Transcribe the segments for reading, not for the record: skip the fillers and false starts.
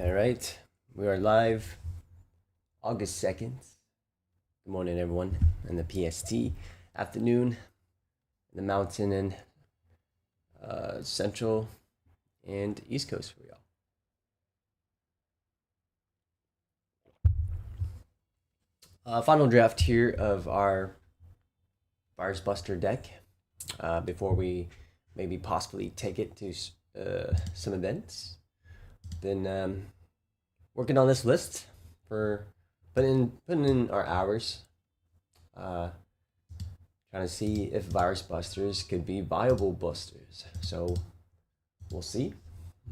All right, we are live August 2nd. Good morning, everyone, in the PST, afternoon, in the mountain and central and east coast for y'all. Final draft here of our Virus Buster deck before we maybe possibly take it to some events. Been working on this list for putting in our hours. Trying to see if virus busters could be viable busters. So we'll see.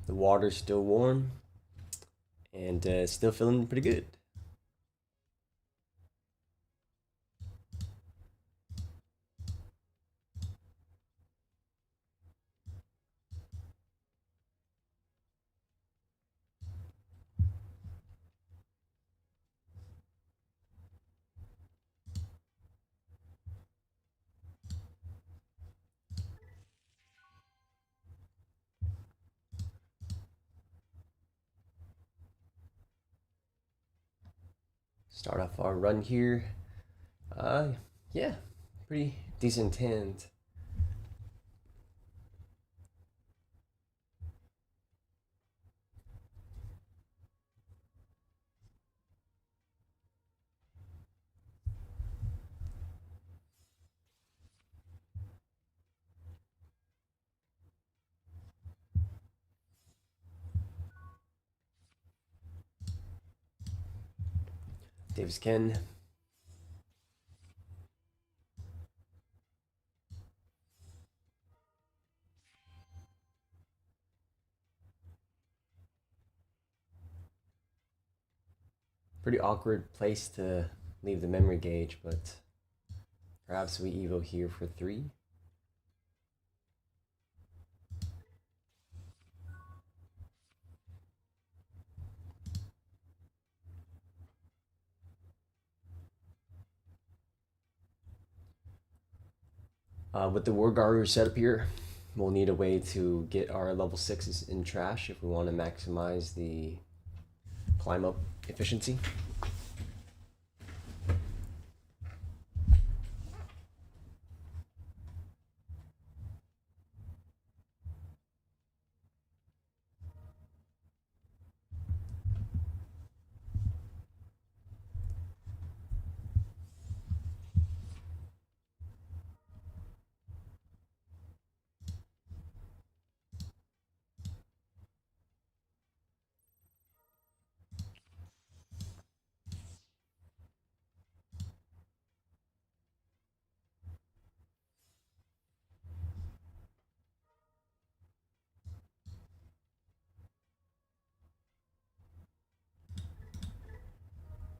The water's still warm and still feeling pretty good. Start off our run here. Yeah, pretty decent hand. Davis Ken. Pretty awkward place to leave the memory gauge, but perhaps we evo here for 3. With the War Garter setup here, we'll need a way to get our level 6s in trash if we want to maximize the climb up efficiency.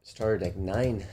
Starter deck 9.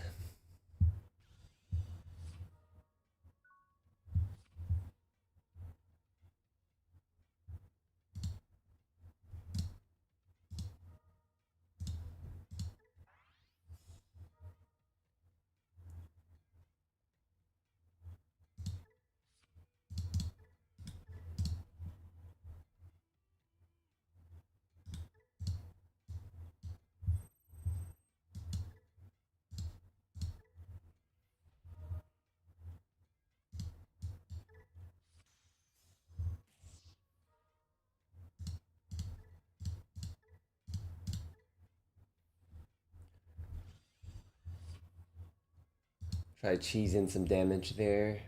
Try to cheese in some damage there.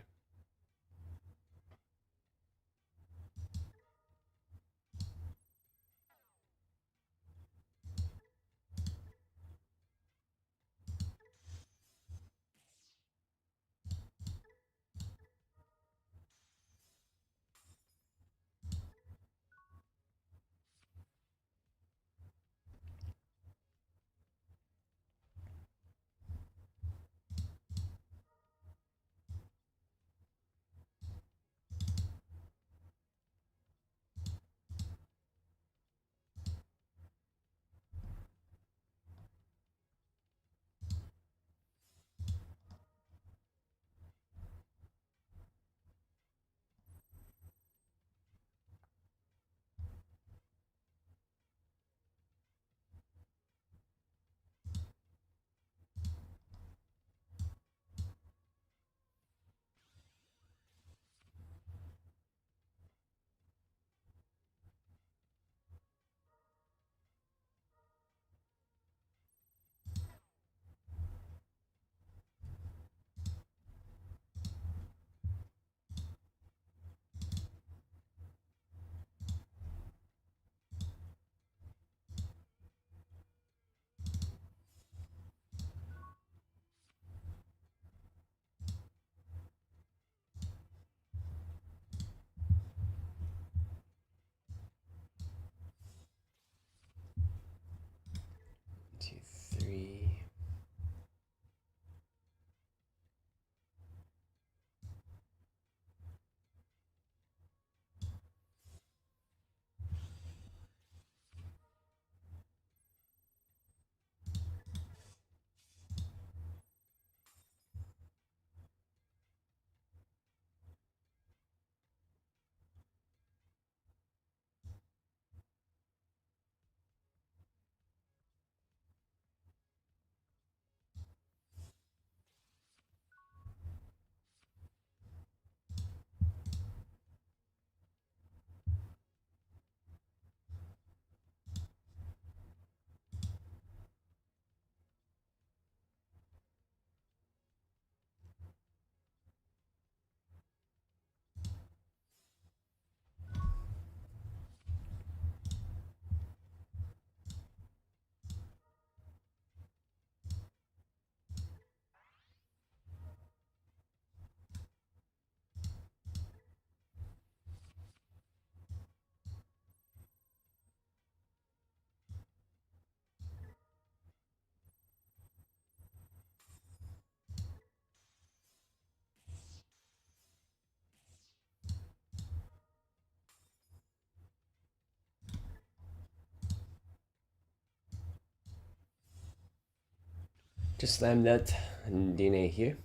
Just slam that DNA here.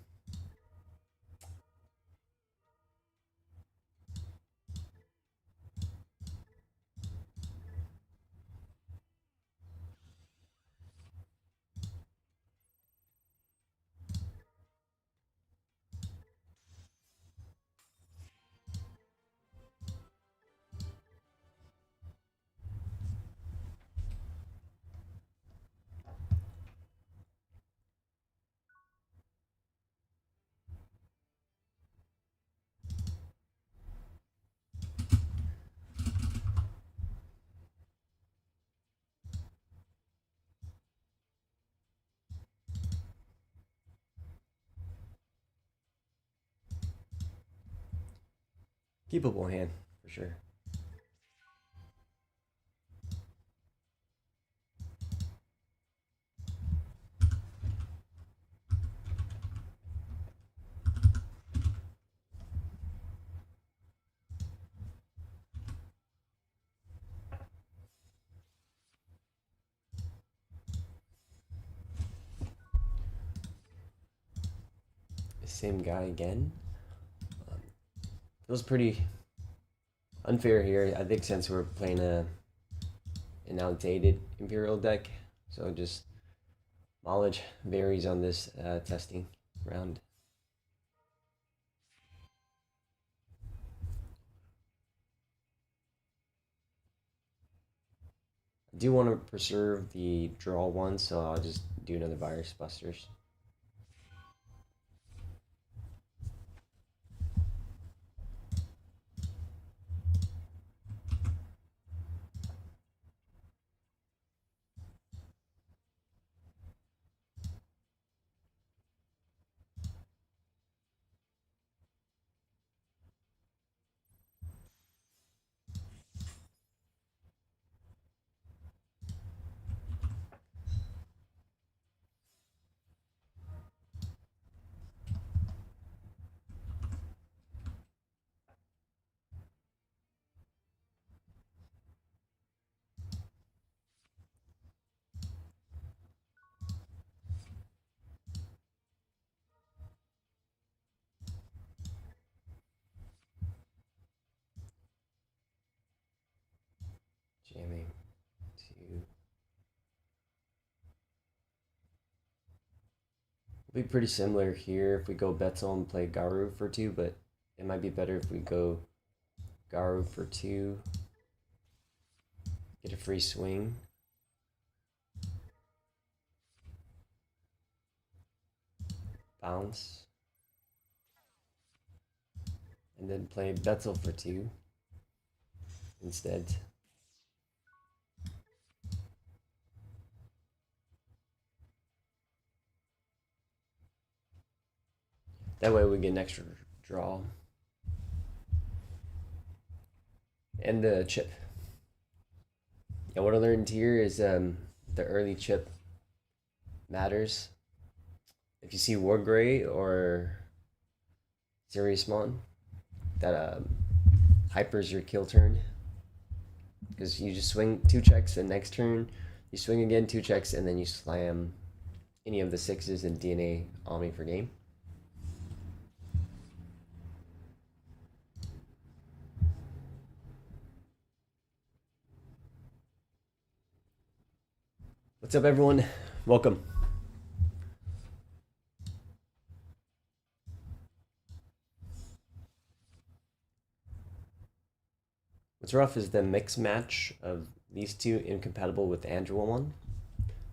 Keepable hand, for sure. Same guy again. Feels pretty unfair here, I think, since we're playing an outdated Imperial deck. So just mileage varies on this testing round. I do want to preserve the draw one, so I'll just do another Virus Busters. Jamming to be pretty similar here if we go Betzel and play Garu for 2, but it might be better if we go Garu for 2, get a free swing. Bounce. And then play Betzel for 2 instead. That way we get an extra draw. And the chip. Yeah, what I learned here is the early chip matters. If you see Wargray or Serious-Mon, that hypers your kill turn. Because you just swing 2 checks, and next turn you swing again 2 checks, and then you slam any of the 6s and DNA Omni for game. What's up, everyone? Welcome. What's rough is the mix match of these two incompatible with Andrewamon,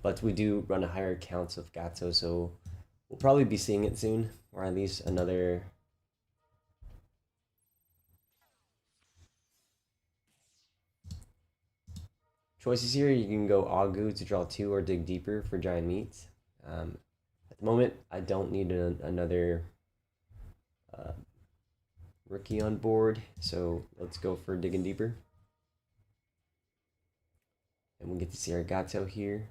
but we do run a higher counts of Gato, so we'll probably be seeing it soon, or at least another choices here. You can go Agu to draw 2 or dig deeper for giant meat. At the moment, I don't need another rookie on board, so let's go for digging deeper. And we'll get to see our Gato here.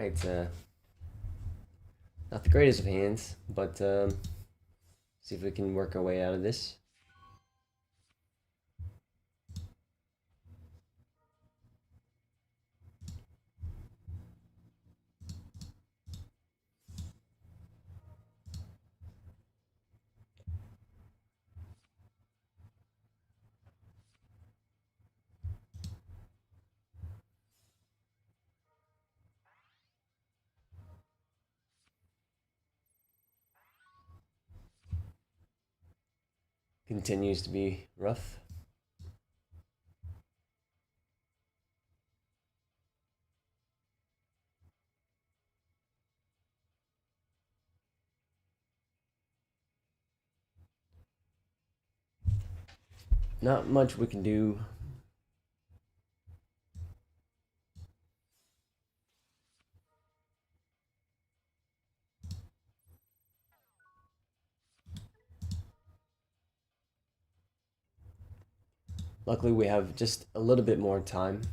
Alright, not the greatest of hands, but see if we can work our way out of this. Continues to be rough. Not much we can do. Luckily, we have just a little bit more time.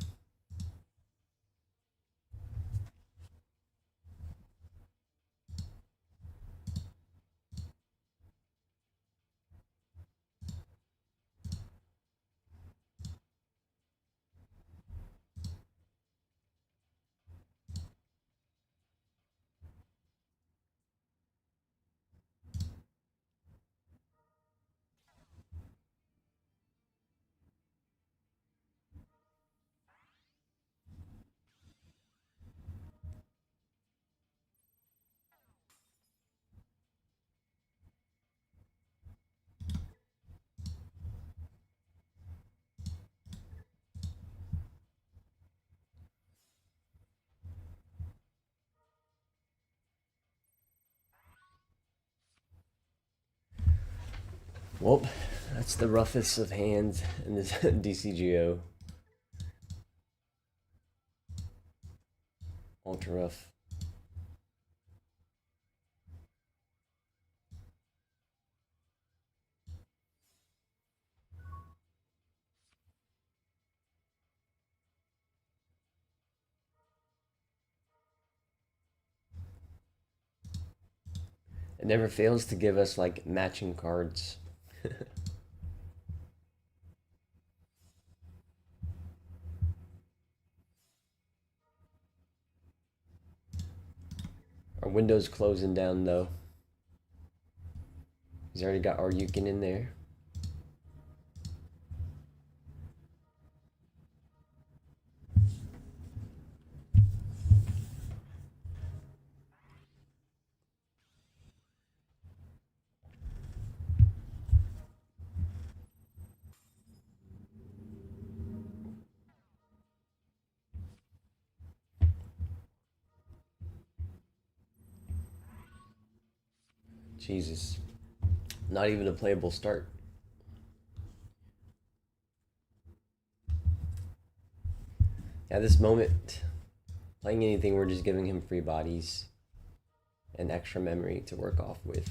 Well, that's the roughest of hands in this DCGO. Ultra rough. It never fails to give us like matching cards. Our window's closing down though. He's already got Aryukin in there. Jesus. Not even a playable start. At this moment, playing anything, we're just giving him free bodies and extra memory to work off with.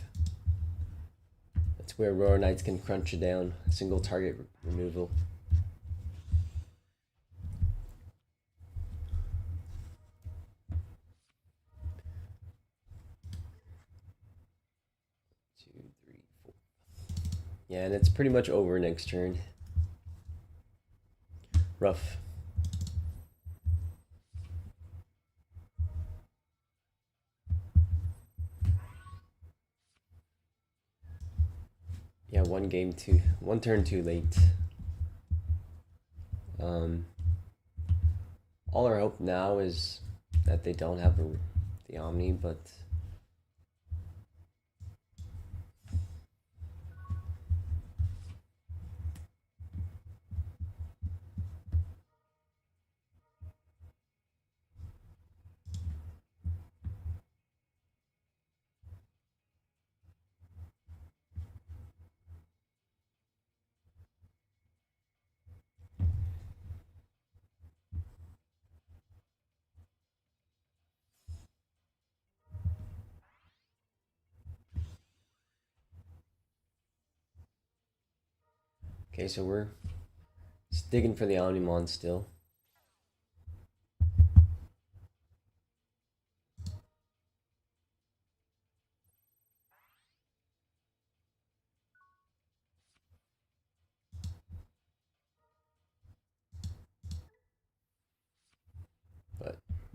That's where Roar Knights can crunch it down. Single target removal. Yeah, and it's pretty much over next turn. Rough. Yeah, one turn too late. All our hope now is that they don't have the Omni, but okay, so we're digging for the Omnimon still.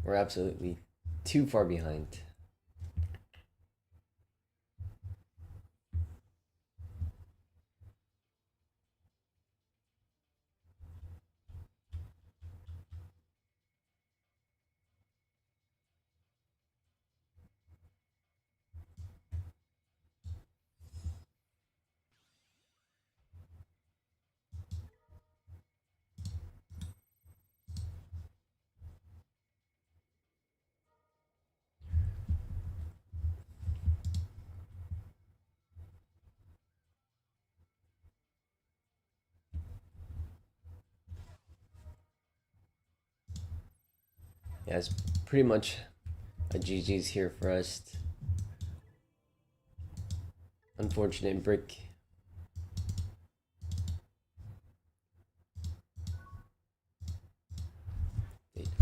We're absolutely too far behind. Yeah, it's pretty much a GG's here for us. Unfortunate brick.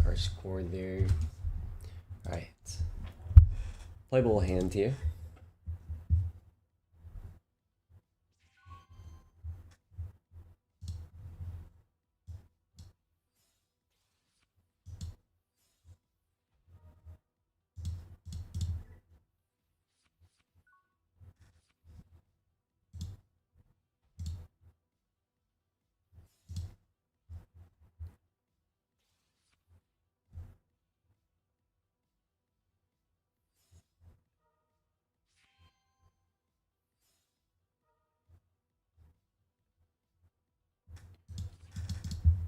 Our score there. Alright. Playable hand here.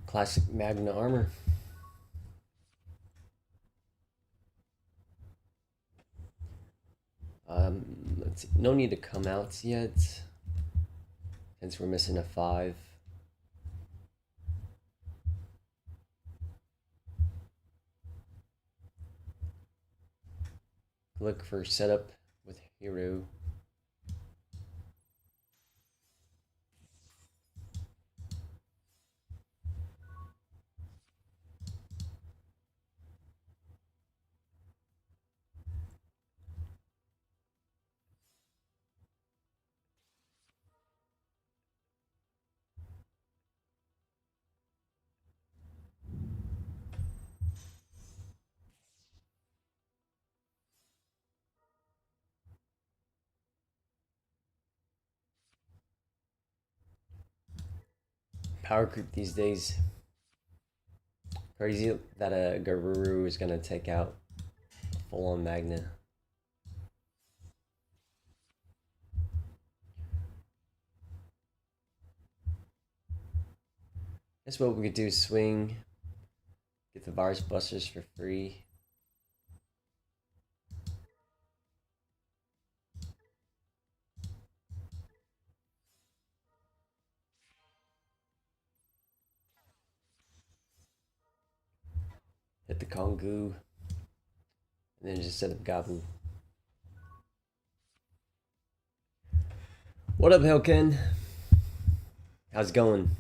Classic Magna armor. Let's see. No need to come out yet, since we're missing a 5. Look for setup with hero. Power creep these days. Crazy that a Garuru is gonna take out full on Magna. Guess what we could do, swing, get the virus busters for free. Hit the Kongu, and then just set up Gabu. What up, Hellken? How's it going?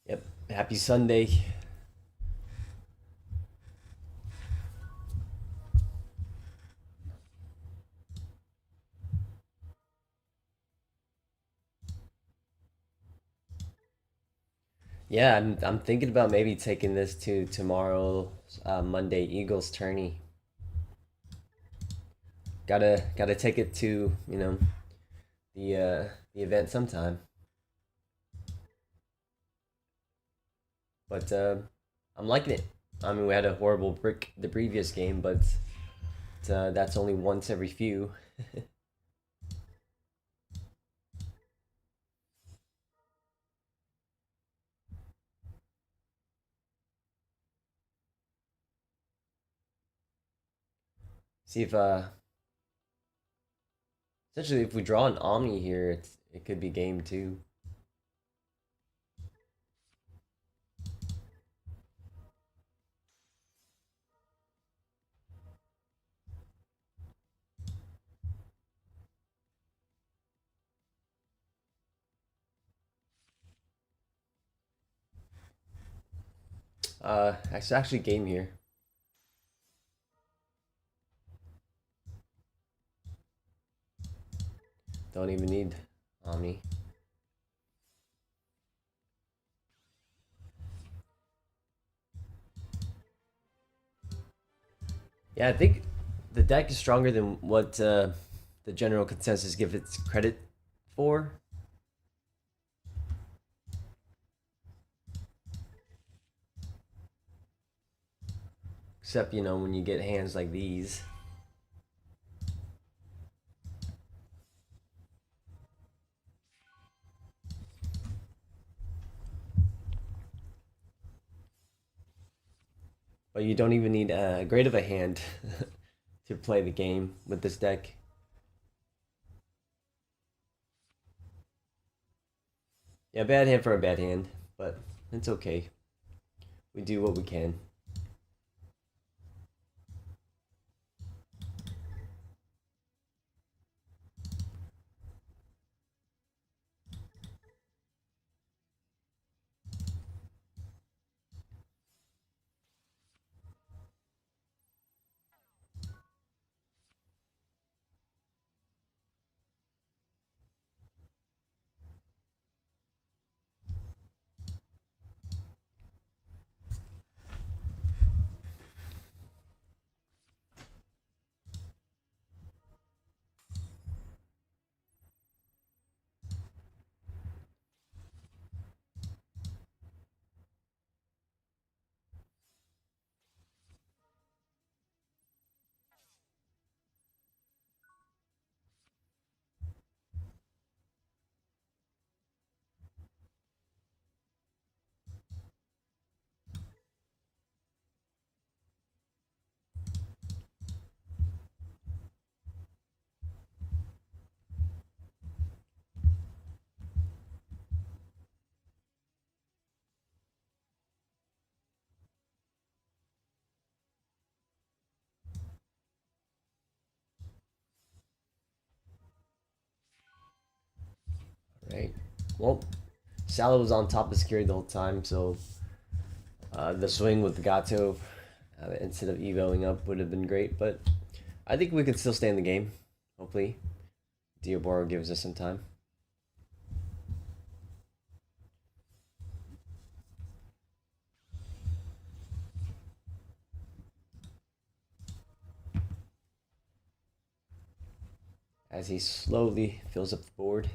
Yep, happy Sunday. Yeah, I'm thinking about maybe taking this to tomorrow, Monday Eagles tourney. Gotta take it to the event sometime. But I'm liking it. I mean, we had a horrible brick the previous game, but that's only once every few. See if essentially if we draw an Omni here, it could be game 2. It's actually game here. Don't even need Omni. Yeah, I think the deck is stronger than what the general consensus gives its credit for. Except, you know, when you get hands like these. But you don't even need a great of a hand to play the game with this deck. Yeah, bad hand for a bad hand, but it's okay. We do what we can. Right. Well, Salah was on top of security the whole time, so the swing with the Gato instead of evoing up would have been great, but I think we can still stay in the game. Hopefully, Diaboro gives us some time. As he slowly fills up the board.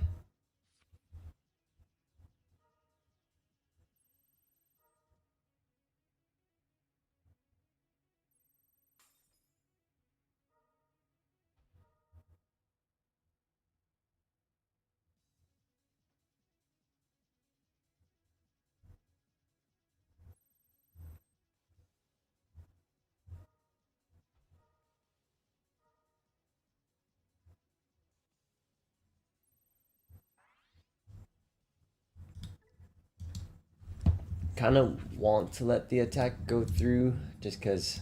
Kind of want to let the attack go through just because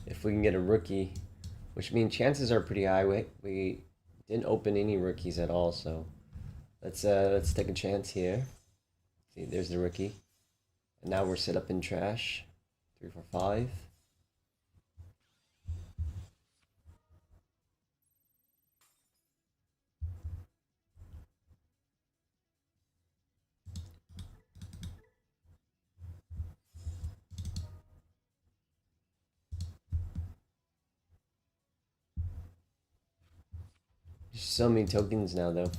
if we can get a rookie, which means chances are pretty high. We didn't open any rookies at all, so let's take a chance here. See, there's the rookie, and now we're set up in trash. 3, 4, 5. There's so many tokens now, though.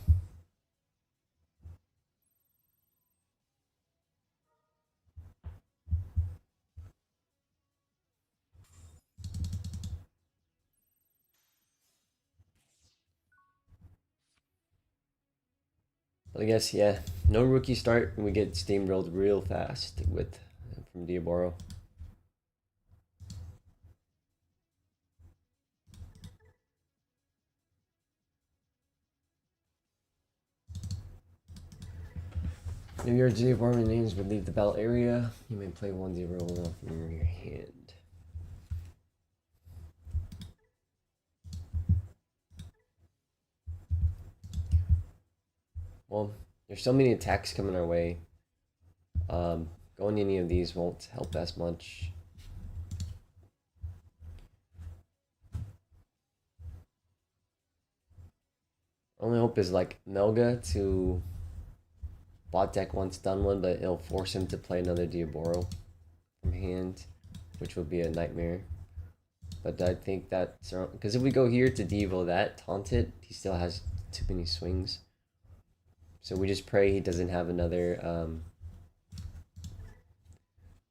But I guess, yeah, no rookie start, and we get steamrolled real fast with from Diaboro. If your Diaboro names would leave the battle area, you may play 1-0 from your hand. Well, there's so many attacks coming our way. Going any of these won't help as much. Only hope is like Melga to bot deck once done one, but it'll force him to play another Diaboro from hand, which would be a nightmare. But I think that's because if we go here to Devo that taunt it, he still has too many swings. So we just pray he doesn't have another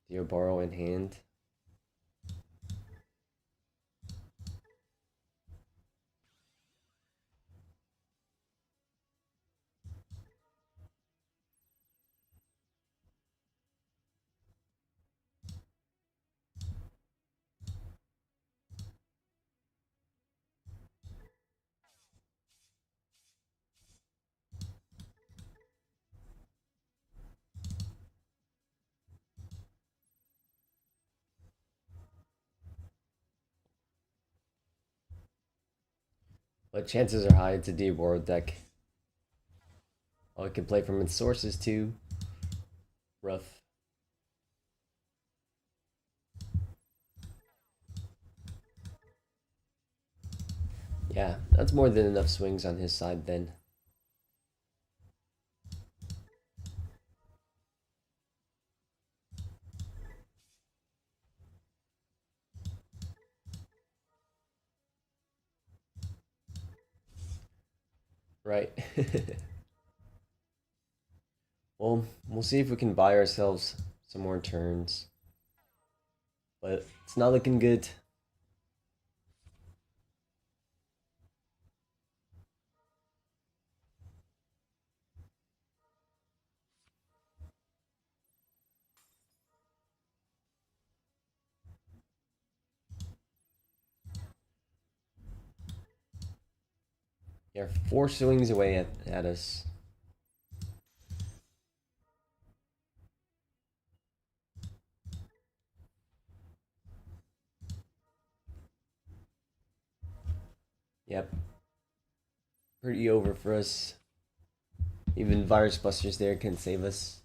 Diaboro in hand. But chances are high it's a Diaboro deck. Oh, it can play from its sources too. Rough. Yeah, that's more than enough swings on his side then. Right. Well, we'll see if we can buy ourselves some more turns. But it's not looking good. Yeah, 4 swings away at us. Yep. Pretty over for us. Even Virus Busters there can save us.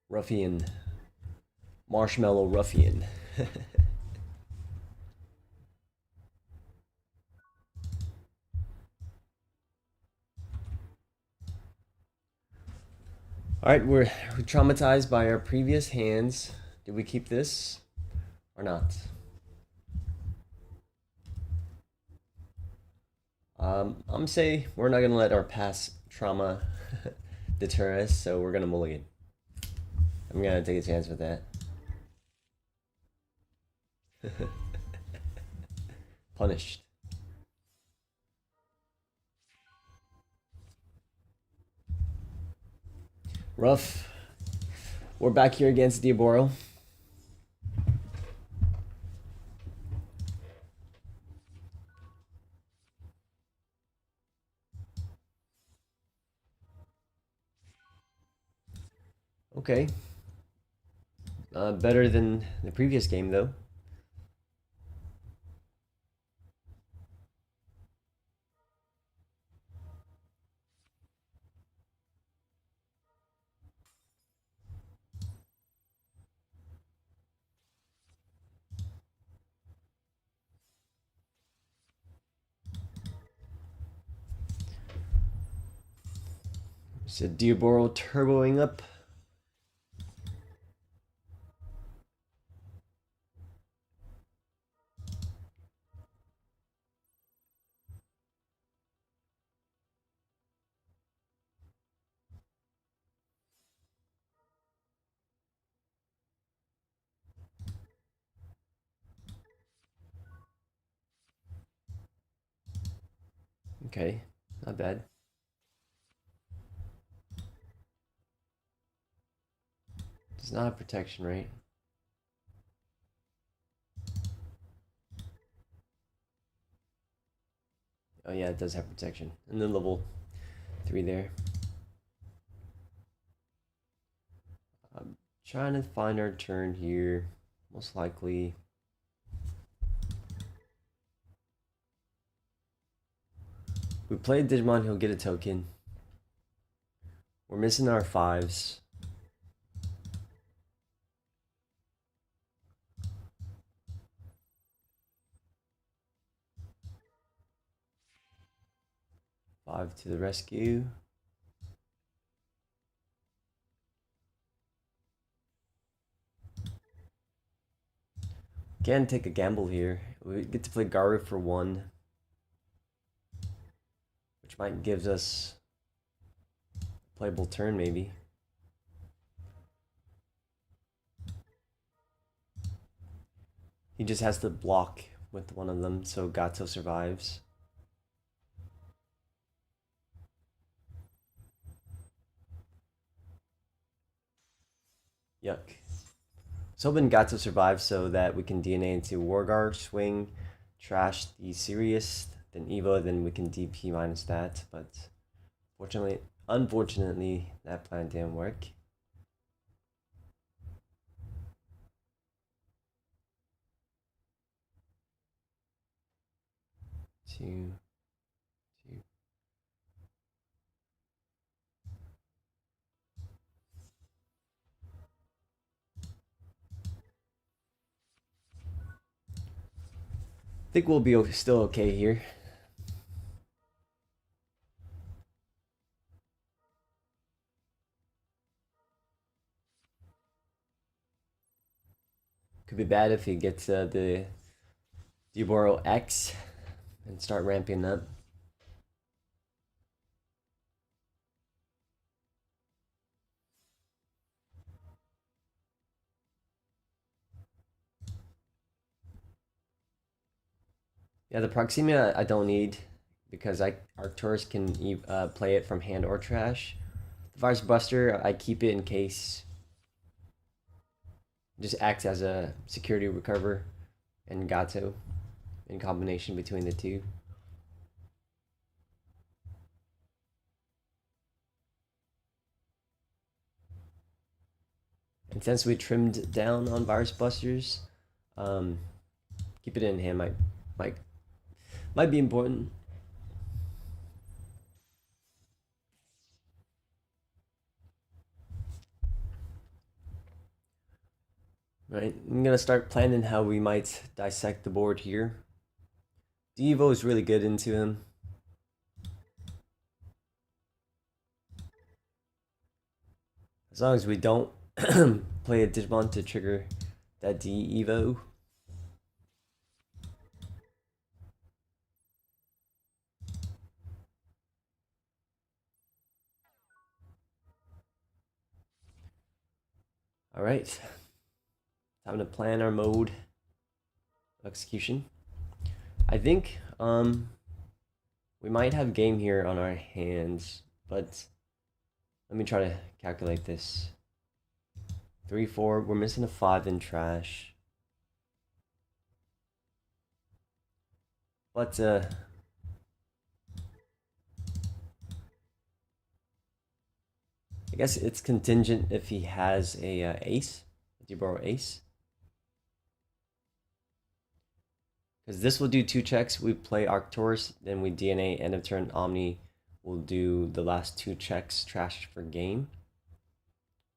Ruffian. Marshmallow Ruffian. Alright, we're traumatized by our previous hands. Did we keep this or not? I'm say we're not gonna let our past trauma deter us, so we're gonna mulligan. I'm gonna take a chance with that. Punished. Rough. We're back here against Diaboro. Okay. Better than the previous game, though. So Diaboro turboing up. Okay, not bad. Does not have protection, right? Oh yeah, it does have protection. And then level 3 there. I'm trying to find our turn here. Most likely. We play Digimon, he'll get a token. We're missing our 5s. 5 to the rescue. Can take a gamble here. We get to play Garu for 1, which might give us a playable turn maybe. He just has to block with one of them, so Gato survives. Yuck. So hoping Gato survives so that we can DNA into Warguard, swing, trash the Sirius, then Evo, then we can DP minus that. But unfortunately, that plan didn't work. Two. I think we'll be still okay here. Could be bad if he gets the Dboro X and start ramping up. Yeah, the Proximia I don't need because Arcturus can play it from hand or trash. The Virus Buster, I keep it in case. Just acts as a security recover and Gato in combination between the two. And since we trimmed down on Virus Busters, keep it in hand might be important. Right, I'm gonna start planning how we might dissect the board here. Devo is really good into him. As long as we don't play a Digimon to trigger that D-Evo. Alright. Time to plan our mode of execution. I think we might have game here on our hands, but let me try to calculate this. 3, 4, we're missing a 5 in trash. But I guess it's contingent if he has a ace, a Dboro ace. Because this will do 2 checks. We play Arcturus, then we DNA, end of turn Omni will do the last 2 checks, trash for game.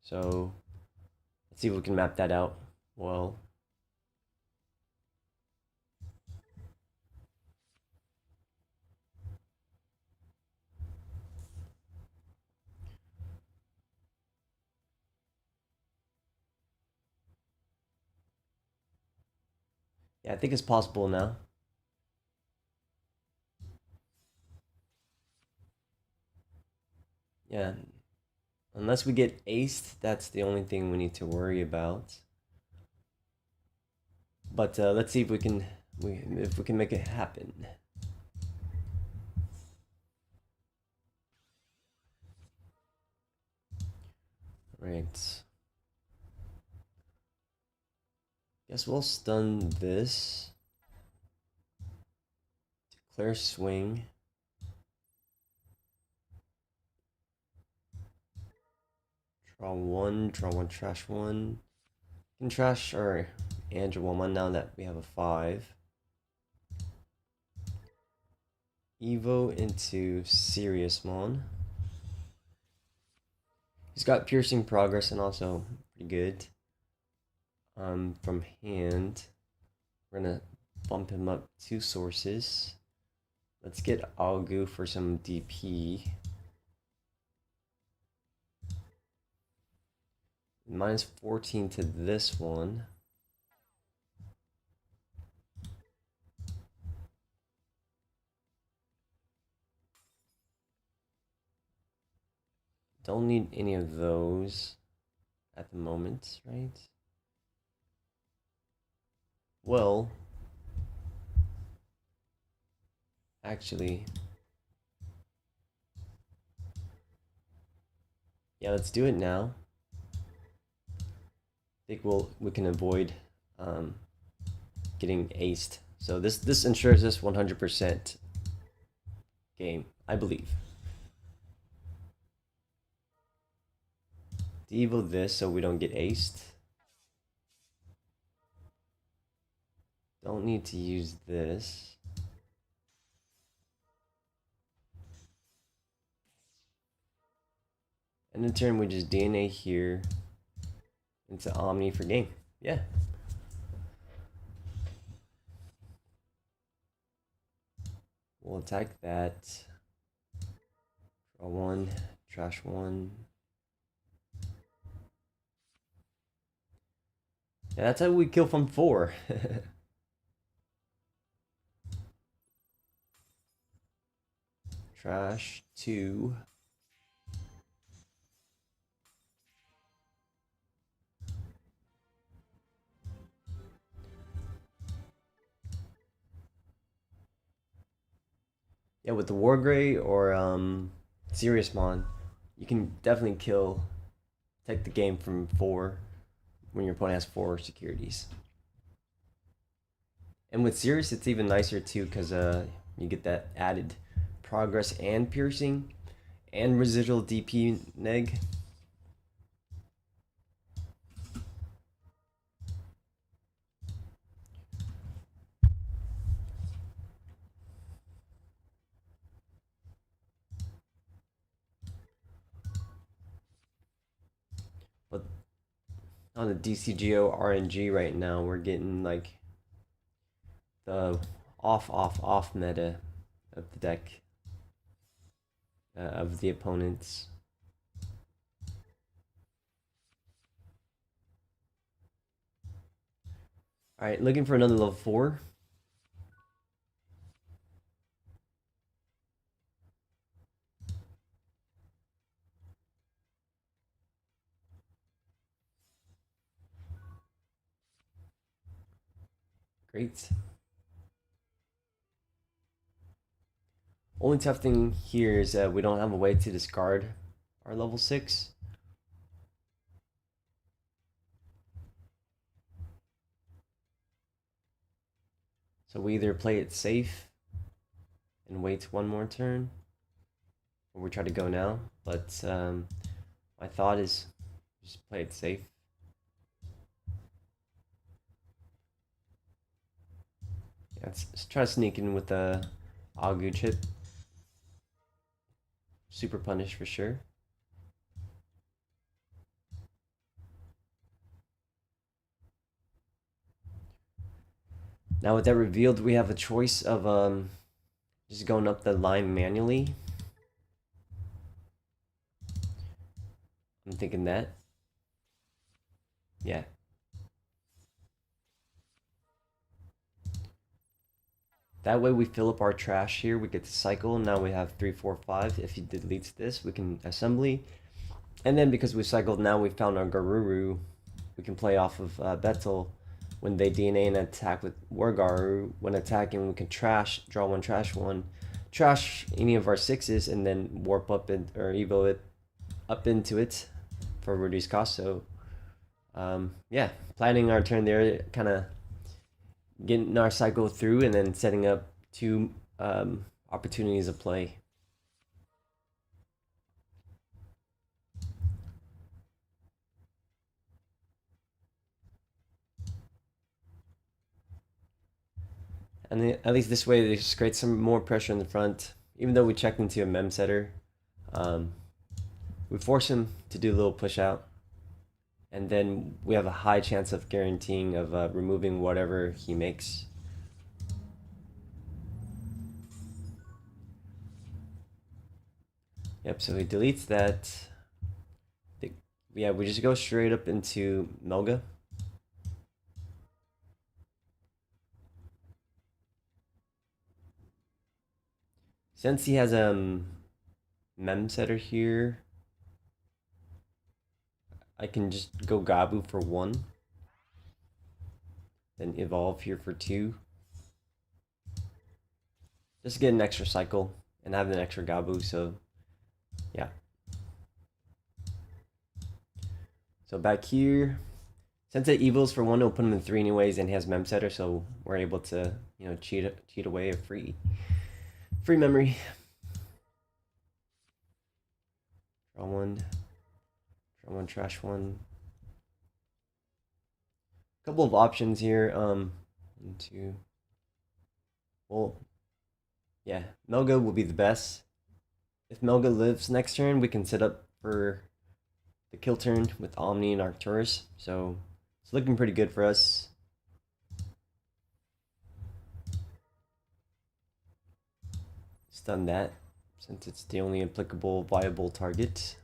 So let's see if we can map that out well. Yeah, I think it's possible now. Yeah, unless we get aced, that's the only thing we need to worry about. But let's see if we can make it happen. Right. Guess we'll stun this. Declare swing. Draw one, trash one. Can trash our Andrew one now that we have a 5. Evo into Siriusmon. He's got piercing progress and also pretty good. From hand, we're gonna bump him up 2 sources. Let's get Algu for some DP. Minus 14 to this one. Don't need any of those at the moment, right? Well, actually, yeah, let's do it now. I think we can avoid getting aced. So this ensures us 100% game, I believe. Devo this so we don't get aced. Don't need to use this. And in turn, we just DNA here into Omni for game. Yeah. We'll attack that. Draw one, trash one. Yeah, that's how we kill from 4. Trash 2. Yeah, with the Wargrey or Seriousmon, you can definitely take the game from 4 when your opponent has 4 securities. And with Sirius, it's even nicer too because you get that added progress and piercing and residual DP neg. But on the Dcgo RNG right now, we're getting like the off meta of the deck of the opponents. All right, looking for another level 4. Great. Only tough thing here is that we don't have a way to discard our level 6. So we either play it safe and wait one more turn, or we try to go now. But my thought is just play it safe. Yeah, let's try to sneak in with the Agu chip. Super punish for sure. Now with that revealed, we have a choice of just going up the line manually. I'm thinking that. Yeah. That way we fill up our trash here. We get to cycle. Now we have 3, 4, 5. If he deletes this, we can assembly. And then because we cycled, now we found our Garuru. We can play off of Betel when they DNA and attack with Wargaru. When attacking, we can trash, draw one, trash any of our 6s, and then warp up it or evo it up into it for reduced cost. So yeah, planning our turn there, kind of getting our cycle through, and then setting up 2 opportunities of play. And at least this way, they just create some more pressure in the front. Even though we checked into a mem setter, we force him to do a little push out. And then we have a high chance of guaranteeing of removing whatever he makes. Yep, so he deletes that. Yeah, we just go straight up into Melga. Since he has a mem setter here, I can just go Gabu for 1. Then evolve here for 2. Just to get an extra cycle and have an extra Gabu, so yeah. So back here, since it evils for 1, it'll put him in 3 anyways, and he has mem setter, so we're able to, you know, cheat away a free memory. Draw 1, trash 1. Couple of options here. 1, 2. Well, yeah, Melga will be the best. If Melga lives next turn, we can set up for the kill turn with Omni and Arcturus. So it's looking pretty good for us. Stun that, since it's the only applicable viable target.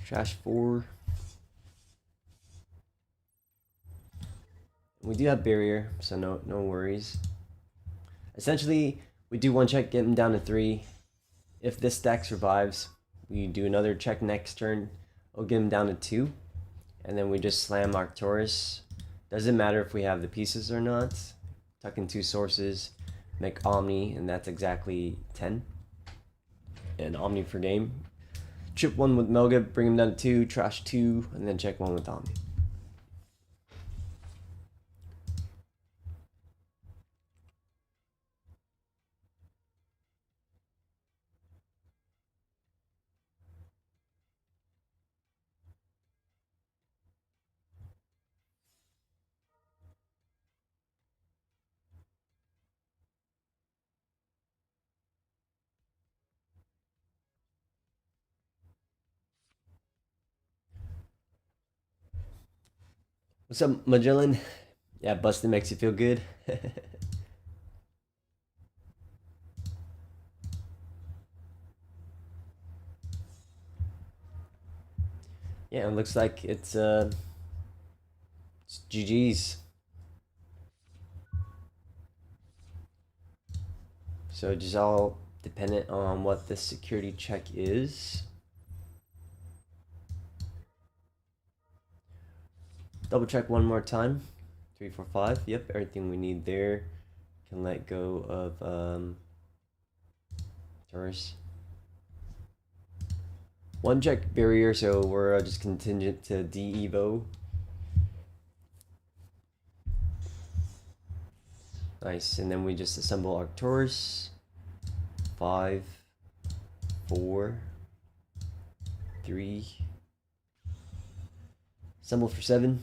Trash 4. We do have barrier, so no worries. Essentially, we do 1 check, get him down to 3. If this stack survives, we do another check next turn. We'll get him down to 2. And then we just slam Arcturus. Doesn't matter if we have the pieces or not. Tuck in 2 sources, make Omni, and that's exactly 10. And Omni for game. Chip 1 with Melga, bring him down to 2, trash 2, and then check 1 with Omni. What's up, Magellan? Yeah, busting makes you feel good. Yeah, it looks like it's GG's. So just all dependent on what the security check is. Double check one more time. 3, 4, 5. Yep, everything we need there. Can let go of Taurus. 1 check barrier, so we're just contingent to Devo. Nice, and then we just assemble Arcturus. 5, 4, 3. Assemble for 7.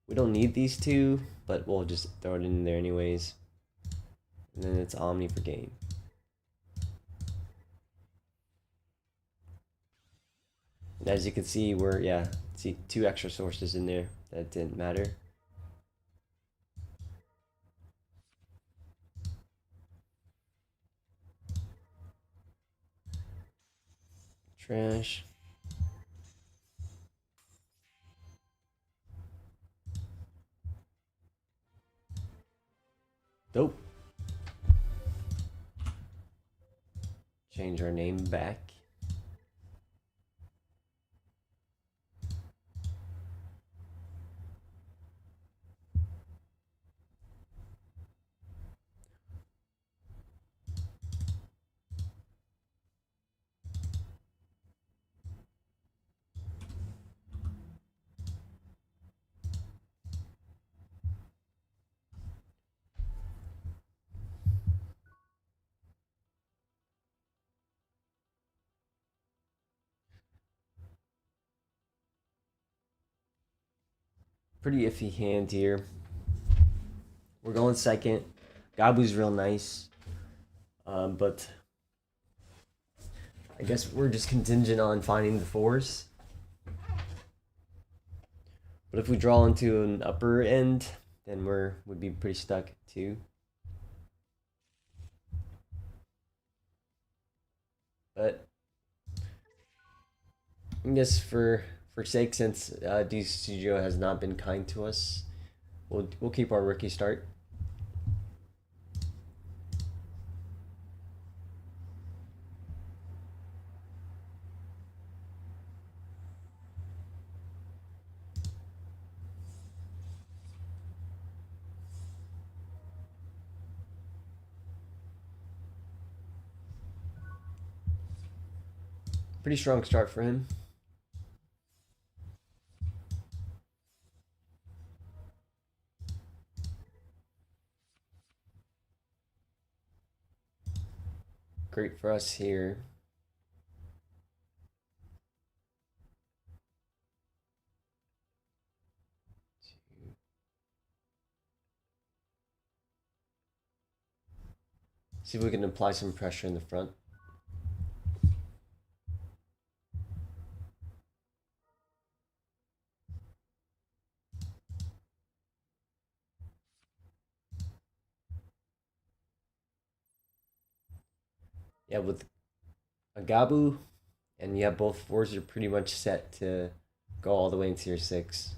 We don't need these 2, but we'll just throw it in there anyways. And then it's Omni for game. And as you can see, we're, see 2 extra sources in there. That didn't matter. Trash. Dope. Change our name back. Pretty iffy hand here. We're going second. Gabu's real nice. But I guess we're just contingent on finding the 4s. But if we draw into an upper end, then would be pretty stuck too. But I guess for sake, since Dcgo has not been kind to us, we'll keep our rookie start. Pretty strong start for him. Great for us here. See if we can apply some pressure in the front. Yeah, with a Gabu, and you have both fours, you're pretty much set to go all the way into your 6.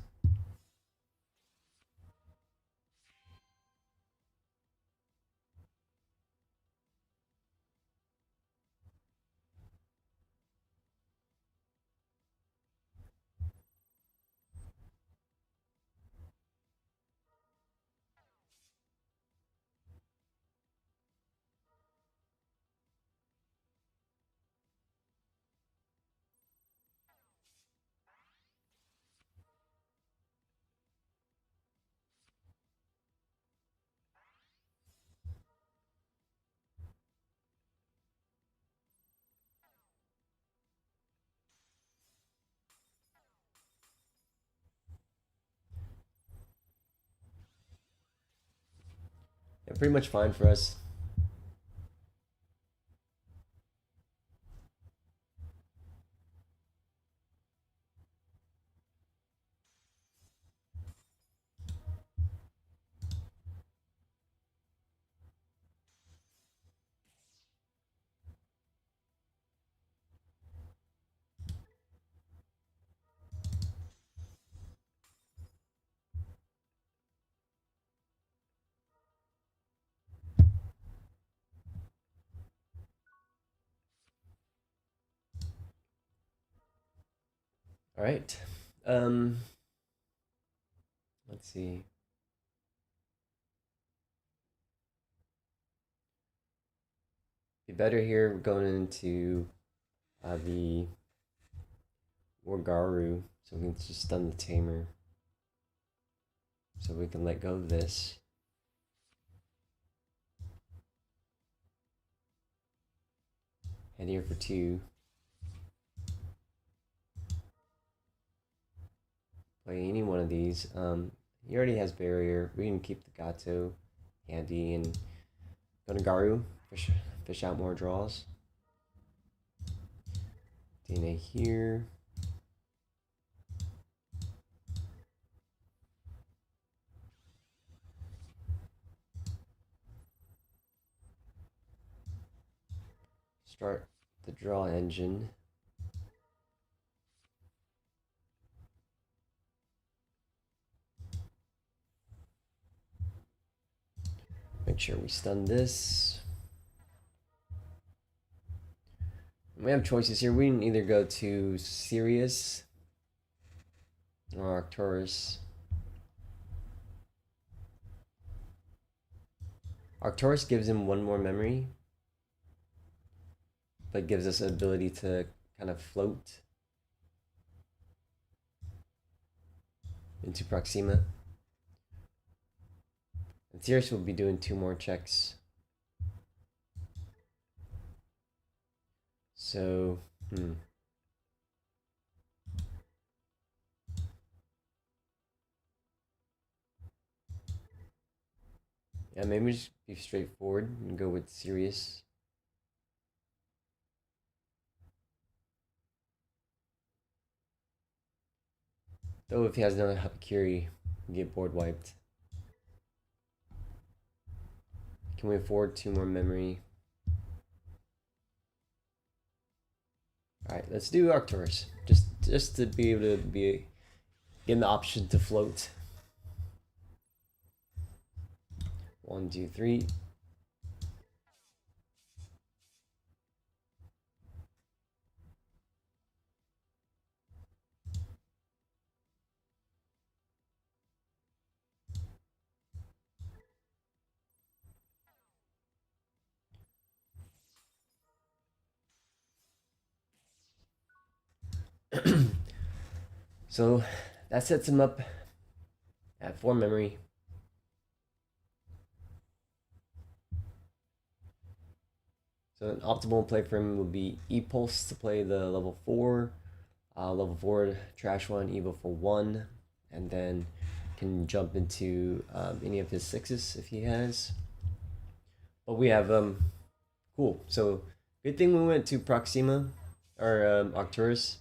Yeah, pretty much fine for us. All right. Let's see. Be better here going into the Wargaru, so we can just stun the Tamer. So we can let go of this. Head here for 2. Play any one of these. He already has barrier. We can keep the Gato handy and go to Garu. Fish out more draws. DNA here. Start the draw engine. Make sure we stun this. We have choices here. We can either go to Sirius or Arcturus. Arcturus gives him 1 more memory, but gives us the ability to kind of float into Proxima. And Sirius will be doing 2 more checks. So, yeah, maybe just be straightforward and go with Sirius. Though if he has another Hapakiri, we get board wiped. Can we afford 2 more memory? Alright, let's do Arcturus. Just to be able to be given the option to float. 1, 2, 3. So that sets him up at 4 memory. So an optimal play for him would be E-Pulse to play the level 4. Level 4 Trash 1, Evo for 1. And then can jump into any of his 6s if he has. But we have, cool. So good thing we went to Proxima, or Arcturus.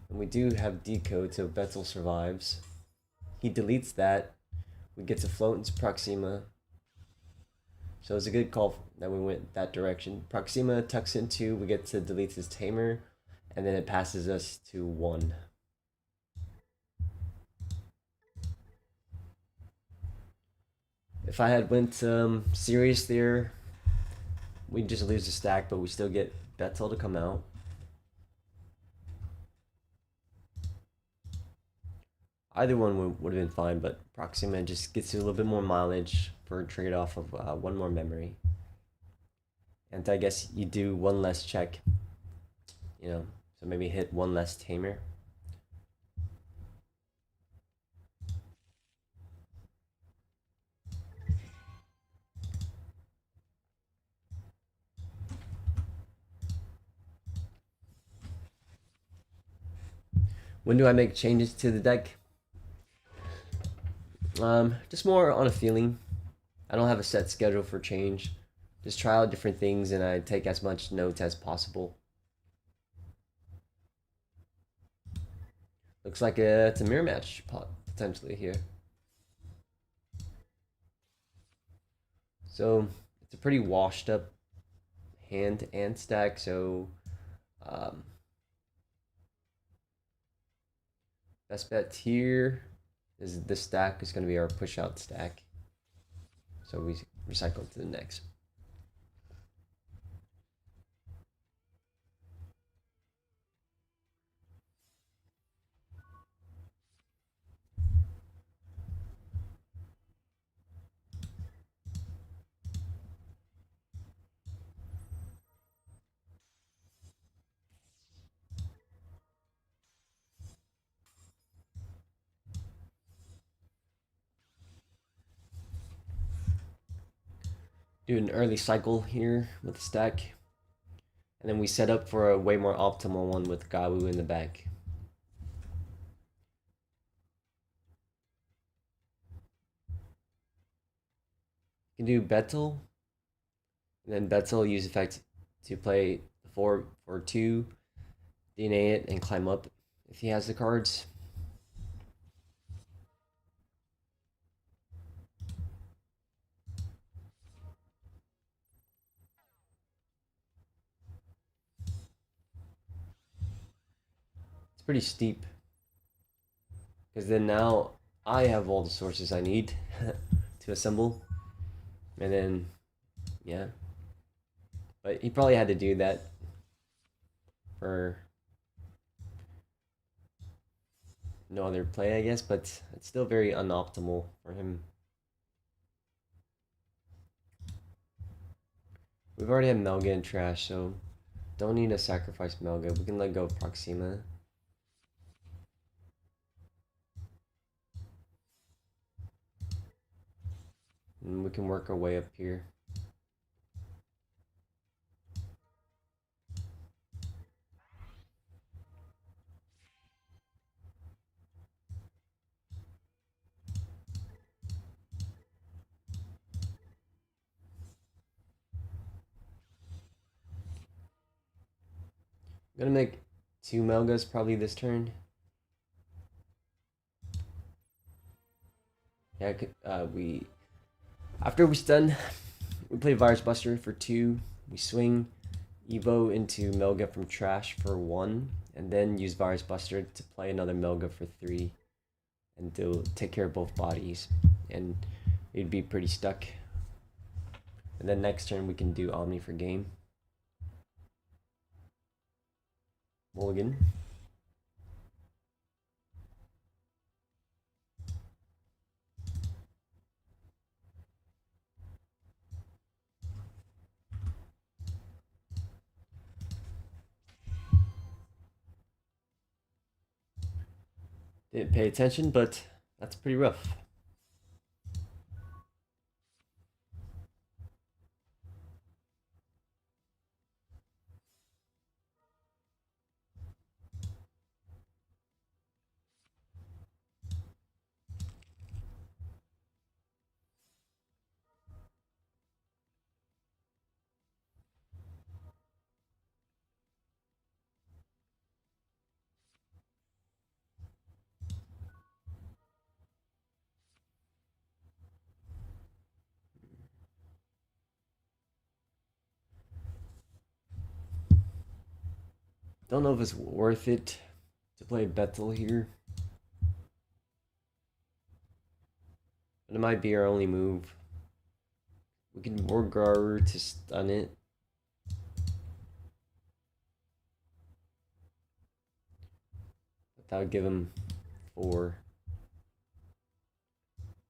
And we do have Dcgo, so Betzel survives. He deletes that. We get to float into Proxima. So it's a good call that we went that direction. Proxima tucks into, we get to delete his Tamer, and then it passes us to 1. If I had went serious there, we'd just lose the stack, but we still get Betzel to come out. Either one would have been fine, but Proxima just gets you a little bit more mileage for a trade-off of 1 more memory. And I guess you do 1 less check, so maybe hit 1 less Tamer. When do I make changes to the deck? Just more on a feeling. I don't have a set schedule for change. Just try out different things and I take as much notes as possible. Looks like it's a mirror match potentially here. So it's a pretty washed up hand and stack. So best bet here is this stack is going to be our push out stack. So we recycle to the next. Do an early cycle here with the stack. And then we set up for a way more optimal one with Gawu in the back. You can do Betzel. And then Betzel use effect to play 4 for 2, DNA it, and climb up if he has the cards. It's pretty steep. Because then now I have all the sources I need to assemble. And then, yeah. But he probably had to do that for no other play, I guess. But it's still very unoptimal for him. We've already had Melga and Trash, so don't need to sacrifice Melga. We can let go of Proxima. And we can work our way up here. gonna make 2 Melgas probably this turn. Yeah, we after we stun, we play Virus Buster for 2. We swing Evo into Melga from trash for 1, and then use Virus Buster to play another Melga for 3, and take care of both bodies, and we'd be pretty stuck. And then next turn we can do Omni for game. Mulligan. Didn't pay attention, but that's pretty rough. Don't know if it's worth it to play Bethel here. But it might be our only move. We can Wargaru to stun it. But that would give him 4.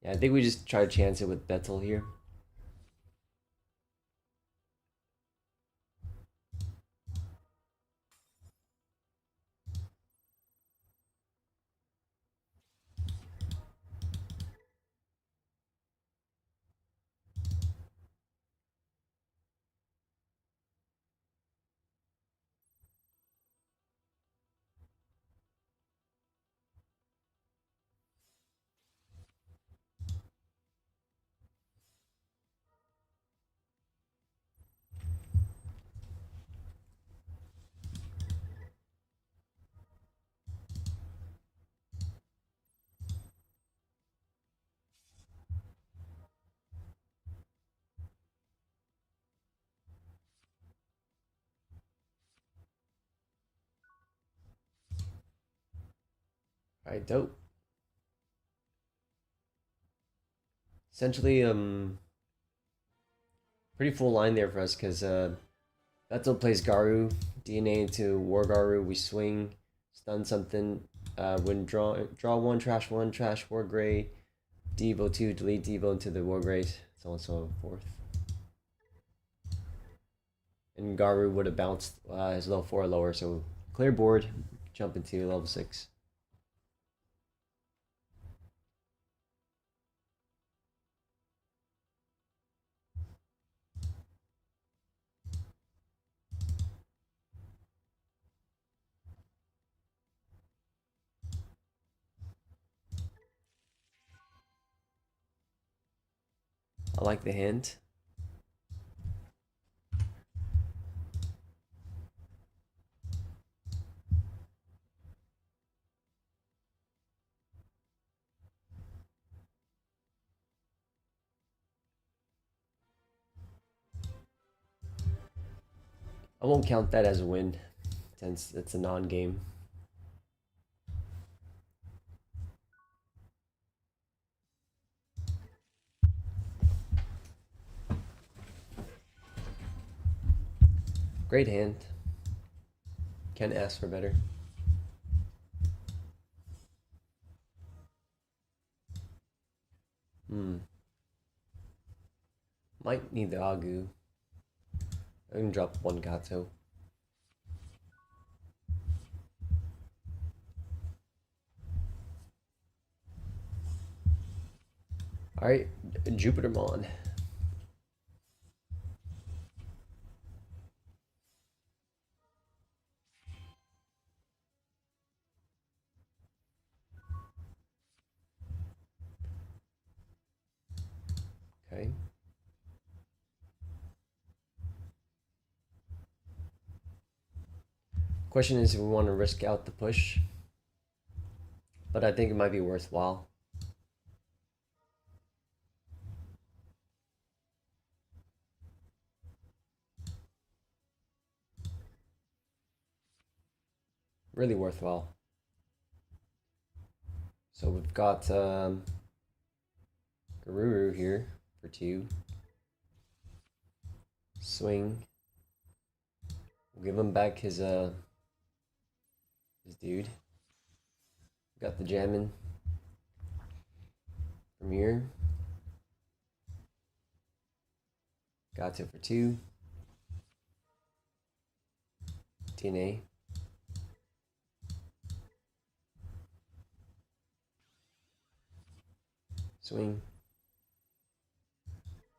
Yeah, I think we just try to chance it with Bethel here. Alright, dope. Essentially, pretty full line there for us, because Bethel plays Garu, DNA into War Garu, we swing, stun something, when draw 1, trash War Gray, Devo 2, delete Devo into the War Gray, so on and so forth. And Garu would have bounced his level 4 or lower, so clear board, jump into level 6. I like the hand. I won't count that as a win, since it's a non-game. Great hand. Can't ask for better. Might need the Agu. I can drop 1 Gato. Alright, Jupitermon. Okay. Question is if we want to risk out the push, but I think it might be worthwhile. Really worthwhile. So we've got Garuru here for 2. Swing. We'll give him back his dude. Got the Jammin from here. Got it for 2. TNA. Swing.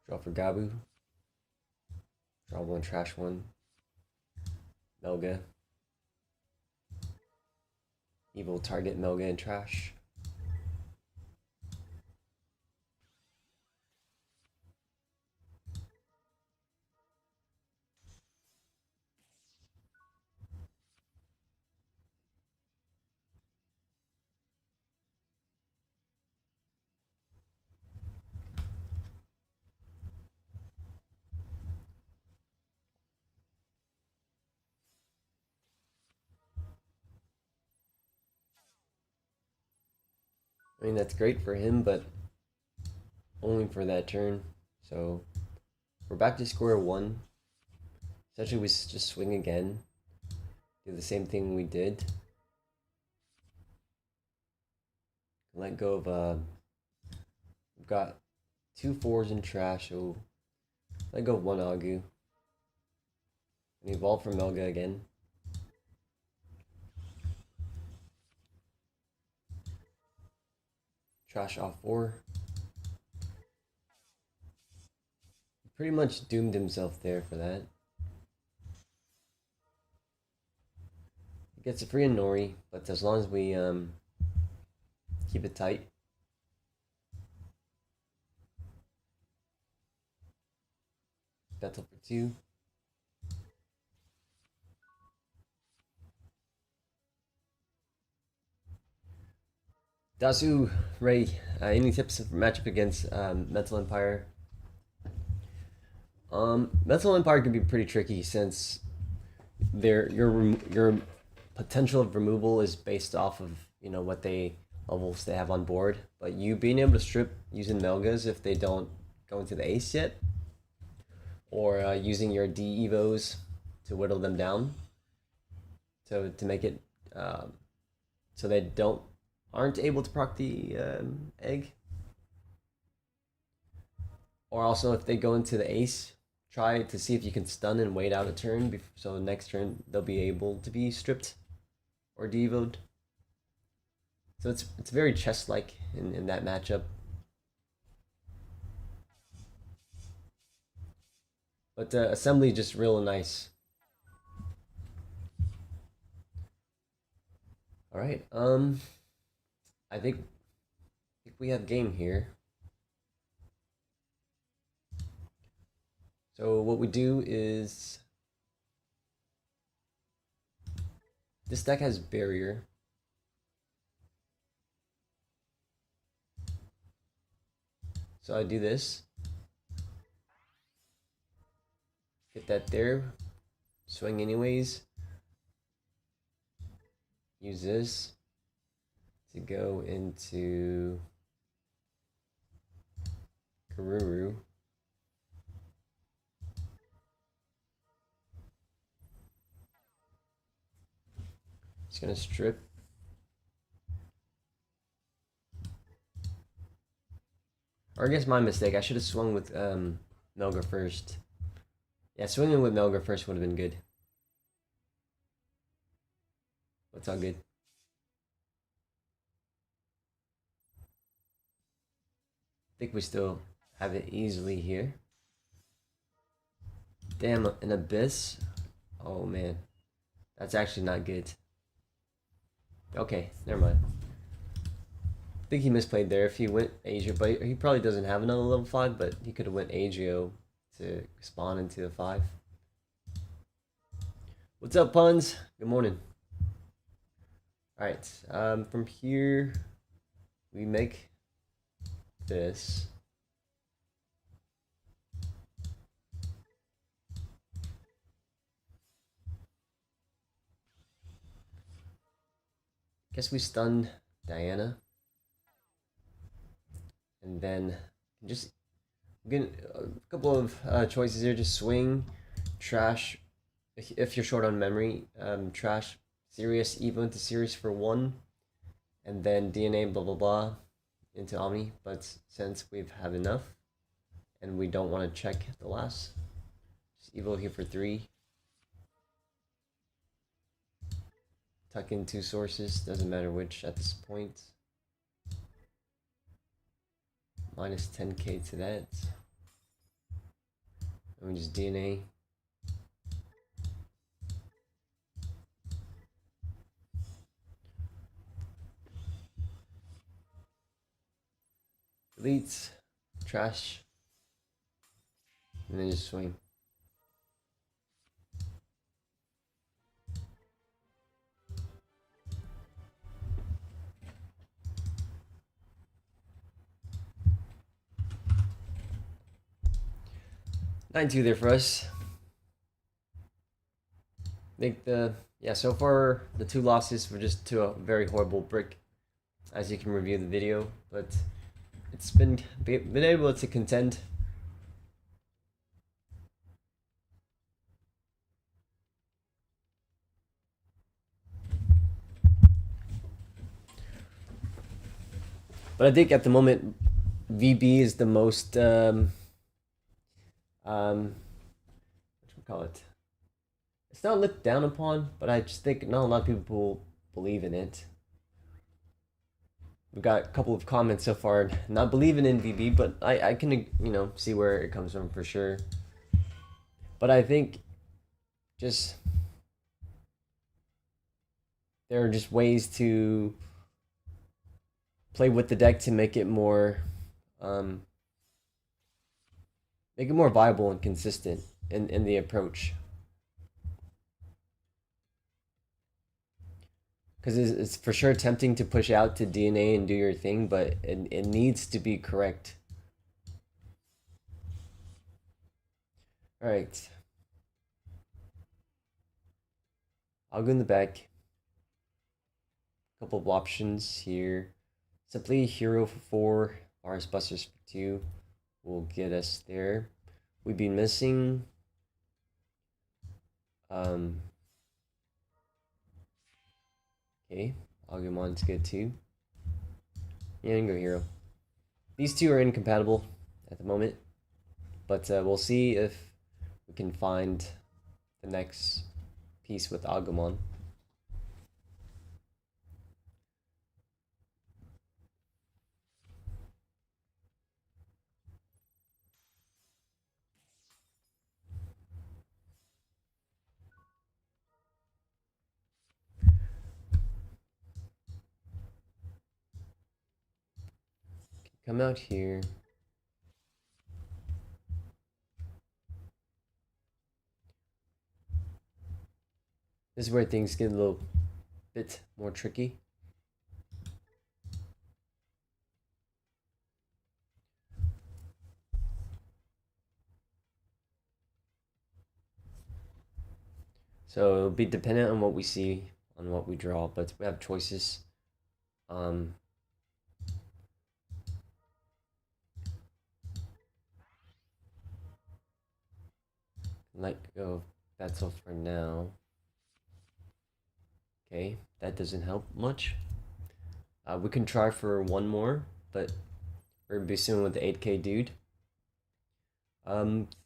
Draw for Gabu. Draw 1, trash 1. Melga. Evil target Melga and trash. I mean, that's great for him, but only for that turn. So we're back to square 1. Essentially, we just swing again. Do the same thing we did. Let go of, we've got 2 4s in trash, so let go of 1 Agu. And evolve for Melga again. Trash off 4. Pretty much doomed himself there for that. He gets a free Nori, but as long as we keep it tight. Battle for 2. Dasu, Ray, any tips for matchup against Metal Empire? Metal Empire can be pretty tricky since your potential of removal is based off of what levels they have on board, but you being able to strip using Melgas if they don't go into the ace yet, or using your D-Evos to whittle them down to make it so they aren't able to proc the egg. Or also if they go into the ace, try to see if you can stun and wait out a turn, so next turn they'll be able to be stripped or devoed. So it's very chess-like in that matchup. But assembly just real nice. All right. I think we have game here. So what we do is this deck has barrier. So I do this. Get that there. Swing anyways. Use this to go into Garuru. Just gonna strip. Or I guess my mistake. I should have swung with Melga first. Yeah, swinging with Melga first would have been good. It's all good. I think we still have it easily here. Damn, an Abyss. Oh man, that's actually not good. Okay, never mind. I think he misplayed there. If he went Asia, but he probably doesn't have another level 5, but he could have went Agio to spawn into the 5. What's up, puns? Good morning. All right. From here, we make this. Guess we stun Diana, and then just get a couple of choices here. Just swing, trash. If you're short on memory, trash Sirius Evo into Sirius for 1, and then DNA blah blah blah into Omni. But since we've had enough, and we don't want to check the last, just Evo here for 3. Tuck in 2 sources, doesn't matter which at this point. Minus 10k to that. And we just DNA. Delete, trash, and then just swing. Nine two there for us. I think so far the 2 losses were just to a very horrible brick, as you can review the video, but it's been able to contend. But I think at the moment, VB is the most what we call it? It's not looked down upon, but I just think not a lot of people believe in it. We've got a couple of comments so far not believing in VB, but I can see where it comes from for sure. But I think just there are just ways to play with the deck to make it more viable and consistent in the approach. Because it's for sure tempting to push out to DNA and do your thing, but it needs to be correct. Alright. I'll go in the back. Couple of options here. Simply hero for 4, Mars Busters for 2 will get us there. We've been missing okay, Agumon's good too. Yeah, and go hero. These 2 are incompatible at the moment, but we'll see if we can find the next piece with Agumon. Come out here. This is where things get a little bit more tricky. So it'll be dependent on what we see, on what we draw, but we have choices. Let go of that's all for now. Okay, that doesn't help much. We can try for 1 more, but we're gonna be soon with the 8k dude.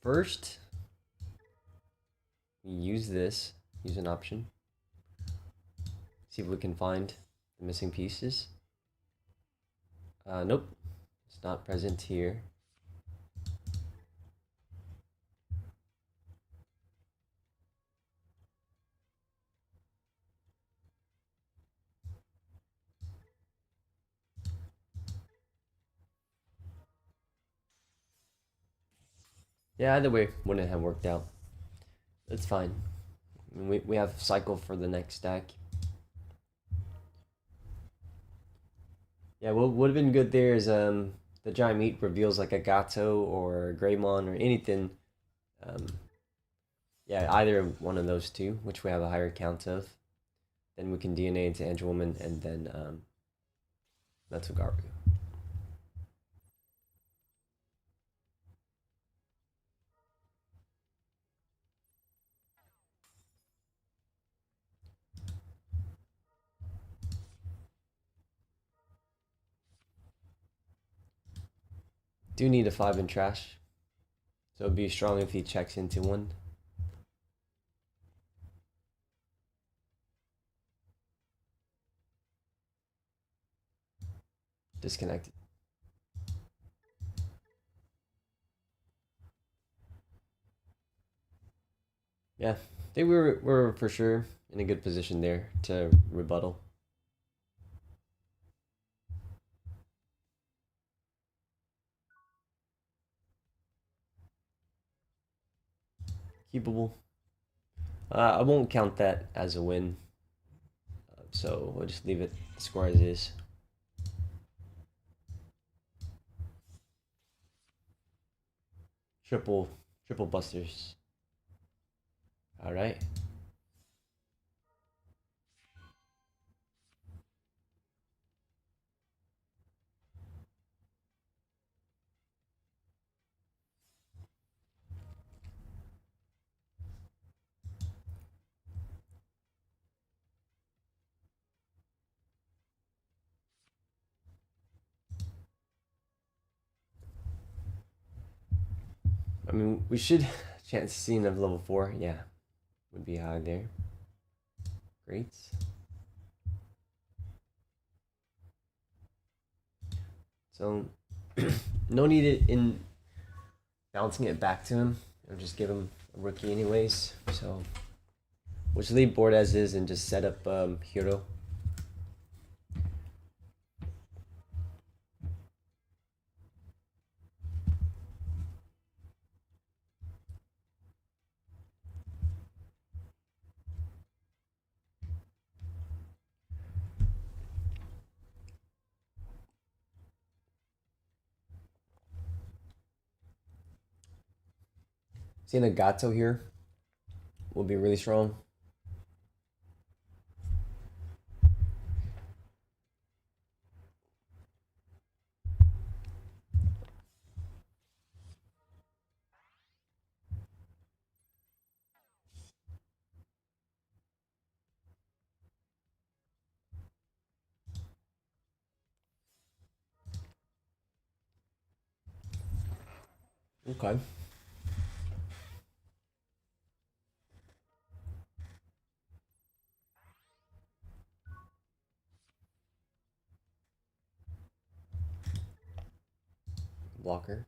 First, we use an option. See if we can find the missing pieces. Nope, it's not present here. Yeah, either way wouldn't have worked out. It's fine. I mean, we have cycle for the next stack. Yeah, what would have been good there is the giant meat reveals like a Gato or a Greymon or anything. Um, yeah, either one of those two, which we have a higher count of. Then we can DNA into Angelwoman and then Metsugaru. Do need a 5 in trash. So it'd be strong if he checks into one. Disconnected. Yeah, I think we're for sure in a good position there to rebuttal. Keepable. I won't count that as a win, so we'll just leave it score as is. Triple busters. All right. I mean, we should chance scene of level 4. Yeah, would be high there. Great. So, no need in bouncing it back to him. Or just give him a rookie anyways. So, we'll just leave board as is and just set up Hero. Seeing a Gato here will be really strong. Okay. Blocker.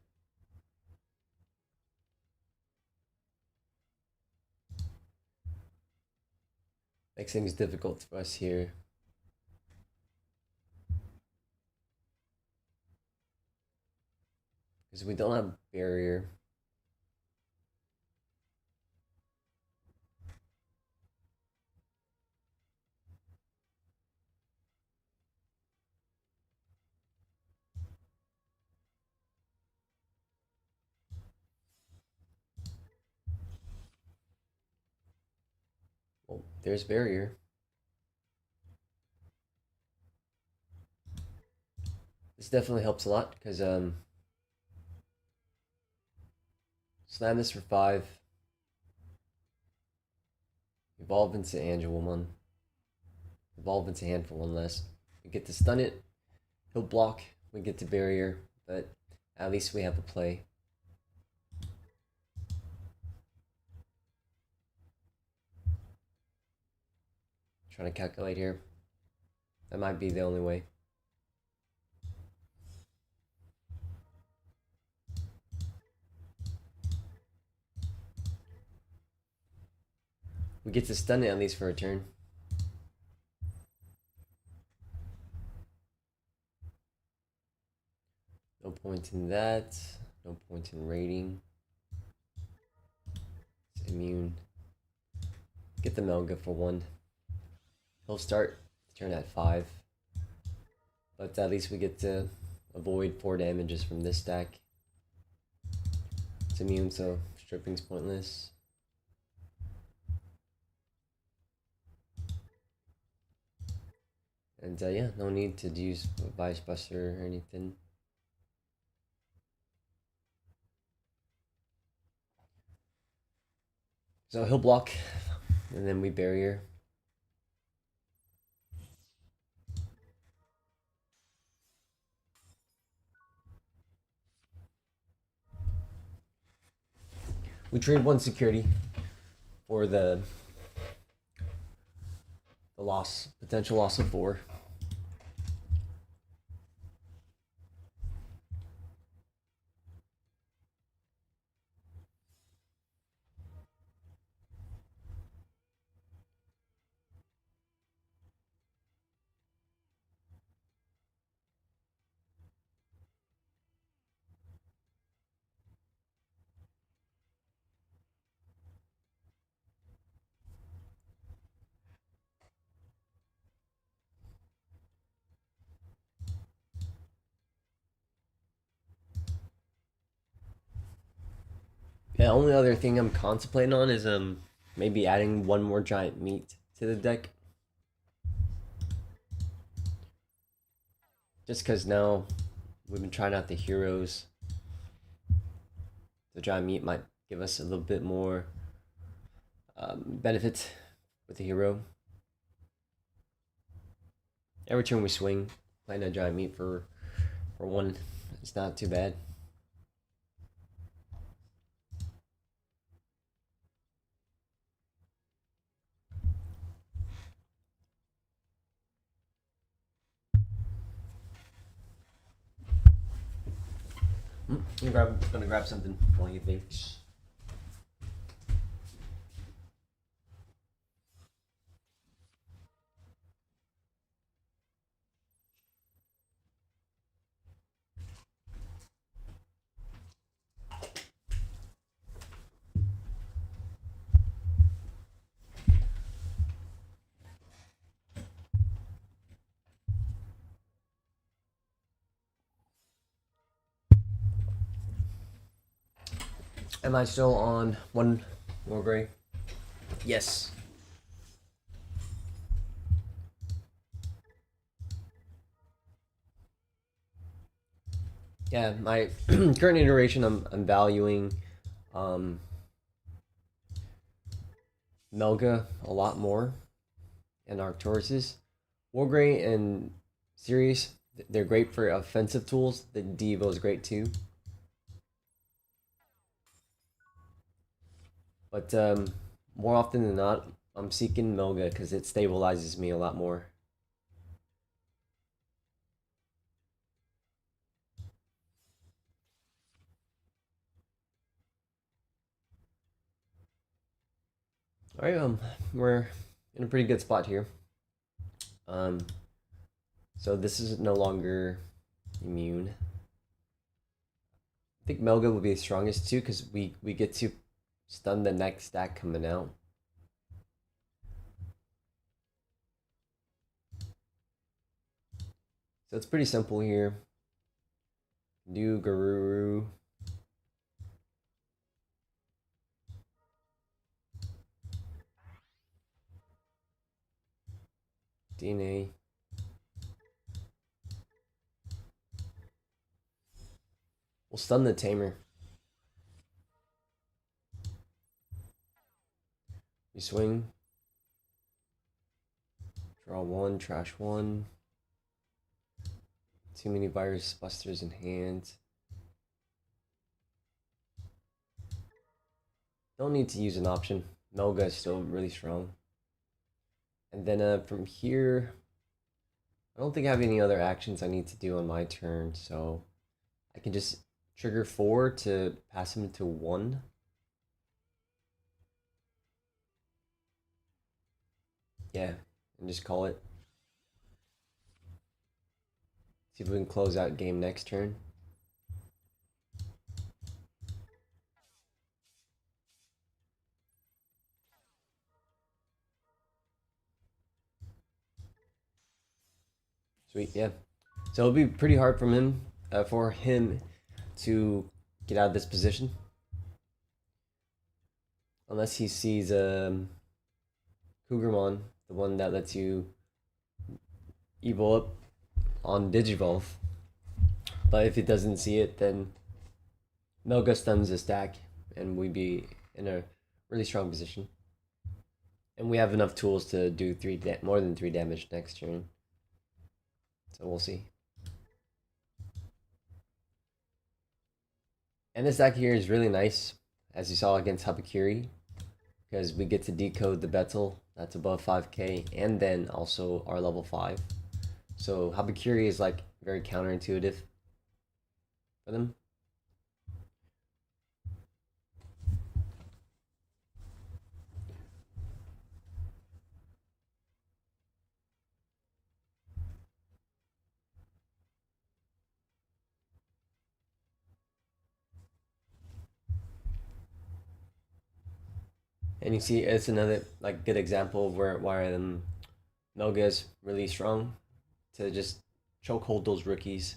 Makes things difficult for us here. Because we don't have barrier. Well, there's barrier. This definitely helps a lot because slam this for 5. Evolve into Angelwoman. Evolve into hand for 1 less. We get to stun it. He'll block. We get to barrier, but at least we have a play. Trying to calculate here. That might be the only way. We get to stun it at least for a turn. No point in that. No point in raiding. It's immune. Get the Melga for 1. He'll start the turn at 5. But at least we get to avoid 4 damages from this stack. It's immune, so stripping's pointless. And yeah, no need to use Vice Buster or anything. So he'll block, and then we barrier. We trade 1 security for the loss, potential loss of 4. The only other thing I'm contemplating on is maybe adding 1 more giant meat to the deck. Just because now we've been trying out the heroes. The giant meat might give us a little bit more benefit with the hero. Every turn we swing, playing a giant meat for 1, it's not too bad. I'm gonna grab something while you think. Am I still on 1 more gray? Yes. Yeah, my current iteration, I'm valuing Melga a lot more, and Arcturuses. Wargray and Sirius, they're great for offensive tools. The Devo is great too. But more often than not, I'm seeking Melga because it stabilizes me a lot more. All right, we're in a pretty good spot here. So this is no longer immune. I think Melga will be the strongest too because we get to stun the next stack coming out. So it's pretty simple here. Do Garuru. DNA. We'll stun the Tamer. You swing. Draw 1, trash 1. Too many virus busters in hand. Don't need to use an option. Melga is still really strong. And then from here, I don't think I have any other actions I need to do on my turn, so I can just trigger 4 to pass him to 1. Yeah, and just call it. See if we can close out game next turn. Sweet, yeah. So it'll be pretty hard for him to get out of this position unless he sees Cougarmon, the one that lets you evolve up on Digivolve. But if he doesn't see it, then Melga stuns the stack, and we'd be in a really strong position. And we have enough tools to do more than 3 damage next turn. So we'll see. And this deck here is really nice, as you saw against Habakiri, because we get to decode the Betel that's above 5k, and then also our level 5. So Habakiri is like very counterintuitive for them. And you see, it's another like good example of why Melga is really strong to just chokehold those rookies.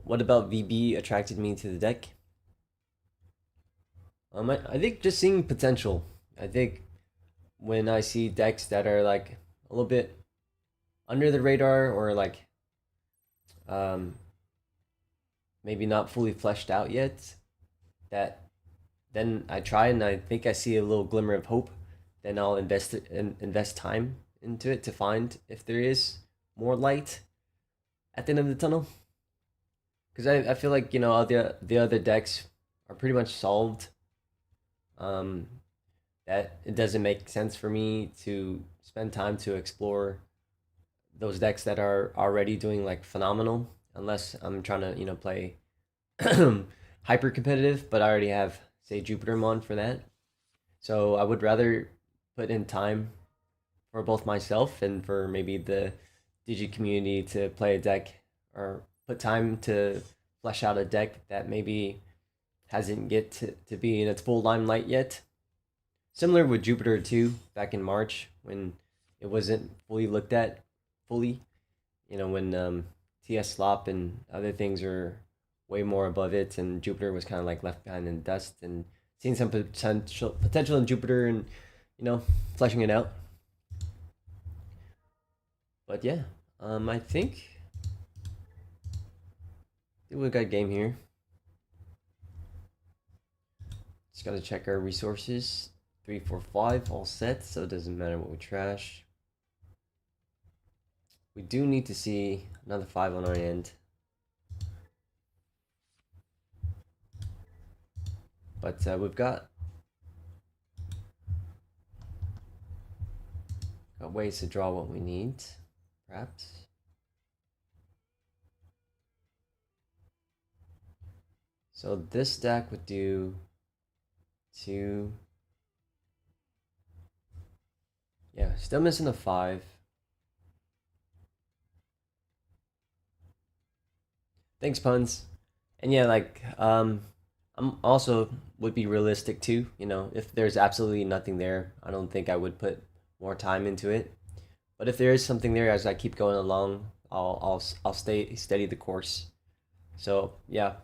What about VB attracted me to the deck? I think just seeing potential. I think when I see decks that are like a little bit under the radar or like um, maybe not fully fleshed out yet, that then I try and I think I see a little glimmer of hope. Then I'll invest time into it to find if there is more light at the end of the tunnel. Because I feel like the other decks are pretty much solved. Um, that it doesn't make sense for me to spend time to explore those decks that are already doing like phenomenal, unless I'm trying to play hyper competitive, but I already have say Jupitermon for that. So I would rather put in time for both myself and for maybe the Digi community to play a deck, or put time to flesh out a deck that maybe hasn't get to be in its full limelight yet. Similar with Jupiter 2 back in March when it wasn't fully looked at fully. When TS Slop and other things are way more above it, and Jupiter was kind of like left behind in dust, and seeing some potential in Jupiter and fleshing it out. But yeah, I think we got a game here. Just gotta check our resources. 3, 4, 5, all set, so it doesn't matter what we trash. We do need to see another 5 on our end. But we've got ways to draw what we need, perhaps. So this stack would do 2. Yeah, still missing a 5. Thanks, puns. And yeah, like I'm also would be realistic too. If there's absolutely nothing there, I don't think I would put more time into it. But if there is something there, as I keep going along, I'll stay steady the course. So yeah,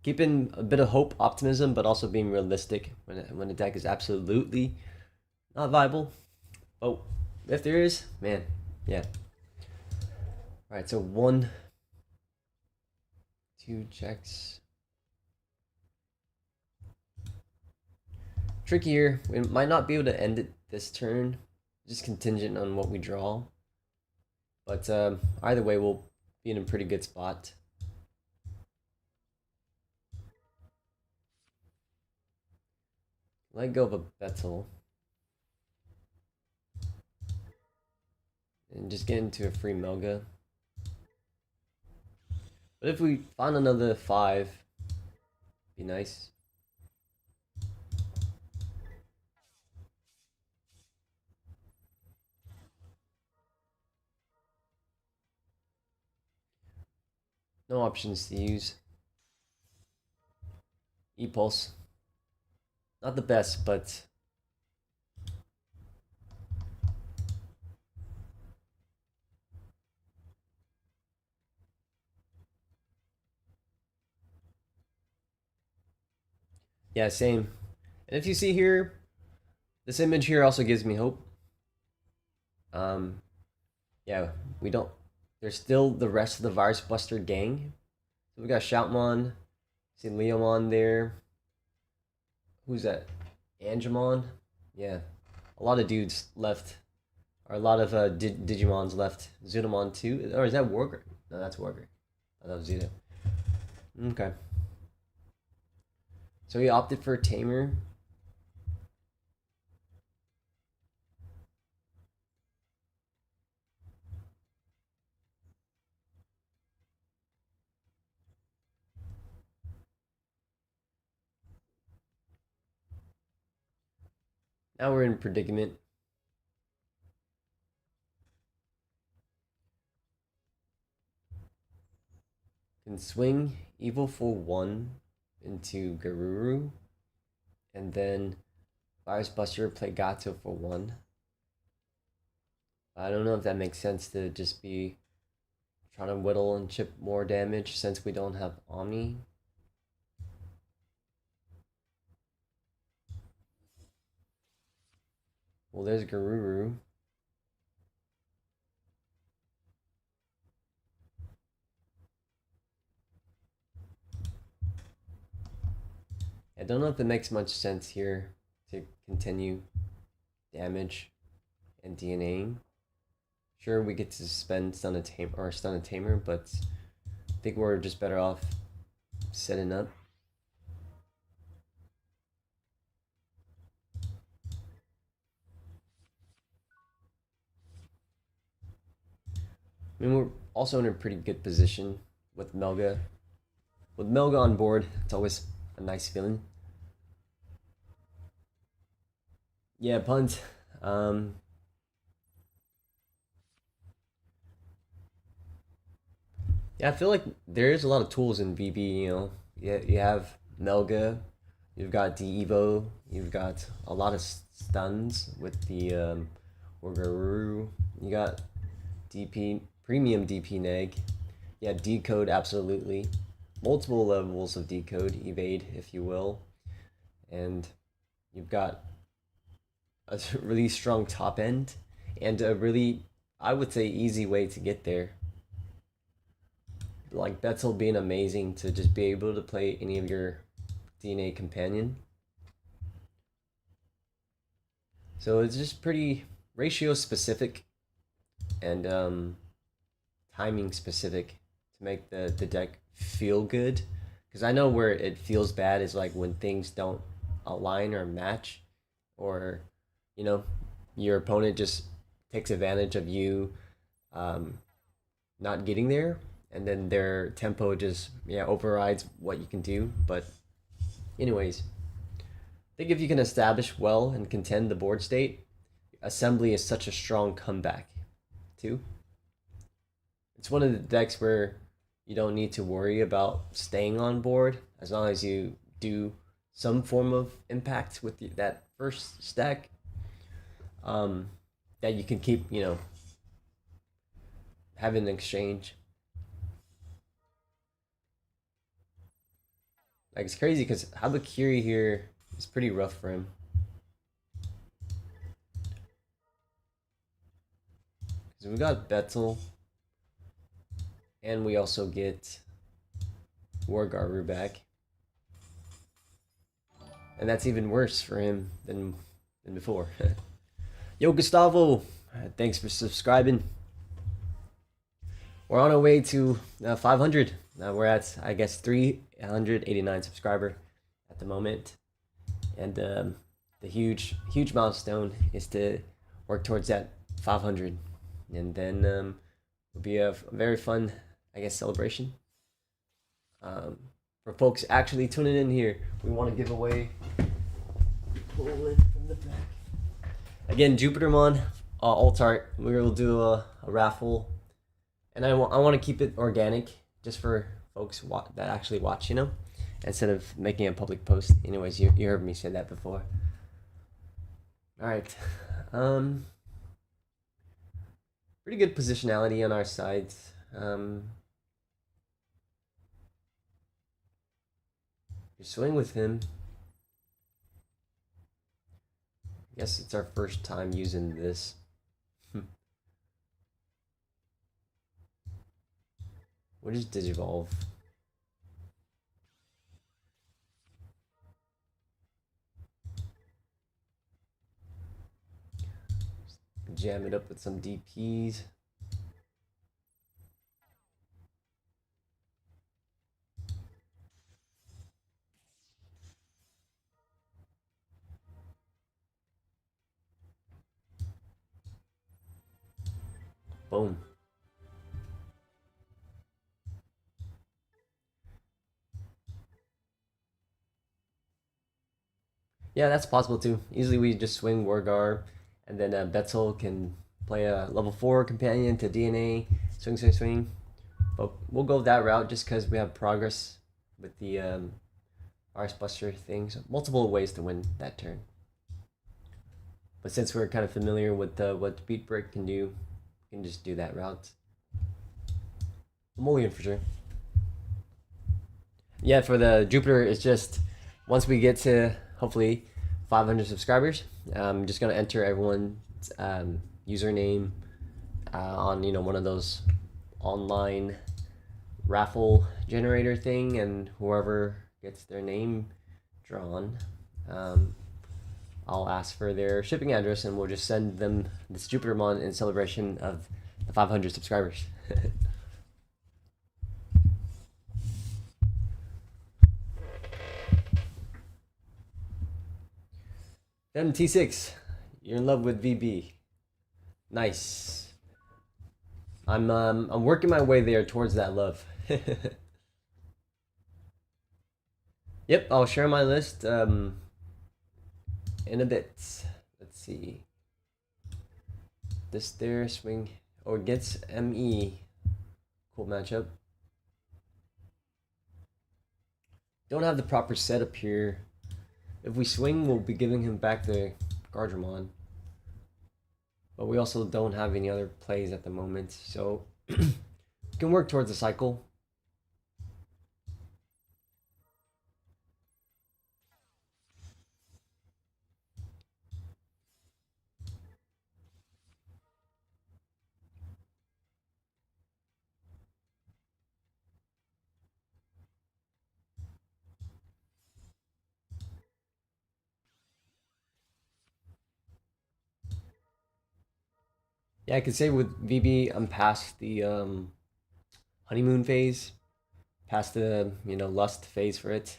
keeping a bit of hope, optimism, but also being realistic when the deck is absolutely not viable. Oh, if there is, man, yeah. All right, so 1, 2 checks. Tricky here. We might not be able to end it this turn, just contingent on what we draw. But either way, we'll be in a pretty good spot. Let go of a Betel. And just get into a free Melga. But if we find another 5, be nice. No options to use. E-Pulse. Not the best, but Yeah, same. And if you see here, this image here also gives me hope. Yeah, we don't. There's still the rest of the Virus Buster gang. So we got Shoutmon, see Leomon there. Who's that? Angemon? Yeah, a lot of dudes left. Or a lot of Digimons left. Zunamon too. Or is that Warger? No, that's Warger. Oh, that was Zuda. Okay. So he opted for Tamer. Now we're in predicament. Can swing Evil for 1 into Garuru. And then Virus Buster play Gato for 1. I don't know if that makes sense to just be trying to whittle and chip more damage since we don't have Omni. Well, there's Garuru. I don't know if it makes much sense here to continue damage and DNAing. Sure, we get to spend stun a tamer or stun a tamer, but I think we're just better off setting up. I mean, we're also in a pretty good position with Melga. With Melga on board, it's always a nice feeling. Yeah, punt. Yeah, I feel like there is a lot of tools in VB. You have Melga, you've got Devo, you've got a lot of stuns with the Orgaru. You got DP premium DP neg. Yeah, decode absolutely. Multiple levels of decode, evade if you will, and you've got a really strong top end and a really, I would say, easy way to get there. Like Betzel being amazing to just be able to play any of your DNA companion. So it's just pretty ratio specific and timing specific to make the deck feel good. Because I know where it feels bad is like when things don't align or match, or your opponent just takes advantage of you not getting there, and then their tempo just overrides what you can do. But anyways, I think if you can establish well and contend the board state, assembly is such a strong comeback too. It's one of the decks where you don't need to worry about staying on board as long as you do some form of impact with that first stack. That you can keep, having an exchange. Like it's crazy because Habakiri here is pretty rough for him. Because we got Betzel, and we also get Wargaru back. And that's even worse for him than before. Yo, Gustavo, thanks for subscribing. We're on our way to 500. We're at, I guess, 389 subscriber at the moment. And the huge milestone is to work towards that 500. And then it'll be a very fun, I guess, celebration. For folks actually tuning in here, we want to give away, pull it from the back. Again, Jupitermon, alt art. We will do a raffle, and I want to keep it organic, just for folks that actually watch, instead of making a public post. Anyways, you heard me say that before. All right, pretty good positionality on our side. You swing with him. Guess it's our first time using this. What is Digivolve? Jam it up with some DPs. Boom. Yeah, that's possible too. Usually we just swing Wargar, and then Betzel can play a level 4 companion to DNA, swing, swing, swing. But we'll go that route just because we have progress with the Ice Buster thing. So multiple ways to win that turn. But since we're kind of familiar with what Beat Break can do, we can just do that route. Mulligan for sure. Yeah, for the Jupiter, it's just once we get to hopefully 500 subscribers, I'm just gonna enter everyone's username on one of those online raffle generator thing, and whoever gets their name drawn, I'll ask for their shipping address, and we'll just send them this Jupitermon in celebration of the 500 subscribers. Then T6, you're in love with VB. Nice. I'm working my way there towards that love. Yep, I'll share my list in a bit. Let's see. This there swing gets ME. Cool matchup. Don't have the proper setup here. If we swing, we'll be giving him back the Gardramon. But we also don't have any other plays at the moment, so we can work towards a cycle. Yeah, I could say with VB, I'm past the honeymoon phase, past the lust phase for it.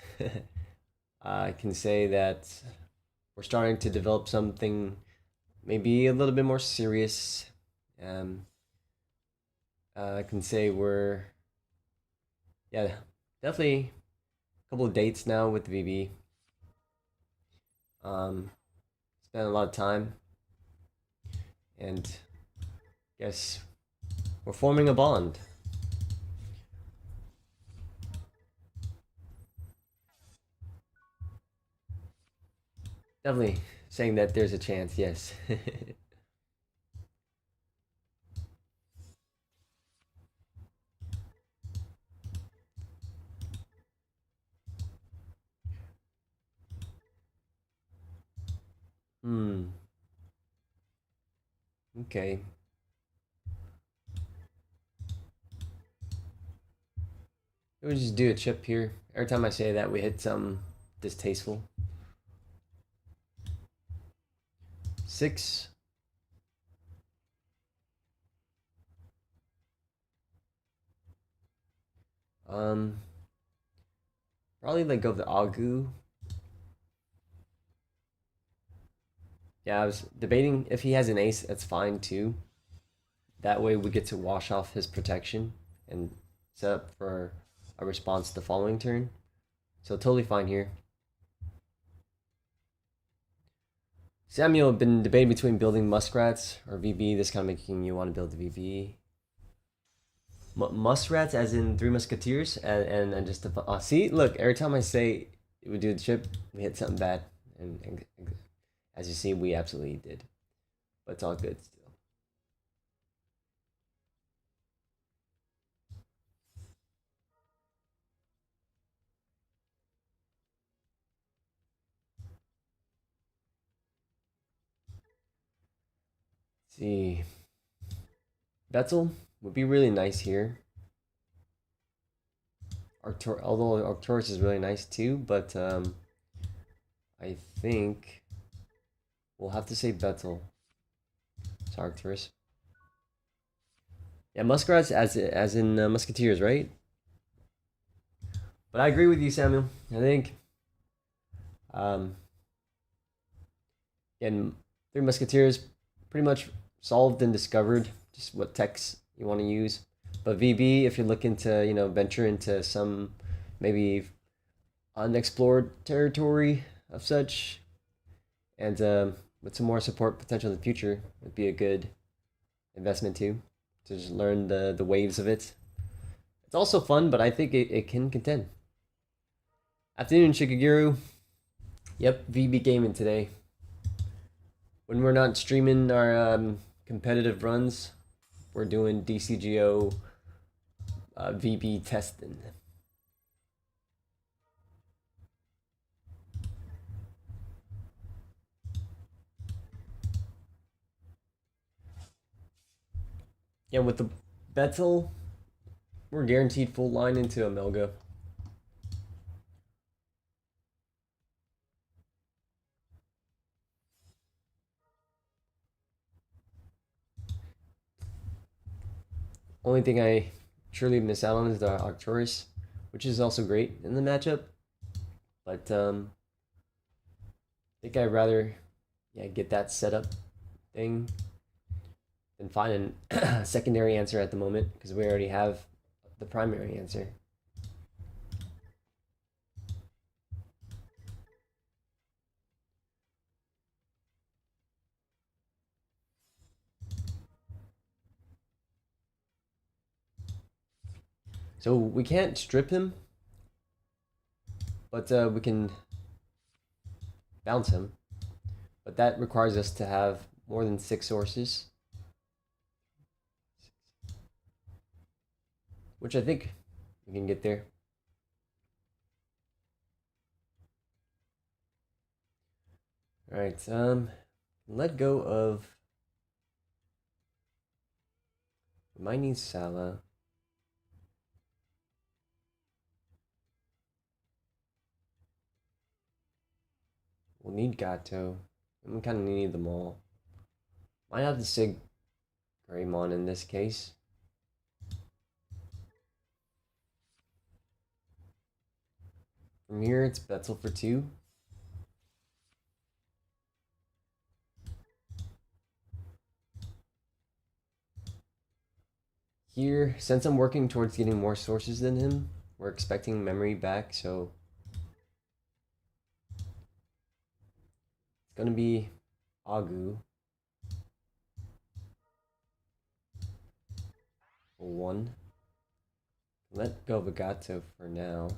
I can say that we're starting to develop something maybe a little bit more serious. Um, I can say we're definitely a couple of dates now with VB. Spent a lot of time, and guess we're forming a bond. Definitely saying that there's a chance, yes. Hmm. Okay. We just do a chip here. Every time I say that, we hit some distasteful. 6. Um, Probably let go of the Agu. Yeah, I was debating if he has an ace, that's fine too. That way we get to wash off his protection and set up for a response the following turn. So totally fine here. Samuel had been debating between building Muskrats or VB. This kind of making you want to build the VB. Muskrats, as in Three Musketeers, and just to see. Look, every time I say we do the chip, we hit something bad, and as you see, we absolutely did. But it's all good still. see. Betzel would be really nice here. Although Arcturus is really nice too, but I think we'll have to say Betzel. It's Arcturus. Yeah, Muskrats as in Musketeers, right? But I agree with you, Samuel. I think and Three Musketeers pretty much solved and discovered just what techs you want to use. But VB, if you're looking to venture into some maybe unexplored territory of such, and with some more support potential in the future, would be a good investment too. To just learn the waves of it. It's also fun, but I think it can contend. Afternoon, Shikagiru. Yep, VB gaming today. When we're not streaming our competitive runs, we're doing Dcgo VB testing. Yeah, with the Betzel, we're guaranteed full line into Amelga. Only thing I truly miss out on is the Arcturus, which is also great in the matchup. But I think I'd rather get that setup thing than find a secondary answer at the moment, because we already have the primary answer. So we can't strip him, but we can bounce him. But that requires us to have more than 6 sources, which I think we can get there. All right, let go of. We might need Sala. We'll need Gato. And we kind of need them all. Might have to Sig Greymon in this case. From here, it's Betzel for 2. Here, since I'm working towards getting more sources than him, we're expecting memory back, so it's gonna be Agu. 1. Let go of Agato for now.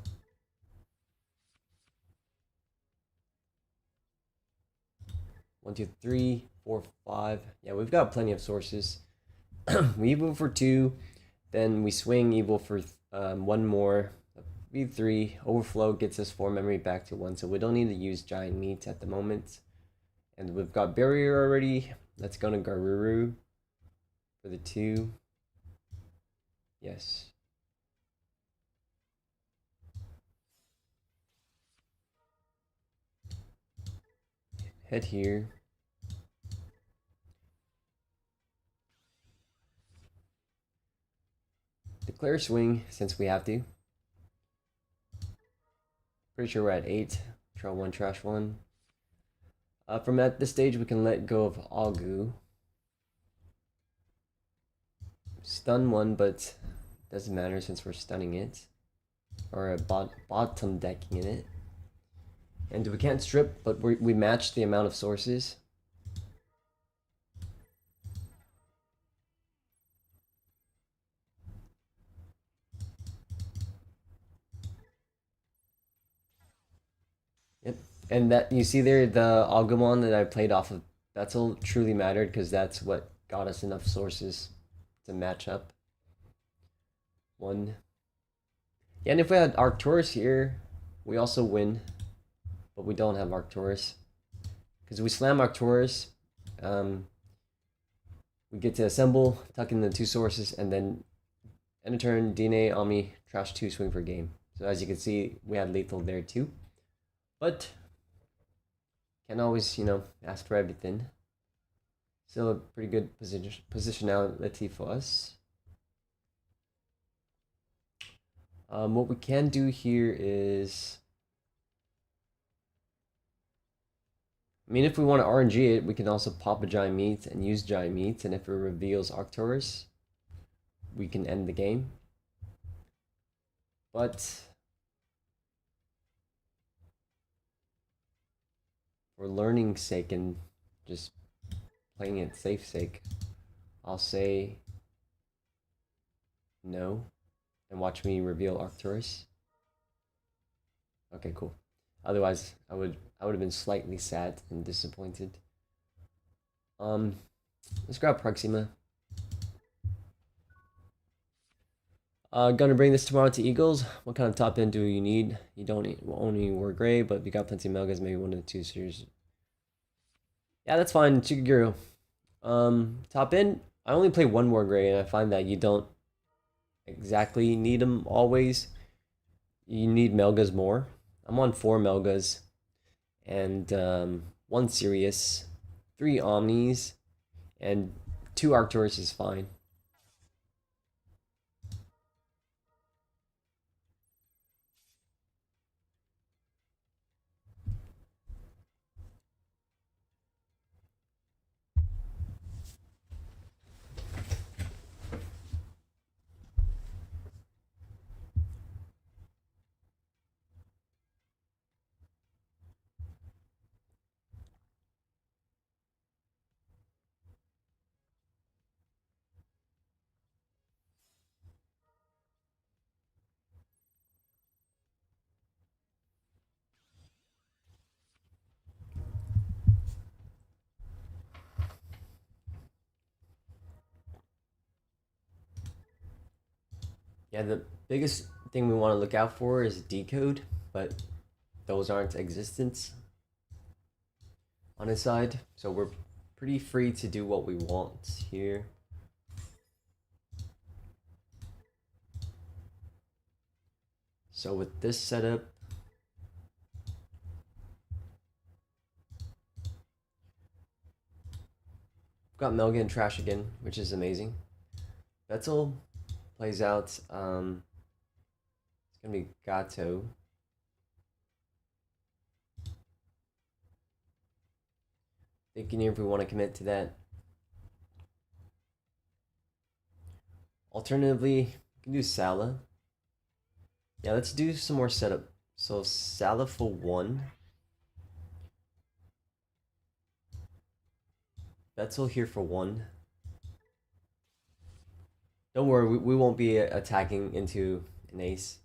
One, two, three, 4, 5. Yeah, we've got plenty of sources. We evil for 2, then we swing evil for 1 more. V3 overflow gets us 4 memory back to 1, so we don't need to use giant meat at the moment. And we've got barrier already. Let's go to Garuru for the 2. Yes. Head here. Declare swing since we have to. Pretty sure we're at 8. Draw 1, trash 1. From at this stage, we can let go of Agu. Stun 1, but doesn't matter since we're stunning it. Or bottom decking in it. And we can't strip, but we match the amount of sources. Yep. And that you see there, the Agumon that I played off of Betzel truly mattered, because that's what got us enough sources to match up. 1. Yeah, and if we had Arcturus here, we also win. But we don't have Arcturus. Because we slam Arcturus, we get to assemble, tuck in the 2 sources, and then end of turn, DNA, Omni, trash 2, swing for game. So as you can see, we had lethal there too. But can't always, ask for everything. Still a pretty good positionality for us. What we can do here is, if we want to RNG it, we can also pop a giant meat and use giant meat, and if it reveals Arcturus, we can end the game. But for learning's sake and just playing it safe sake, I'll say no and watch me reveal Arcturus. Okay, cool. Otherwise, I would have been slightly sad and disappointed. Let's grab Proxima. Gonna bring this tomorrow to Eagles. What kind of top end do you need? You don't only wear gray, but if you got plenty of Melgas, maybe 1 of the 2 series. Yeah, that's fine. Chikaguru. Top end, I only play 1 more gray, and I find that you don't exactly need them always. You need Melgas more. I'm on 4 Melgas, and 1 Sirius, 3 Omnis, and 2 Arcturus is fine. Yeah, the biggest thing we want to look out for is decode, but those aren't existent on his side, so we're pretty free to do what we want here. So with this setup, got Melga and Trash again, which is amazing. Betzel plays out. It's gonna be Gato. Thinking here if we want to commit to that. Alternatively, we can do Sala. Yeah, let's do some more setup. So Sala for 1. Betzel here for 1. Don't worry, we won't be attacking into an ace.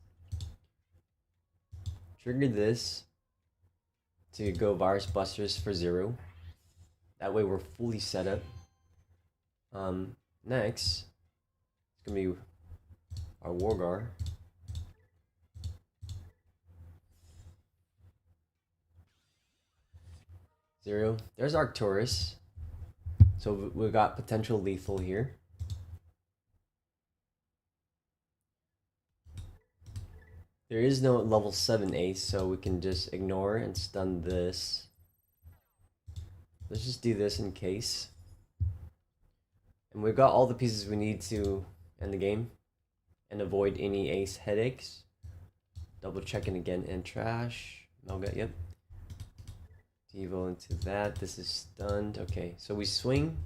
Trigger this to go Virus Busters for 0. That way we're fully set up. Next, it's gonna be our Wargar. Zero. There's Arcturus. So we got potential lethal here. There is no level 7 ace, so we can just ignore and stun this. Let's just do this in case. And we've got all the pieces we need to end the game and avoid any ace headaches. Double checking again in Trash. Melga, yep. Devo into that. This is stunned. Okay, so we swing.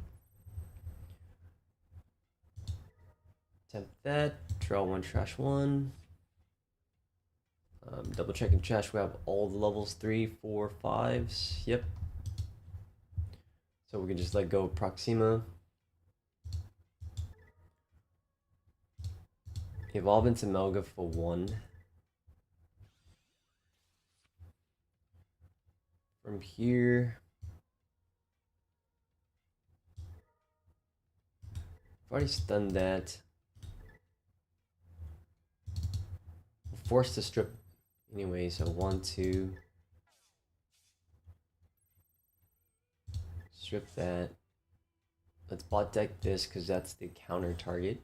Attempt that. Draw 1, Trash 1. Double checking Trash. We have all the levels 3, 4, 5s. Yep. So we can just let go of Proxima. Evolve into Melga for 1. From here, I've already stunned that. We're forced to strip anyway, so 1, 2. Strip that. let's bot deck this because that's the counter target.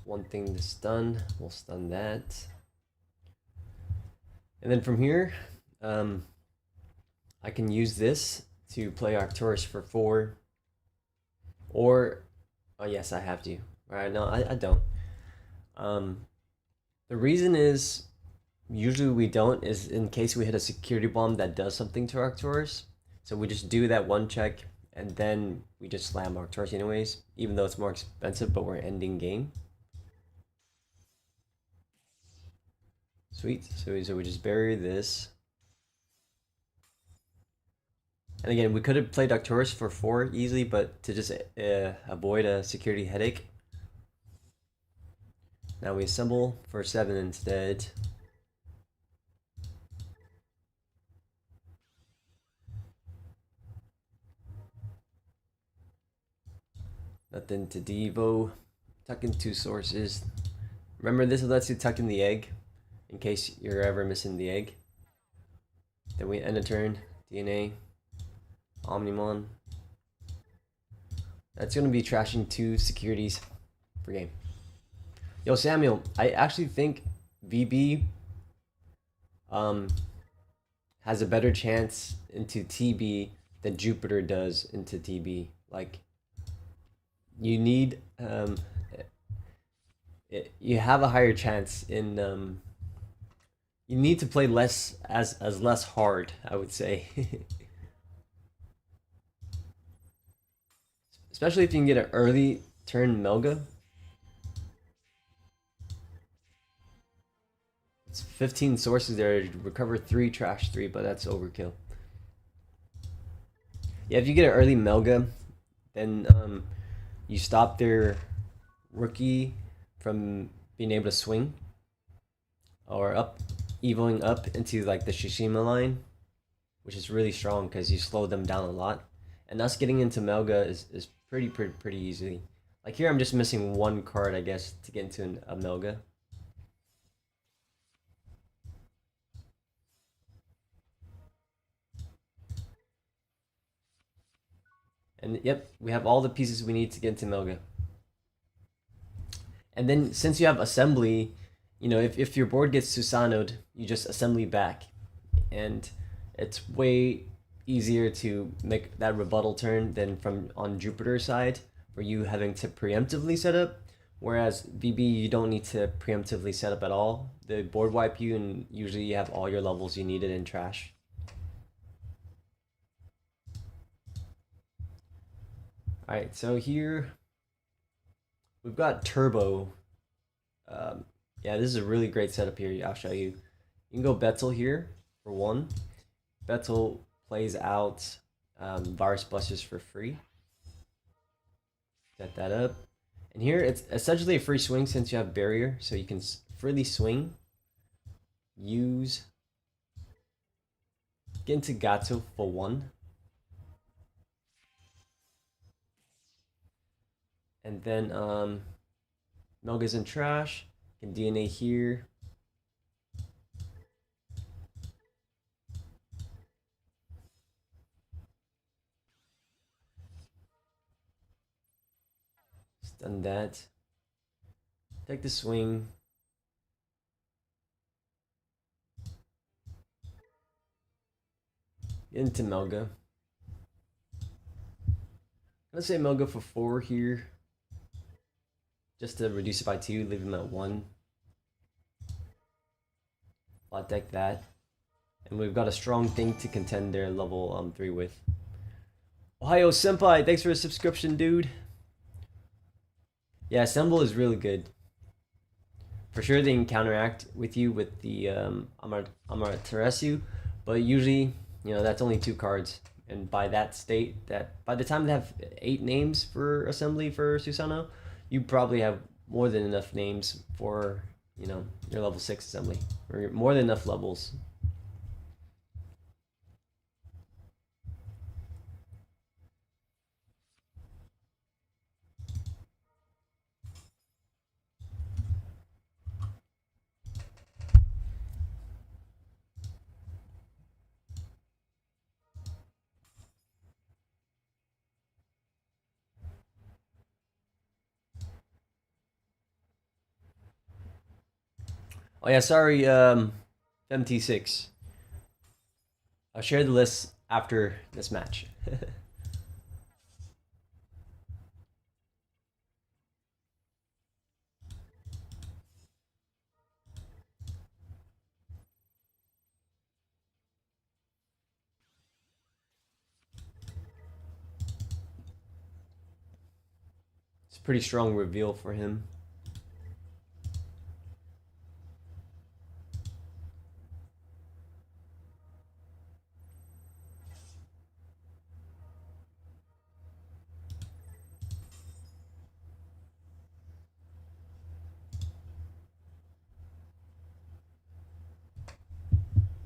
One thing to stun, we'll stun that. And then from here, I can use this to play Arcturus for 4. Or, oh yes, I have to. Alright, no, I don't. The reason is, usually we don't, is in case we hit a security bomb that does something to Arcturus. So we just do that one check, and then we just slam Arcturus anyways, even though it's more expensive, but we're ending game. Sweet, so we just bury this. And again, we could have played Arcturus for 4 easily, but to just avoid a security headache, now we assemble for 7 instead. Nothing to Devo. Tuck in 2 sources. Remember, this lets you tuck in the egg in case you're ever missing the egg. Then we end a turn. DNA. Omnimon. That's going to be trashing 2 securities per game. Yo, Samuel, I actually think VB has a better chance into TB than Jupiter does into TB. Like, you need you have a higher chance in you need to play less as less hard, I would say. Especially if you can get an early turn Melga. It's 15 sources there to recover 3, trash 3, but that's overkill. Yeah, if you get an early Melga, then you stop their rookie from being able to swing or up, evoing up into like the Shishima line, which is really strong because you slow them down a lot. And us getting into Melga is pretty easy. Like here, I'm just missing 1 card, I guess, to get into a Melga. And yep, we have all the pieces we need to get into Melga. And then since you have assembly, you know, if your board gets Susano'd, you just assembly back. And it's way easier to make that rebuttal turn than from on Jupiter's side, where you having to preemptively set up. Whereas VB, you don't need to preemptively set up at all. The board wipe you, and usually you have all your levels you needed in trash. Alright, so here we've got Turbo. Yeah, this is a really great setup here. I'll show you. You can go Betzel here for 1. Betzel plays out Virus Busters for free. Set that up. And here it's essentially a free swing since you have Barrier, so you can freely swing. Use. Get into Gato for 1. And then Melga's in trash. Can DNA here. Stun that. Take the swing. Get into Melga. Let's say Melga for 4 here. Just to reduce it by 2, leave him at 1. Bot deck that. And we've got a strong thing to contend their level 3 with. Ohio Senpai, thanks for a subscription, dude. Yeah, Assemble is really good. For sure they can counteract with you with the Amaterasu, but usually, you know, that's only 2 cards. And by that state, that by the time they have 8 names for Assembly for Susano, you probably have more than enough names for, you know, your level 6 Assembly. Or more than enough levels. Oh yeah, sorry, MT6. I'll share the list after this match. It's a pretty strong reveal for him.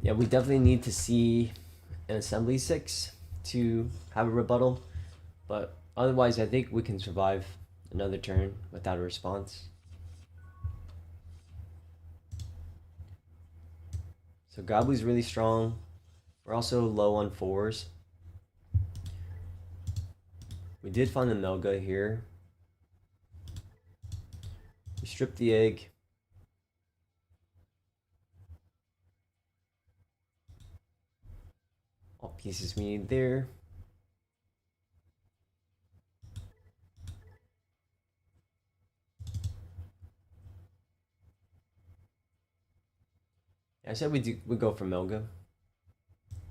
Yeah, we definitely need to see an assembly 6 to have a rebuttal, but otherwise I think we can survive another turn without a response. So Gobley's really strong. We're also low on 4s. We did find the Melga here. We stripped the egg. All pieces we need there. I said we go for Melga,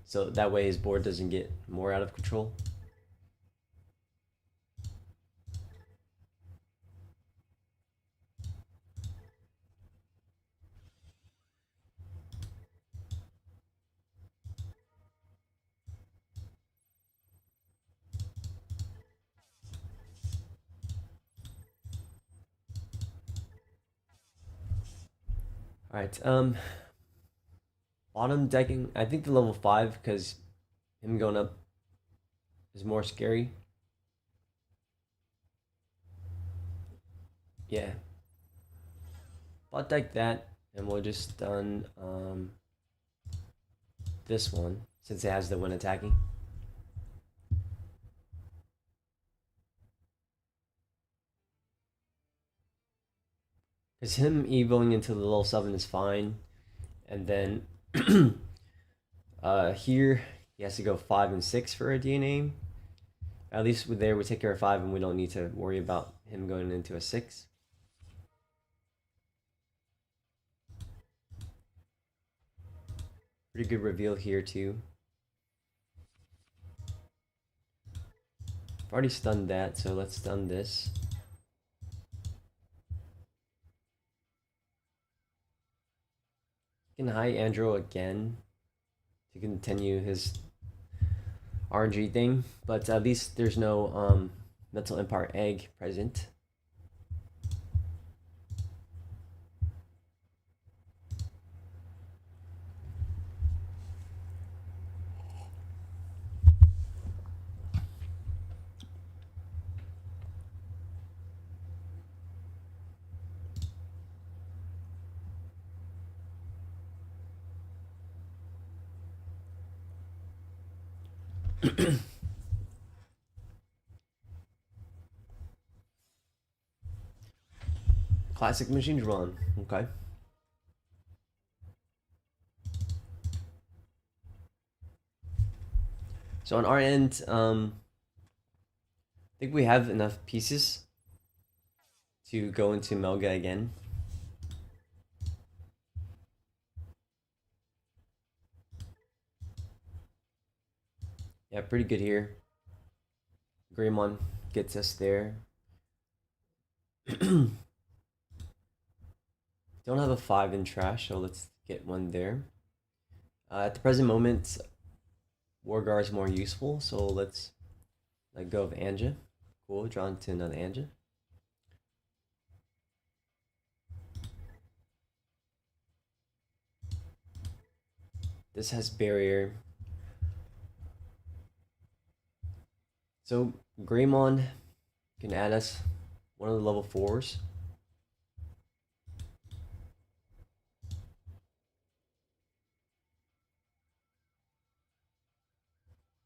so that way his board doesn't get more out of control. All right, bottom decking. I think the level 5 because him going up is more scary. Yeah. Bot deck that, and we'll just stun this one since it has the win attacking. Because him evoing into the level 7 is fine, and then here he has to go 5 and 6 for a DNA. At least with there we take care of 5 and we don't need to worry about him going into a 6. Pretty good reveal here too. I've already stunned that, so let's stun this. You can high Andro again to continue his RNG thing, but at least there's no Mental Empire egg present. Classic machine run. Okay. So on our end, I think we have enough pieces to go into Melga again. Yeah, pretty good here. Greymon gets us there. Don't have a 5 in trash, so let's get one there. At the present moment, Wargar is more useful, so let's let go of Anja. Cool, drawn to another Anja. This has barrier. So Greymon can add us one of the level 4s.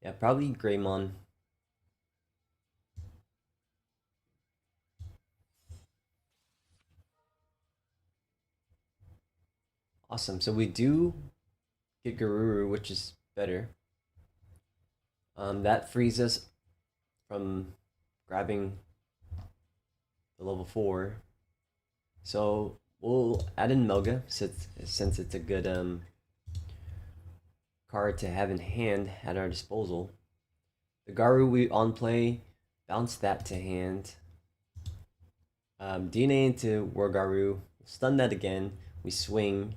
Yeah, probably Greymon. Awesome. So we do get Garuru, which is better. That frees us from grabbing the level 4. So we'll add in Melga since it's a good card to have in hand at our disposal. The Garu we on play, bounce that to hand. DNA into Wargaru, stun that again. We swing,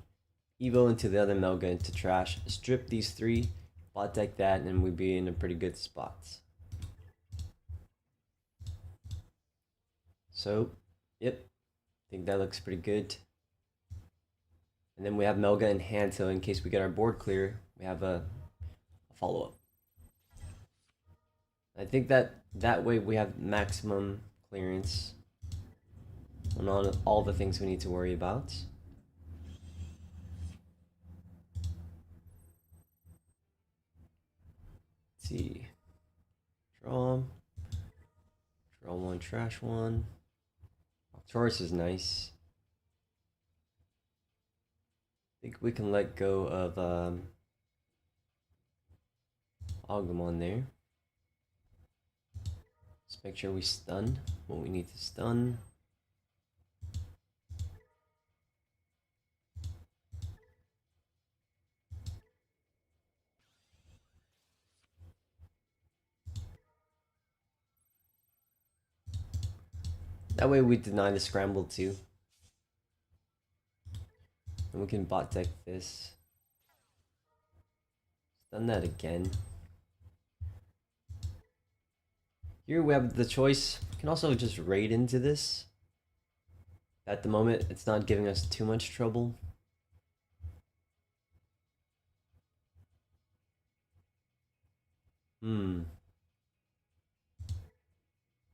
Evo into the other Melga into trash. Strip these 3, bot deck that, and we'd be in a pretty good spot. So, yep, I think that looks pretty good. And then we have Melga in hand, so in case we get our board clear, we have a follow-up. I think that way we have maximum clearance on all the things we need to worry about. Let's see. Draw 1, trash 1. Taurus is nice. I think we can let go of Agumon there. Let's make sure we stun what we need to stun. That way we deny the scramble too. And we can bot deck this. Stun that again. Here we have the choice. We can also just raid into this. At the moment, it's not giving us too much trouble.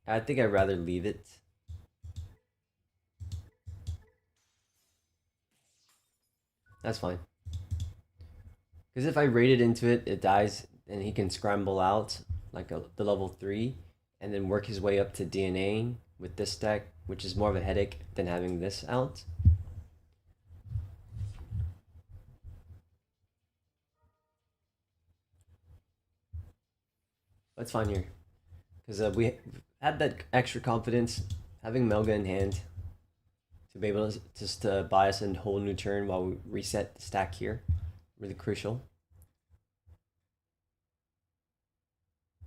I think I'd rather leave it. That's fine. Because if I raided into it, it dies, and he can scramble out like the level 3, and then work his way up to DNA with this deck, which is more of a headache than having this out. That's fine here, because we had that extra confidence having Melga in hand to be able to just buy us a whole new turn while we reset the stack here. Really crucial.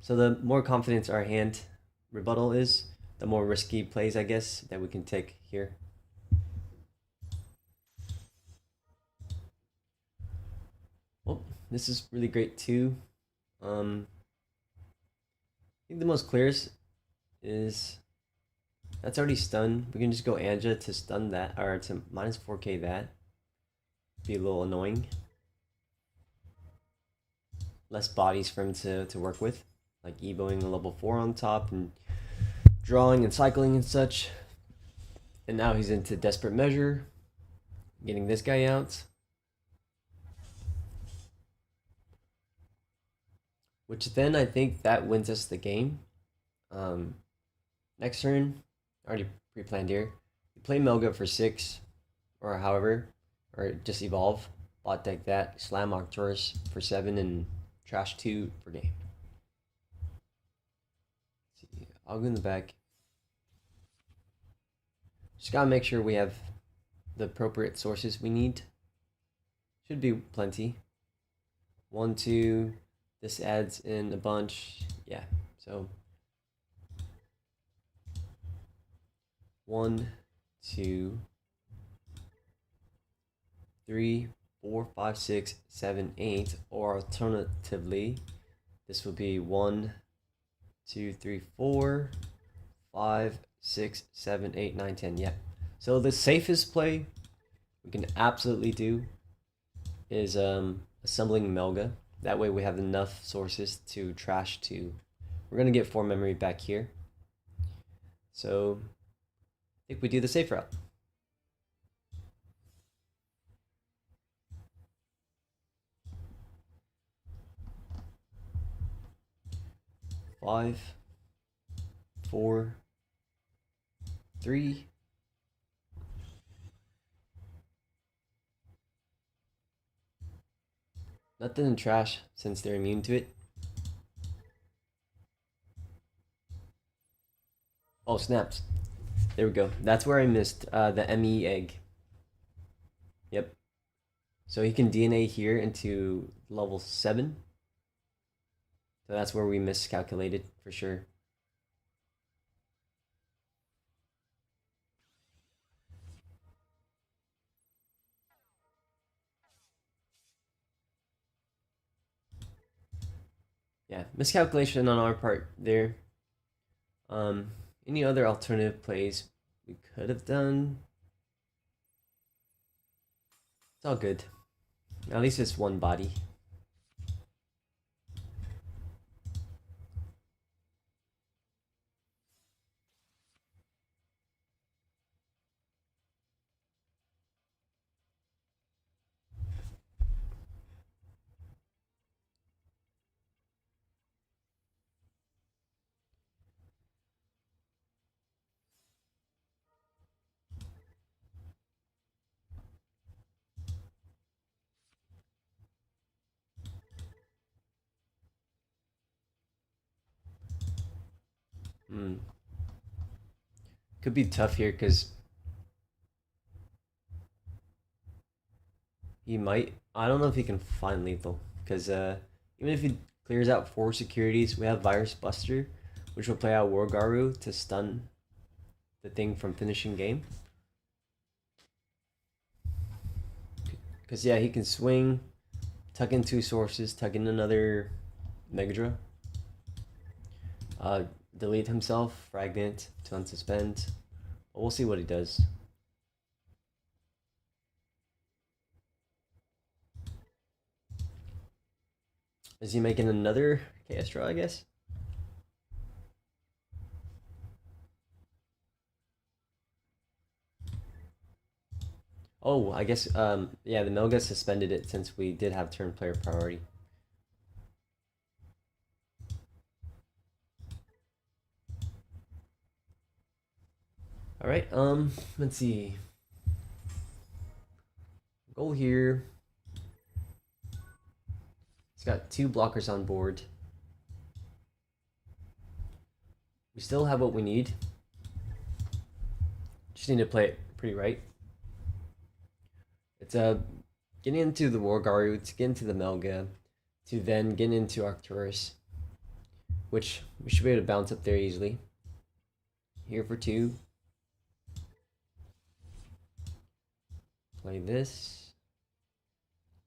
So the more confidence our hand rebuttal is, the more risky plays, I guess, that we can take here. Well, this is really great too. I think the most clearest is that's already stunned. We can just go Anja to stun that, or to minus 4k that. Be a little annoying. Less bodies for him to work with, like Eboing a level 4 on top and drawing and cycling and such. And now he's into Desperate Measure, getting this guy out. Which then I think that wins us the game. Next turn, already pre-planned here. You play Melga for 6, or however, or just evolve. Bot deck that, slam Arcturus for 7, and trash 2 for game. Let's see, I'll go in the back. Just gotta make sure we have the appropriate sources we need. Should be plenty. 1, 2. This adds in a bunch. Yeah, so 1, 2, 3, 4, 5, 6, 7, 8, or alternatively, this would be 1, 2, 3, 4, 5, 6, 7, 8, 9, 10. Yeah. So the safest play we can absolutely do is assembling Melga. That way we have enough sources to trash 2. We're gonna get 4 memory back here. So I think we do the safe route. Five, 4, 3, Nothing in trash since they're immune to it. Oh, snaps. There we go. That's where I missed the ME egg. Yep. So he can DNA here into level 7. So that's where we miscalculated for sure. Yeah, miscalculation on our part there. Any other alternative plays we could have done? It's all good. At least it's one body. Hmm. Could be tough here because he might. I don't know if he can find lethal because even if he clears out 4 securities, we have Virus Buster, which will play out Wargaru to stun the thing from finishing game. Because yeah, he can swing, tuck in 2 sources, tuck in another Megadra, uh, delete himself, fragment to unsuspend. But we'll see what he does. Is he making another KS draw, I guess? Oh, I guess, yeah, the Melga suspended it since we did have turn player priority. Alright, let's see. Goal here. He's got 2 blockers on board. We still have what we need. Just need to play it pretty right. It's getting into the Wargaru, to get into the Melga, to then get into Arcturus, which we should be able to bounce up there easily. Here for 2. Play this.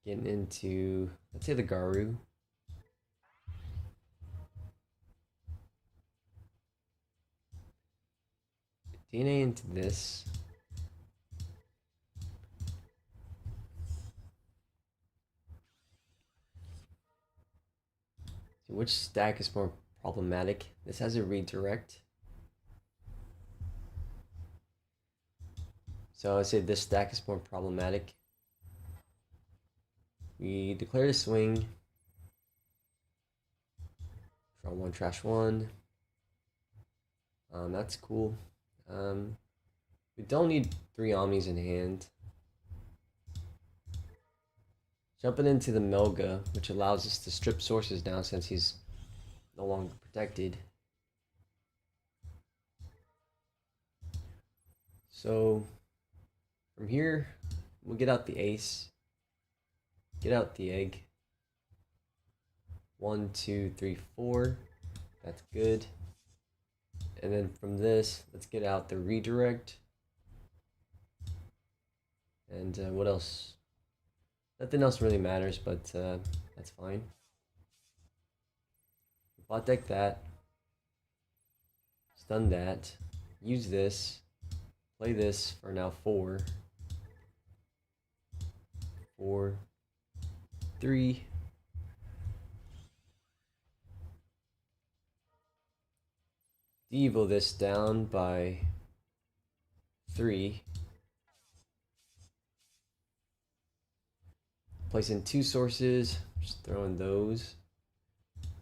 Getting into, let's say, the Garu. DNA into this. So which stack is more problematic? This has a redirect. So I'd say this stack is more problematic. We declare the swing. Draw 1, trash 1. That's cool. We don't need 3 Omnis in hand. Jumping into the Melga, which allows us to strip sources down since he's no longer protected. So from here, we'll get out the ace, get out the egg. 1, 2, 3, 4. That's good. And then from this, let's get out the redirect. And what else? Nothing else really matters, but that's fine. Bot deck that. Stun that. Use this. Play this for now 4. 4. 3. Devo this down by 3. Placing 2 sources. Just throwing those.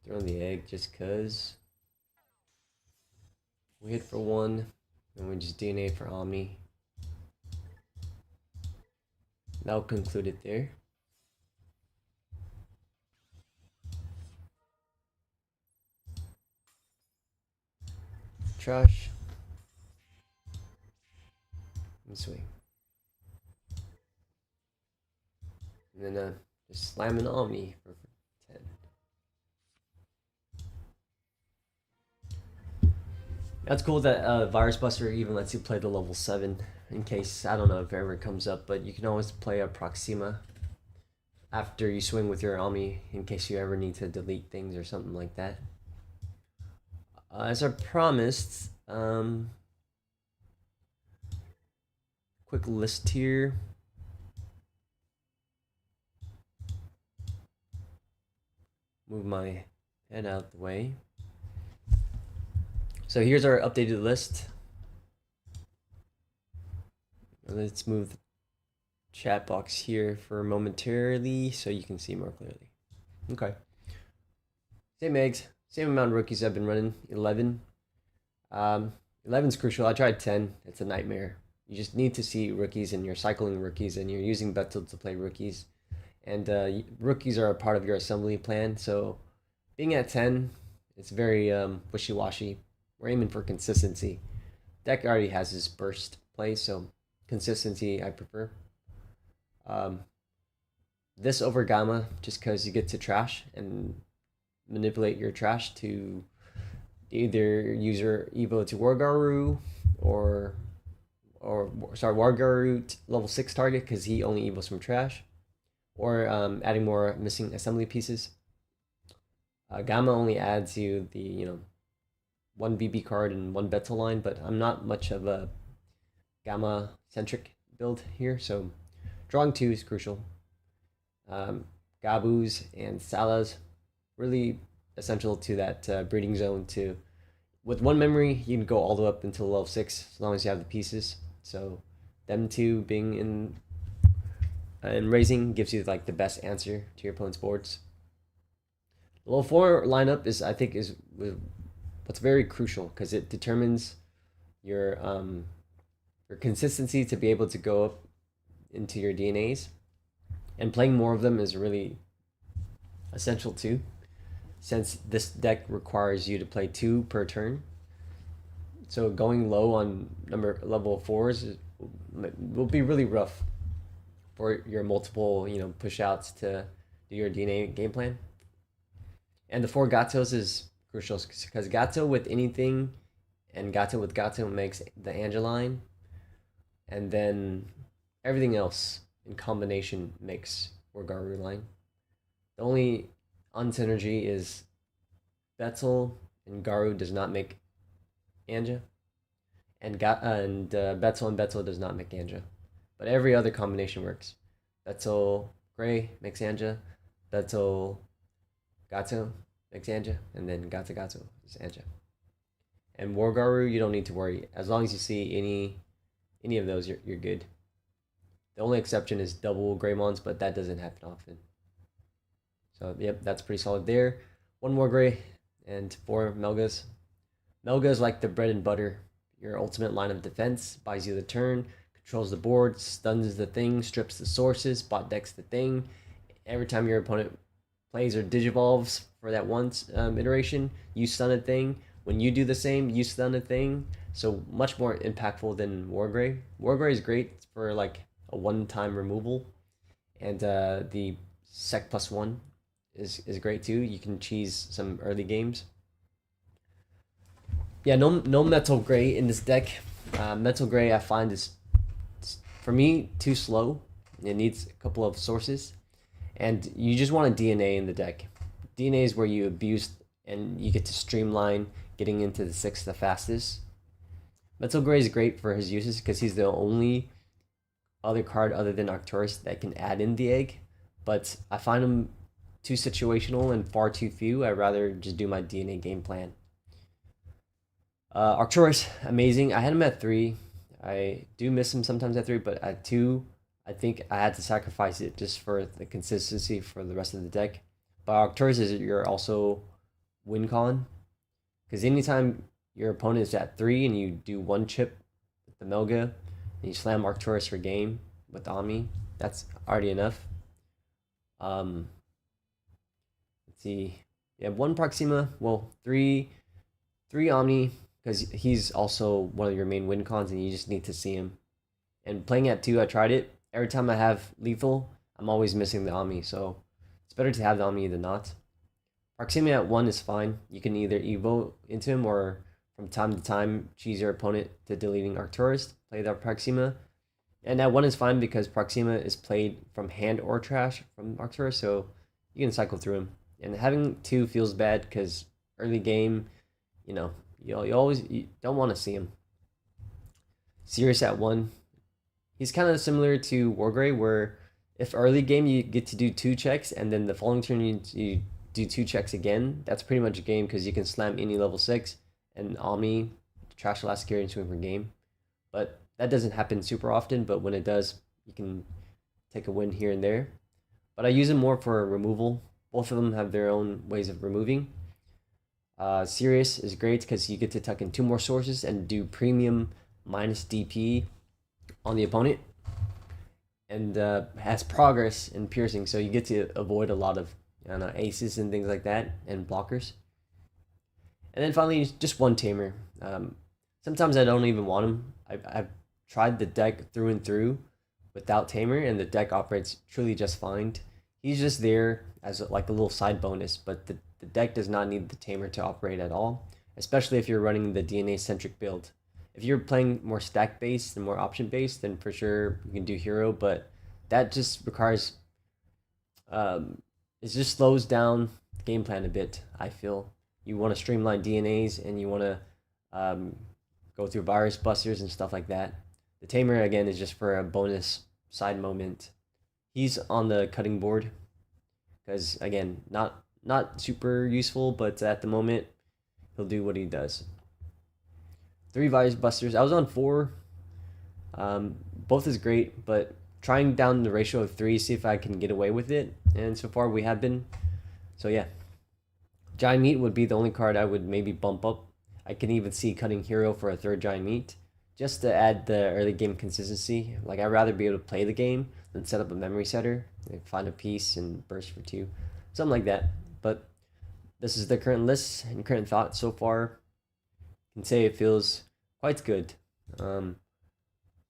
Throwing the egg just cuz. We hit for 1. And we just DNA for Omni. That'll conclude it there. trash. And swing. And then just slam an Omni for 10. That's cool that Virus Buster even lets you play the level 7 in case, I don't know if it ever comes up, but you can always play a Proxima after you swing with your Omni in case you ever need to delete things or something like that. As I promised, quick list here. Move my head out the way. So here's our updated list. Let's move the chat box here for momentarily so you can see more clearly. Okay. Same eggs, same amount of rookies I've been running, 11. 11's crucial. I tried 10. It's a nightmare. You just need to see rookies, and you're cycling rookies, and you're using Betel to play rookies. And rookies are a part of your assembly plan, so being at 10, it's very wishy-washy. We're aiming for consistency. Deck already has his burst play, so consistency I prefer. This over Gamma, just because you get to trash and manipulate your trash to either use your Evo to Wargaru or Wargaru level 6 target because he only Evos from trash, or adding more missing assembly pieces. Gamma only adds you the one BB card and one Betel line, but I'm not much of a Gamma centric build here, so drawing 2 is crucial. Gabus and Salas really essential to that breeding zone. With one memory, you can go all the way up until level 6 as long as you have the pieces. So them two being in raising gives you like the best answer to your opponent's boards. The level 4 lineup is what's very crucial because it determines your consistency to be able to go up into your DNAs, and playing more of them is really essential too, since this deck requires you to play 2 per turn. So going low on level 4s will be really rough for your multiple push outs to do your DNA game plan. And the 4 Gatos is crucial because Gato with anything and Gato with Gato makes the Angeline, and then everything else in combination makes Wargaru line. The only unsynergy is Betel and Garu does not make Anja, and Betel and Betel does not make Anja, but every other combination works. Betel Gray makes Anja, Betel Gato makes Anja, and then Gato Gato is Anja. And Wargaru, you don't need to worry. As long as you see any of those, you're good. The only exception is double Greymons, but that doesn't happen often. So yep, that's pretty solid there. 1 more Gray and 4 Melgas. Melga is like the bread and butter. Your ultimate line of defense, buys you the turn, controls the board, stuns the thing, strips the sources, bot decks the thing. Every time your opponent plays or digivolves for that once iteration, you stun a thing. When you do the same, you stun a thing. So much more impactful than Wargray. Wargray is great for like a one-time removal, and the Sec +1 is great too. You can cheese some early games. Yeah, no Metal Gray in this deck. Metal Gray I find is, for me, too slow. It needs a couple of sources, and you just want a DNA in the deck. DNA is where you abuse and you get to streamline getting into the 6 the fastest. Metal Gray is great for his uses because he's the only other card other than Arcturus that can add in the egg, but I find him too situational and far too few. I'd rather just do my DNA game plan. Arcturus, amazing. I had him at 3. I do miss him sometimes at 3, but at 2, I think I had to sacrifice it just for the consistency for the rest of the deck. But Arcturus is your also win con, because anytime your opponent is at 3 and you do 1 chip with the Melga and you slam Arcturus for game with Omni, that's already enough. Let's see. You have 1 Proxima, well, 3 Omni, because he's also one of your main win cons, and you just need to see him. And playing at 2, I tried it. Every time I have lethal, I'm always missing the Ami, so it's better to have the Ami than not. Proximity at 1 is fine. You can either evo into him or from time to time choose your opponent to deleting Arcturus, play that Proxima. And at 1 is fine because Proxima is played from hand or trash from Arcturus, so you can cycle through him. And having 2 feels bad because early game, you don't want to see him. Sirius at 1. He's kind of similar to Wargrave, where if early game you get to do 2 checks and then the following turn you do 2 checks again, that's pretty much a game because you can slam any level 6 and Omni, trash the last security and swing for game. But that doesn't happen super often, but when it does, you can take a win here and there. But I use them more for removal. Both of them have their own ways of removing. Sirius is great because you get to tuck in 2 more sources and do premium minus DP on the opponent, and has progress in piercing, so you get to avoid a lot of aces and things like that and blockers. And then finally, just 1 tamer. Sometimes I don't even want him. I've tried the deck through and through without tamer, and the deck operates truly just fine. He's just there as like a little side bonus, but the deck does not need the tamer to operate at all, especially if you're running the DNA centric build. If you're playing more stack based and more option based, then for sure you can do hero, but that just requires it just slows down the game plan a bit. I feel you want to streamline DNAs and you want to go through virus busters and stuff like that. The tamer again is just for a bonus side moment. He's on the cutting board because again, not super useful, but at the moment he'll do what he does. 3 virus busters. I was on 4. Both is great, but trying down the ratio of 3, see if I can get away with it. And so far we have been. So yeah. Giant Meat would be the only card I would maybe bump up. I can even see cutting hero for a 3rd Giant Meat, just to add the early game consistency. Like, I'd rather be able to play the game than set up a memory setter, like find a piece and burst for 2. Something like that. But this is the current list and current thoughts so far. I can say it feels quite good. The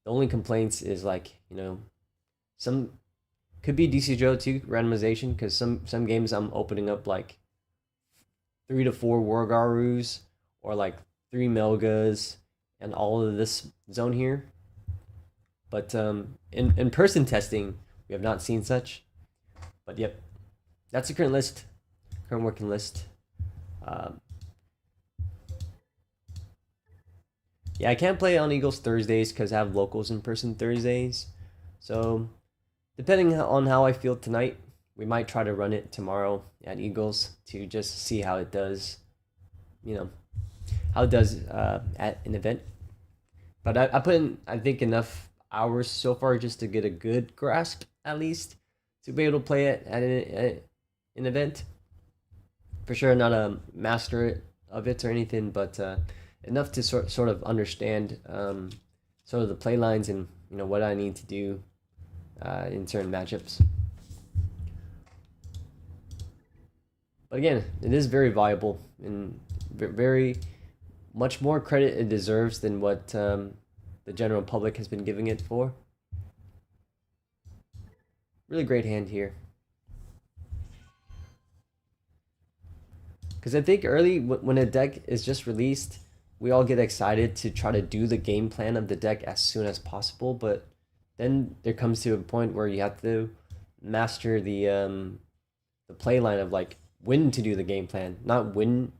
only complaints is like, some could be Dcgo too, randomization, because some games I'm opening up like 3 to 4 Wargarus or like 3 Melgas and all of this zone here. But in person testing, we have not seen such. But yep, that's the current list, current working list. Yeah, I can't play on Eagles Thursdays because I have locals in person Thursdays. So, depending on how I feel tonight, we might try to run it tomorrow at Eagles to just see how it does, how it does at an event. But I put in, I think, enough hours so far just to get a good grasp, at least, to be able to play it at an event. For sure, not a master of it or anything, but enough to sort of understand sort of the play lines and what I need to do in certain matchups. But again, it is very viable and very much more credit it deserves than what the general public has been giving it for. Really great hand here. Because I think early, when a deck is just released, we all get excited to try to do the game plan of the deck as soon as possible, but then there comes to a point where you have to master the play line of like when to do the game plan, not when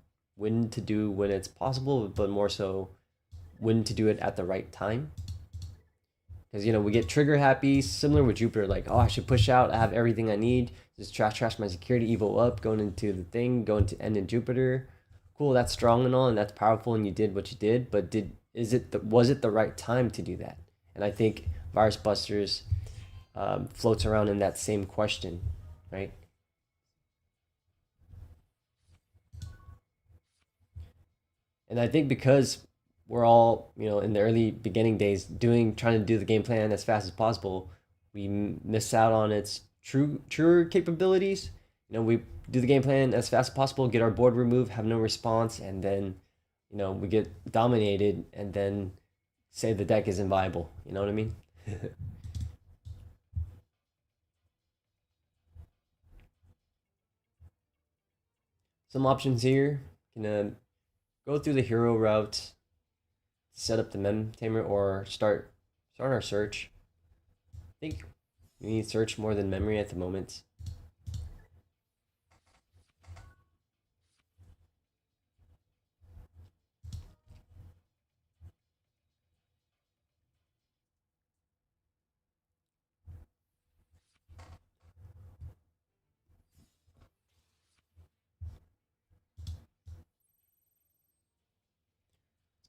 to do when it's possible, but more so when to do it at the right time. Because we get trigger happy, similar with Jupiter, like, oh, I should push out, I have everything I need, just trash my security, evo up, going into the thing, going to end in Jupiter. Cool, that's strong and all, and that's powerful, and you did what you did, but was it the right time to do that? And I think Virus Busters floats around in that same question, right? And I think because we're all, in the early beginning days trying to do the game plan as fast as possible, we miss out on its truer capabilities. We do the game plan as fast as possible, get our board removed, have no response, and then we get dominated and then say the deck isn't viable. You know what I mean? Some options here. Can go through the hero route, set up the mem tamer, or start our search. I think we need search more than memory at the moment.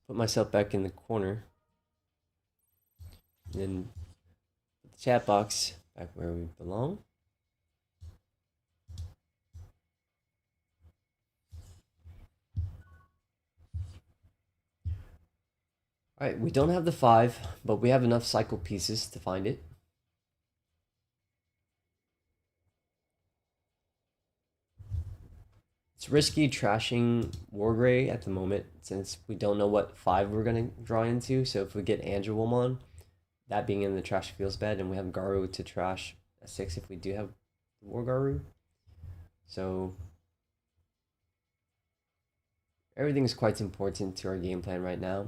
Put myself back in the corner. And then put the chat box back where we belong. Alright, we don't have the 5, but we have enough cycle pieces to find it. It's risky trashing Wargrey at the moment since we don't know what 5 we're going to draw into. So if we get Angelwomon, that being in the trash feels bad, and we have Garu to trash a 6 if we do have War Garu. So everything is quite important to our game plan right now.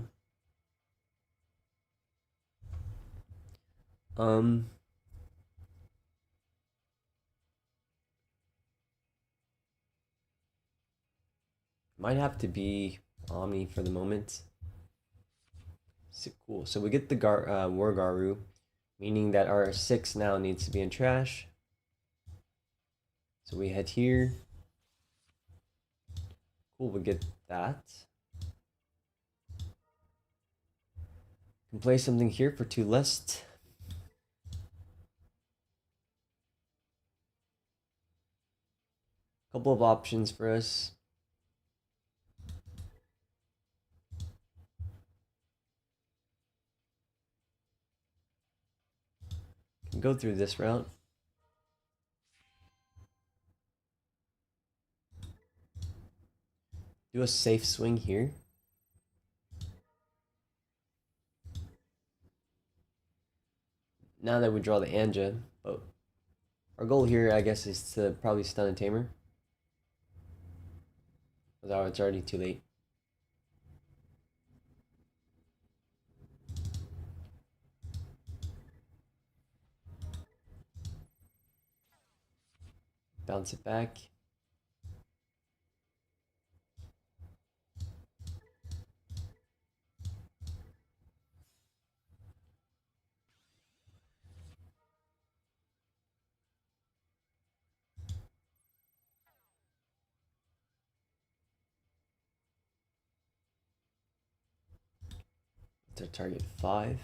Might have to be Omni for the moment. So cool. So we get the War Garu, meaning that our 6 now needs to be in trash. So we head here. Cool, we get that. Can play something here for 2 less. Couple of options for us. Can go through this route. Do a safe swing here. Now that we draw the Anja, but our goal here, I guess, is to probably stun a tamer. Oh, it's already too late. Bounce it back. To target 5.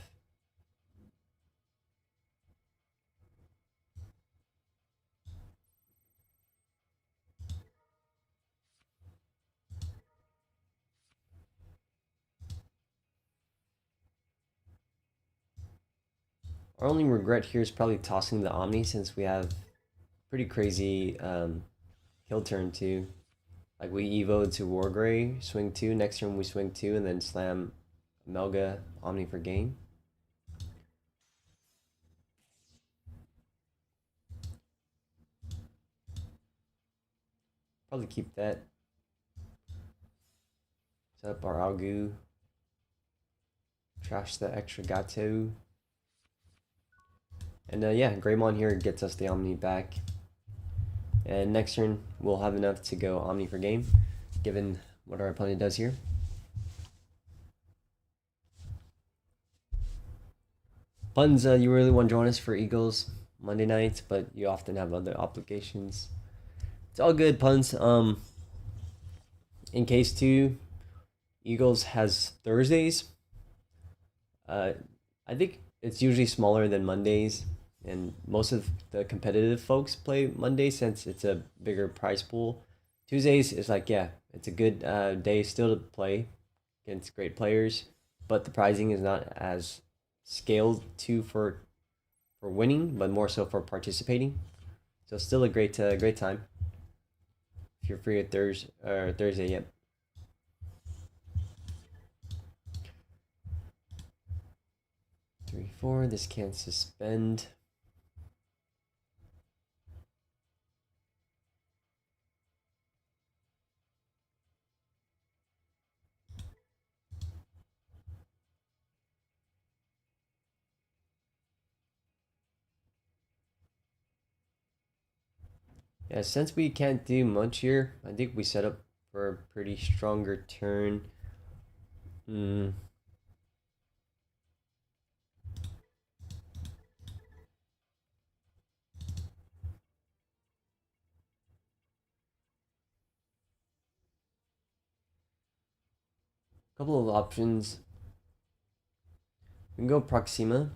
Our only regret here is probably tossing the Omni since we have pretty crazy kill turn too. Like we evoed to Wargrey, swing 2, next turn we swing 2, and then slam Melga Omni for game. Probably keep that. Set up our Algu. Trash the extra Gato. And yeah, Greymon here gets us the Omni back. And next turn, we'll have enough to go Omni for game, given what our opponent does here. Puns, you really want to join us for Eagles Monday night, but you often have other obligations. It's all good, Puns. In case 2, Eagles has Thursdays. I think it's usually smaller than Mondays, and most of the competitive folks play Mondays since it's a bigger prize pool. Tuesdays is like, yeah, it's a good day still to play against great players, but the pricing is not as scaled to for winning, but more so for participating. So still a great time if you're free at Thursday. Yep. before. This can't suspend. Yeah, since we can't do much here, I think we set up for a pretty stronger turn. Couple of options. We can go Proxima.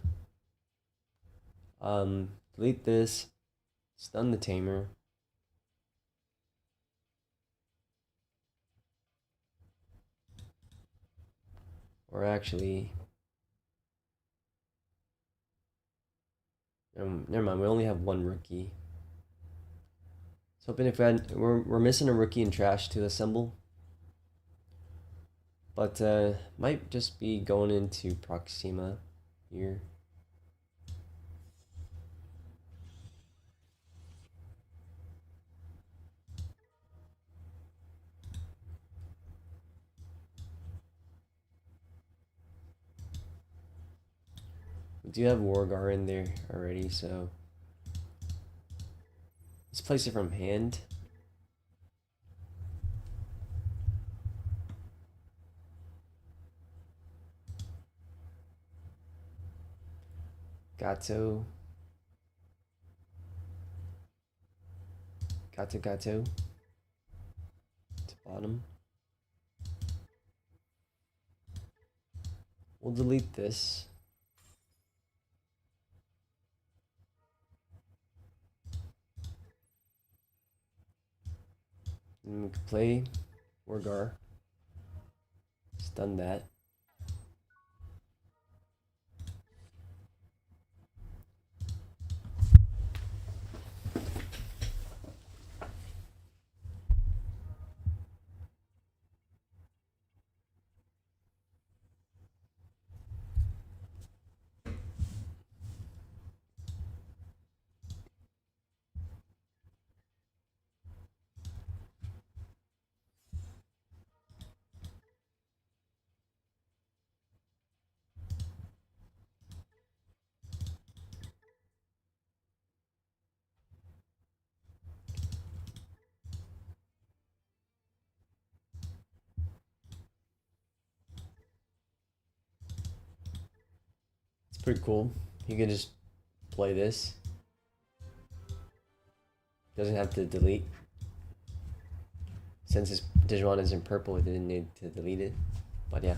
Delete this. Stun the Tamer. Or actually, never mind. We only have one rookie. So hoping if we're missing a rookie and trash to assemble, but might just be going into Proxima here. We do have Wargar in there already, so let's place it from hand. Gato. To bottom. We'll delete this. And we can play Wargar. Stun that. It's pretty cool. You can just play this. Doesn't have to delete. Since this Digimon is in purple, it didn't need to delete it. But yeah,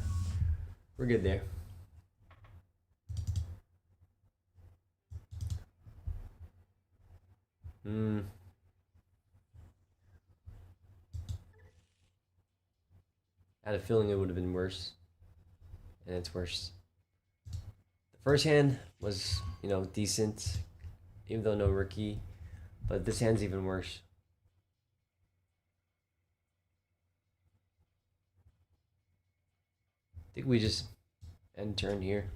we're good there. I had a feeling it would have been worse. And it's worse. The first hand was, decent, even though no rookie. But this hand's even worse. I think we just end turn here.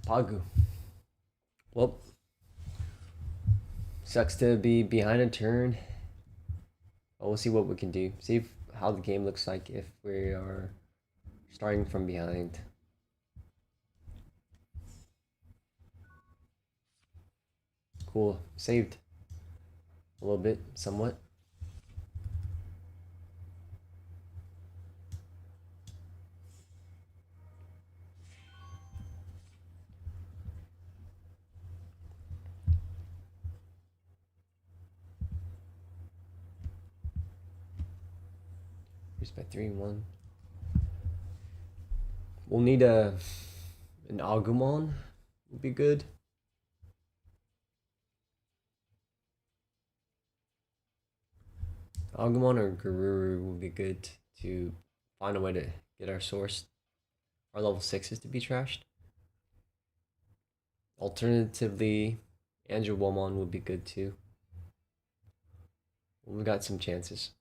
Pagu. Well, sucks to be behind a turn. But we'll see what we can do. See how the game looks like if we are starting from behind. Cool. Saved a little bit, somewhat. By 3-1. We'll need an Agumon. Would be good. Agumon or Garuru would be good to find a way to get our source. our level 6s to be trashed. Alternatively, Andrew Womon would be good too. We got some chances.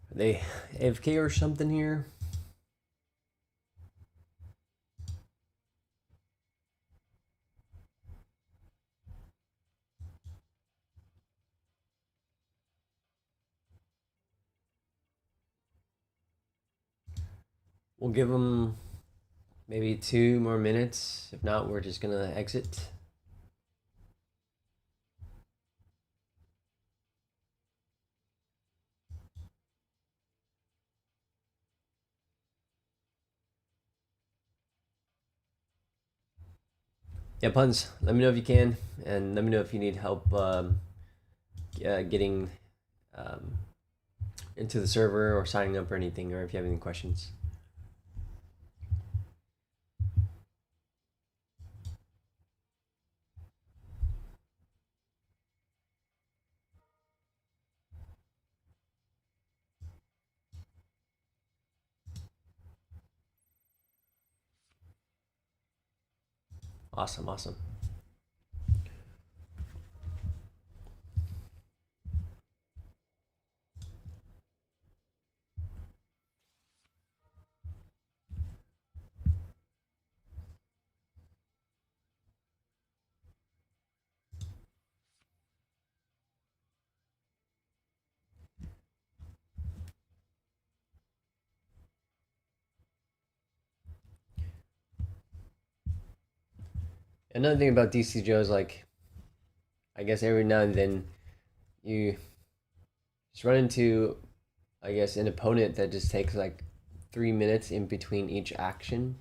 Are they AFK or something here? We'll give them maybe 2 more minutes. If not, we're just gonna exit. Yeah, puns. Let me know if you can, and let me know if you need help getting um, into the server or signing up or anything, or if you have any questions. Awesome, awesome. Another thing about Dcgo is like, I guess every now and then you just run into, I guess, an opponent that just takes like 3 minutes in between each action.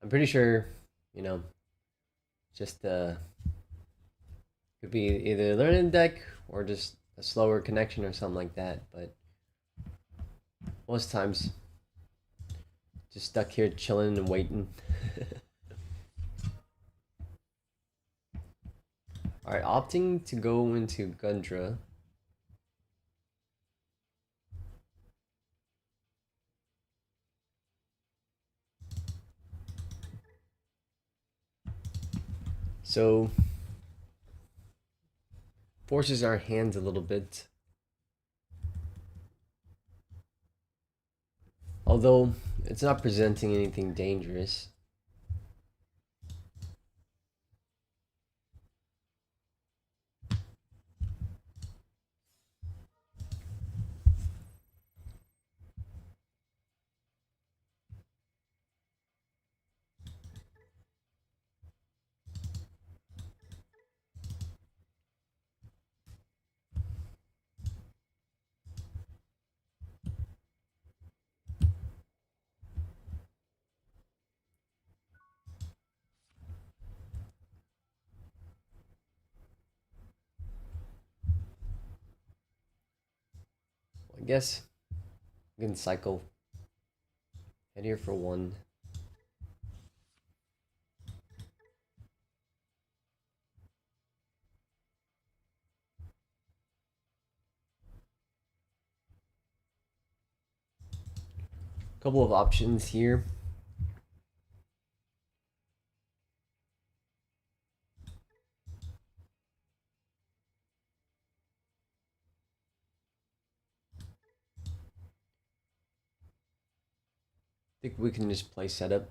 I'm pretty sure, you know, just could be either learning deck or just a slower connection or something like that. But most times, just stuck here chilling and waiting. All right, opting to go into Gundra. So forces our hands a little bit. Although it's not presenting anything dangerous. I guess we can cycle. Head here for 1. Couple of options here. think we can just play setup.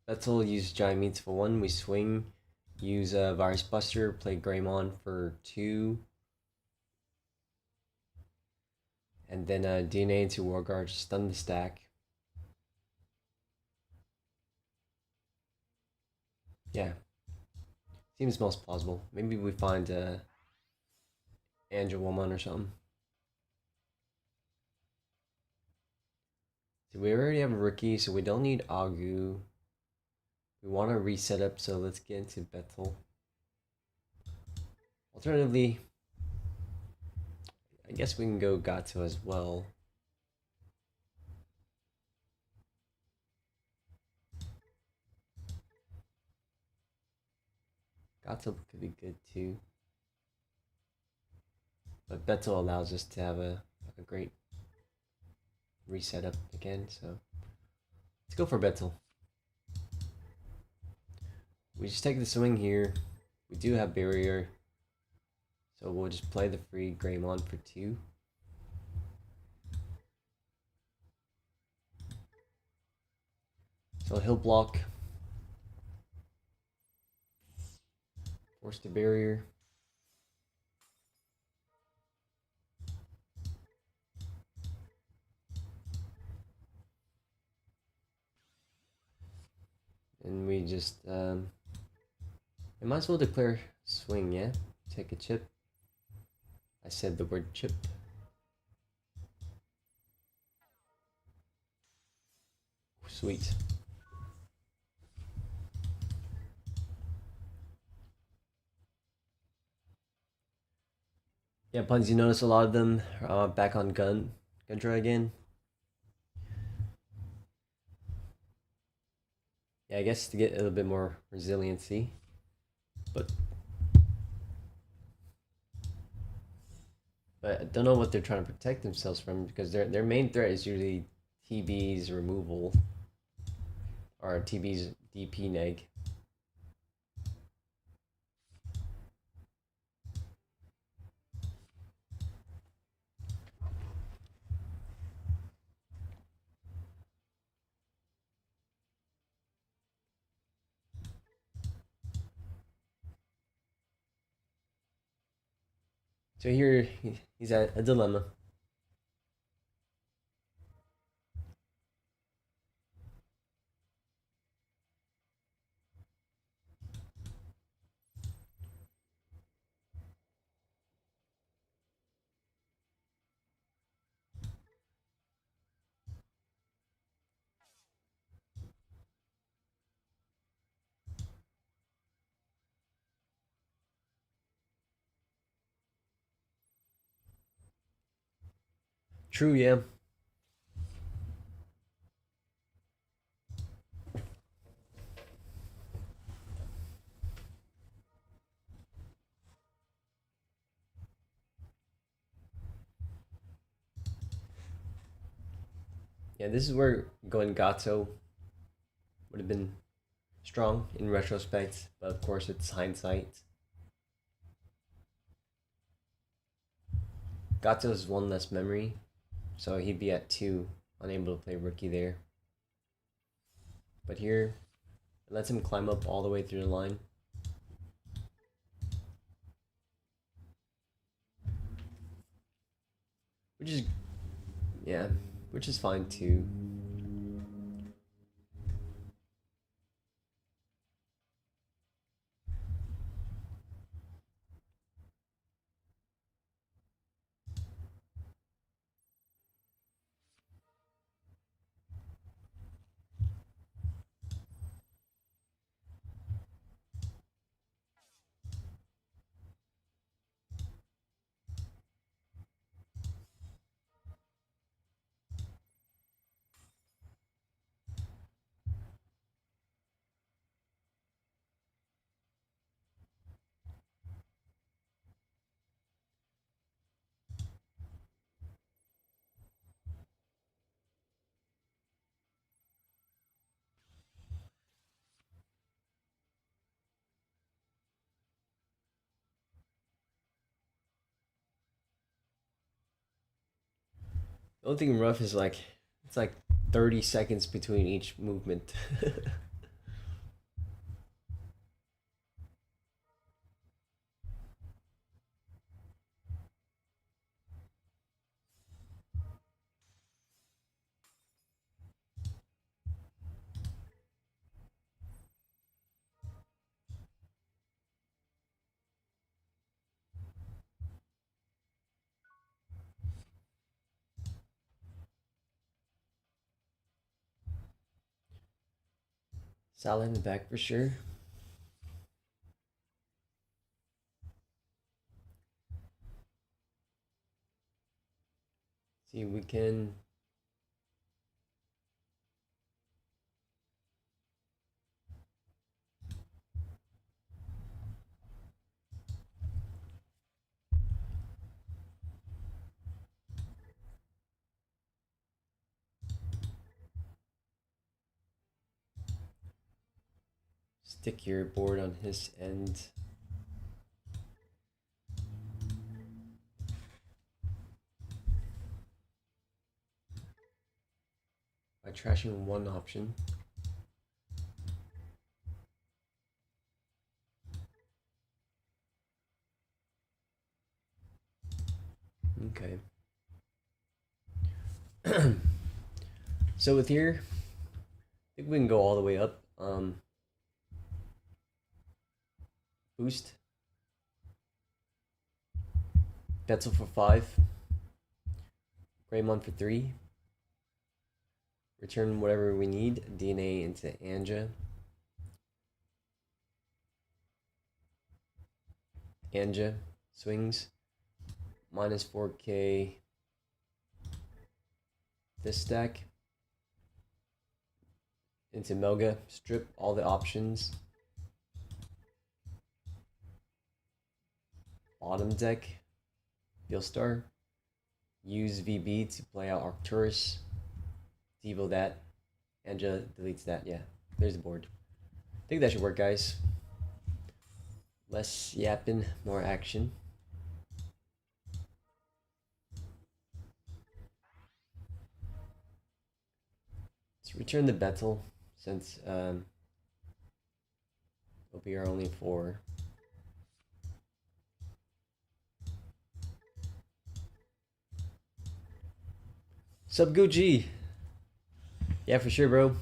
Betel, use Giant Meats for 1. We swing. Use Virus Buster. Play Greymon for 2. And then DNA into War Guard. Stun the stack. Yeah. Seems most plausible. Maybe we find Angel Woman or something. So we already have a rookie, so we don't need Agu. We want to reset up, so let's get into Betel. Alternatively, I guess we can go Gato as well. Gato could be good too. But Betel allows us to have a great reset up again, so let's go for Betel. We just take the swing here. We do have barrier, so we'll just play the free Greymon for 2. So he'll block. Force the barrier. And we just, we might as well declare swing, yeah? Take a chip. I said the word chip. Sweet. Yeah, puns, you notice a lot of them are back on Gundra again. Yeah, I guess to get a little bit more resiliency. But I don't know what they're trying to protect themselves from, because their main threat is usually TB's removal or TB's DP neg. So here he's at a dilemma. True, yeah. Yeah, this is where going Gato would have been strong in retrospect, but of course it's hindsight. Gato's one less memory, so he'd be at 2, unable to play rookie there. But here, it lets him climb up all the way through the line. Which is, yeah, which is fine too. The only thing rough is like, it's like 30 seconds between each movement. Solid in the back for sure. See, we can stick your board on his end. By trashing one option. Okay. So with here, I think we can go all the way up. Boost. Betzel for 5. Greymon for 3. Return whatever we need. DNA into Anja. Anja swings. Minus 4k. This stack. Into Melga. Strip all the options. Bottom deck. Star. Use VB to play out Arcturus. Devo that. Anja deletes that. Yeah, there's the board. I think that should work, guys. Less yapping, more action. Let's return the Betel since it'll be our only 4. Sub Gucci. Yeah, for sure, bro.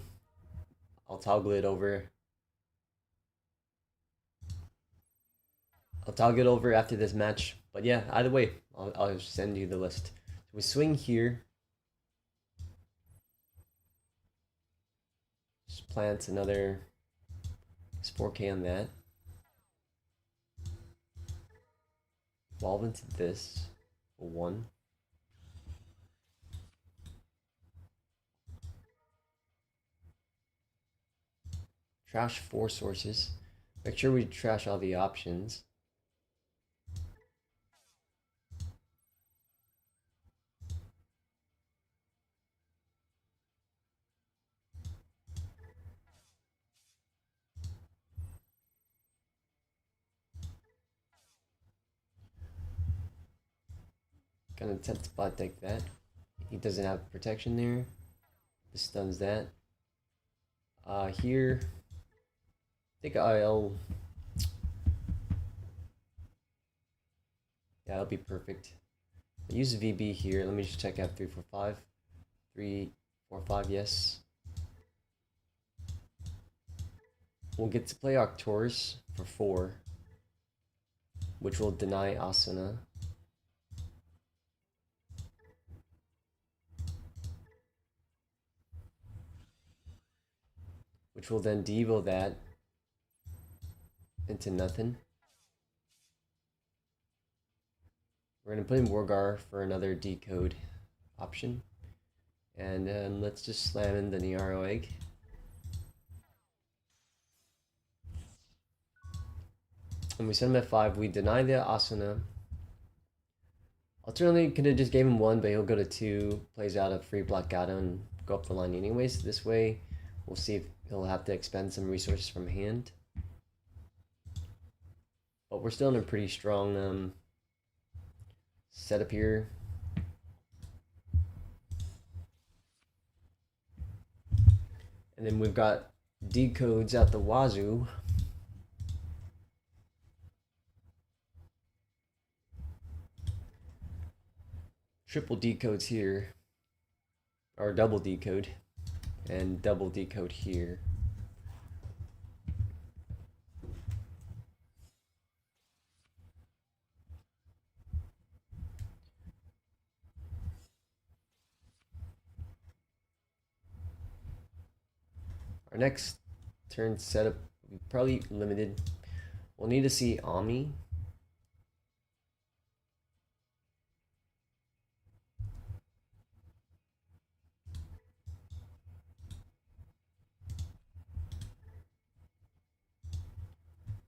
I'll toggle it over. I'll toggle it over after this match. But yeah, either way, I'll send you the list. So we swing here. Just plant another 4k on that. Evolve into this for 1. Trash 4 sources. Make sure we trash all the options. Gonna attempt to bot deck that. He doesn't have protection there. This stuns that. Here, I think I'll. Yeah, that'll be perfect. I use VB here. Let me just check out 3, 4, 5. 3, 4, 5, yes. We'll get to play Arcturus for 4, which will deny Asuna. Which will then Devo that into nothing. We're gonna put in Wargar for another decode option. And then let's just slam in the Niaro egg. And we send him at 5. We deny the Asuna. Alternately, could have just gave him 1, but he'll go to 2, plays out a free Blockado and go up the line anyways. This way, we'll see if he'll have to expend some resources from hand. But we're still in a pretty strong setup here. And then we've got decodes out the wazoo. Triple decodes here, or double decode, and double decode here. Our next turn setup will be probably limited. We'll need to see Ami.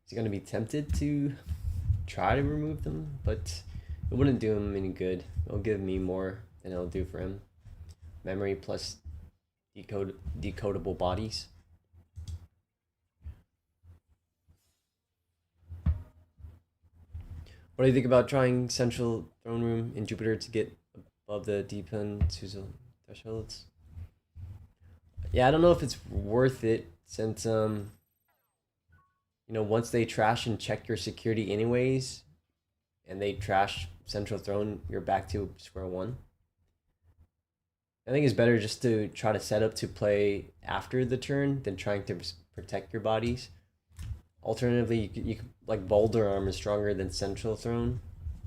He's going to be tempted to try to remove them, but it wouldn't do him any good. It'll give me more than it'll do for him. Memory plus decodable bodies. What do you think about trying Central Throne Room in Jupiter to get above the Deepin Suzel thresholds? Yeah, I don't know if it's worth it since you know, once they trash and check your security anyways, and they trash Central Throne, you're back to square one. I think it's better just to try to set up to play after the turn than trying to protect your bodies. Alternatively, you could like Boulder Arm is stronger than Central Throne.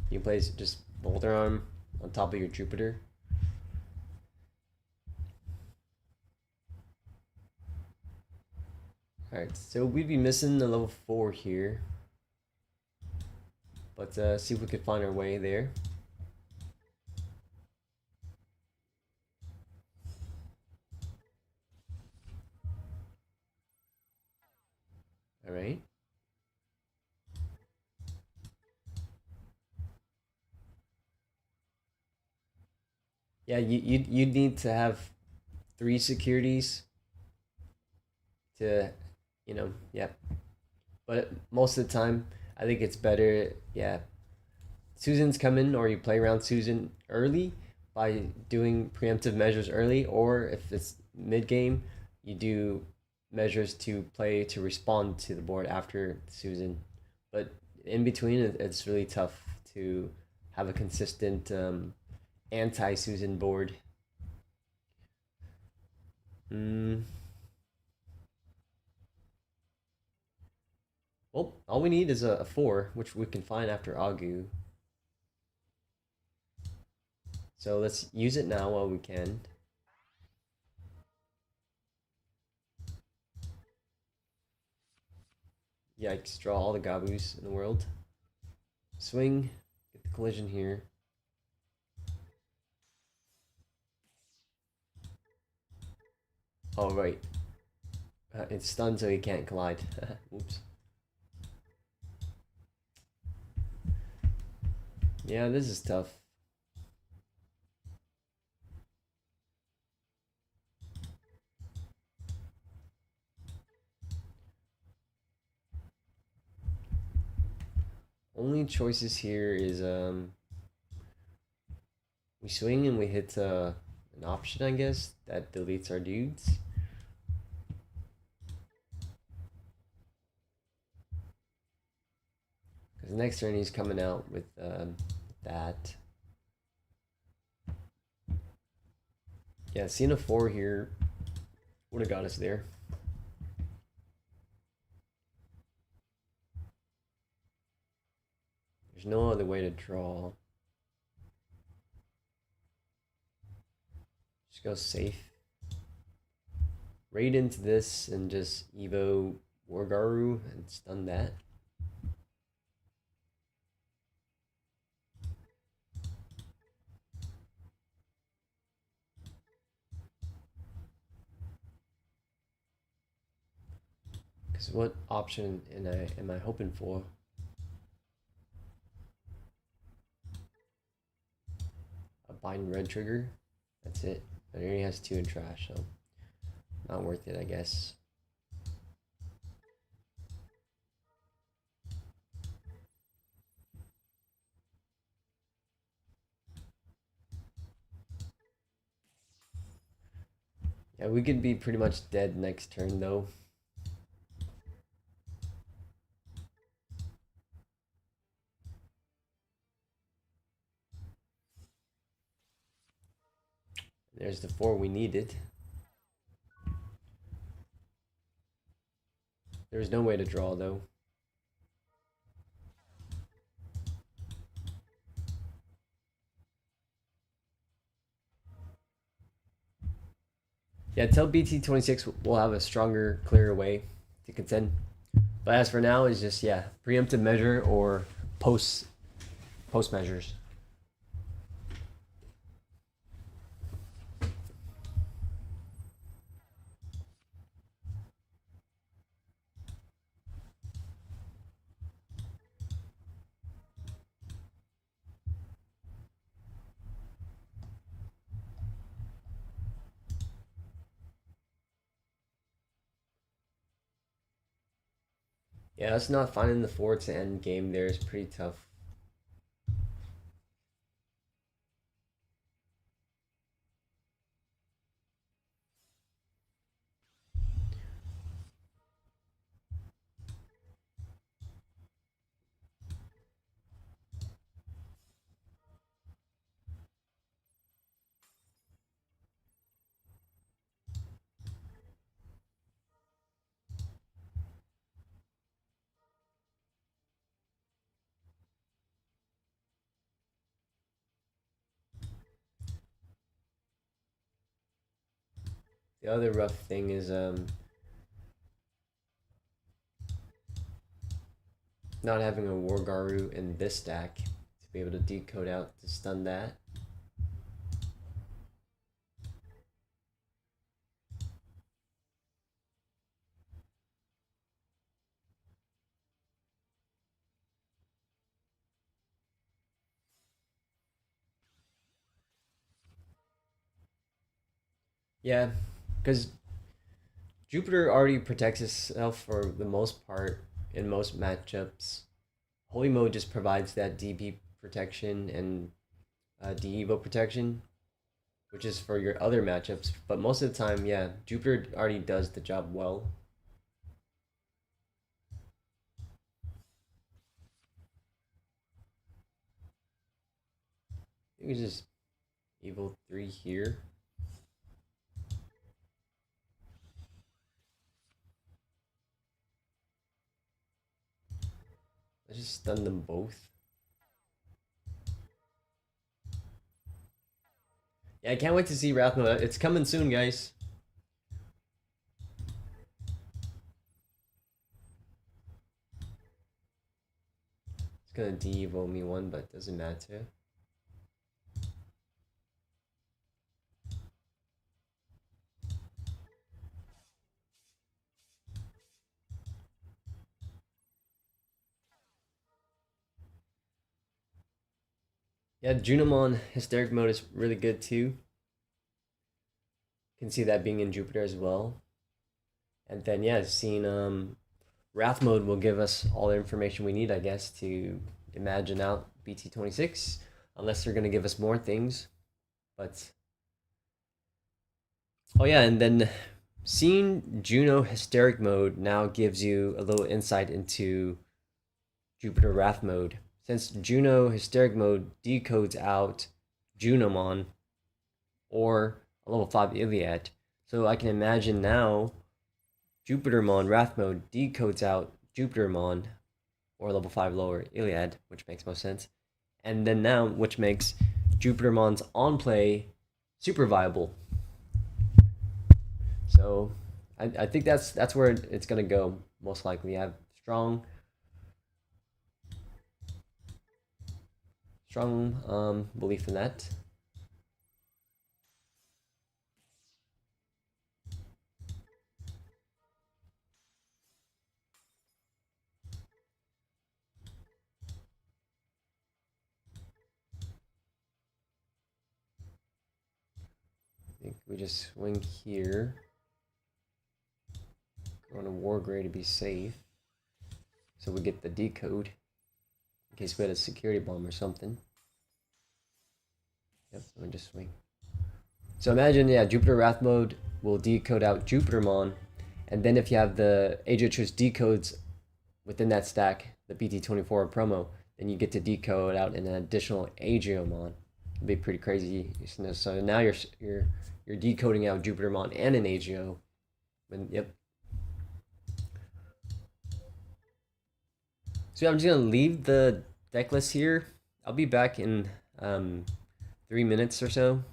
You can play just Boulder Arm on top of your Jupiter. Alright, so we'd be missing the level 4 here. But see if we could find our way there. Alright. Yeah, you'd need to have 3 securities to, you know, yeah. But most of the time, I think it's better, yeah. Susan's coming, or you play around Susan early by doing preemptive measures early, or if it's mid game, you do measures to play to respond to the board after Susan. But in between, it's really tough to have a consistent anti-Susan board. Well, all we need is a 4, which we can find after Agu. So let's use it now while we can. Yikes, draw all the Gabus in the world. Swing, get the collision here. Oh, right. It's stunned so he can't collide. Oops. Yeah, this is tough. Only choices here is we swing and we hit an option, I guess, that deletes our dudes. Because next turn he's coming out with that. Yeah, seeing a 4 here would have got us there. There's no other way to draw. Just go safe. Raid into this and just Evo Wargaru and stun that. Because what option am I hoping for? A bind red trigger? That's it. But he already has 2 in trash, so not worth it, I guess. Yeah, we could be pretty much dead next turn though. There's the 4 we needed. There's no way to draw though. Yeah, tell BT26 will have a stronger, clearer way to contend. But as for now, it's just, yeah, preemptive measure or post measures. Yeah, us not finding the 4 to end game there is pretty tough. The other rough thing is not having a Wargaru in this stack to be able to decode out to stun that. Yeah, because Jupiter already protects itself for the most part in most matchups. Holy Mode just provides that DP protection and Devo protection, which is for your other matchups. But most of the time, yeah, Jupiter already does the job well. I think it's just Evil 3 here. Let's just stun them both. Yeah, I can't wait to see Wrath Mode. It's coming soon, guys. It's gonna de-evo me one, but doesn't matter. Yeah, Junimon Hysteric Mode is really good too. Can see that being in Jupiter as well. And then yeah, seeing Wrath Mode will give us all the information we need, I guess, to imagine out BT26, unless they're gonna give us more things. But oh yeah, and then seeing Juno Hysteric Mode now gives you a little insight into Jupiter Wrath Mode. Since Juno Hysteric Mode decodes out Junimon or a level 5 Iliad, so I can imagine now Jupitermon Wrath Mode decodes out Jupitermon or level 5 lower Iliad, which makes most sense. And then now, which makes Jupitermon's on play super viable. So I think that's where it's gonna go most likely. I have strong belief in that. I think we just swing here. Go on a Wargrave to be safe. So we get the decode. In case we had a security bomb or something. Yep, I'm just swing. So imagine, yeah, Jupiter Wrath Mode will decode out Jupitermon, and then if you have the Age of Truth decodes within that stack, the BT24 promo, then you get to decode out an additional Ageomon. It'd be pretty crazy. So now you're decoding out Jupitermon and an Ageo. And yep. So I'm just gonna leave the deck list here. I'll be back in 3 minutes or so,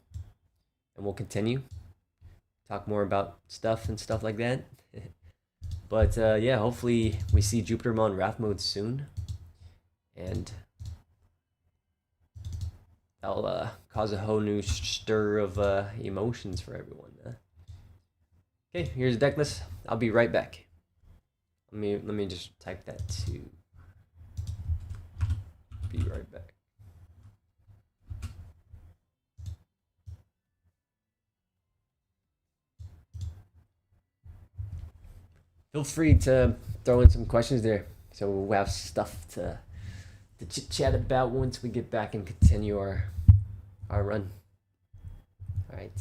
and we'll continue talk more about stuff and stuff like that. But yeah, hopefully we see Jupitermon Wrath mode soon, and that'll cause a whole new stir of emotions for everyone. Okay, here's the deck list. I'll be right back. Let me just type that to be right back. Feel free to throw in some questions there, so we'll have stuff to chit chat about once we get back and continue our run. All right.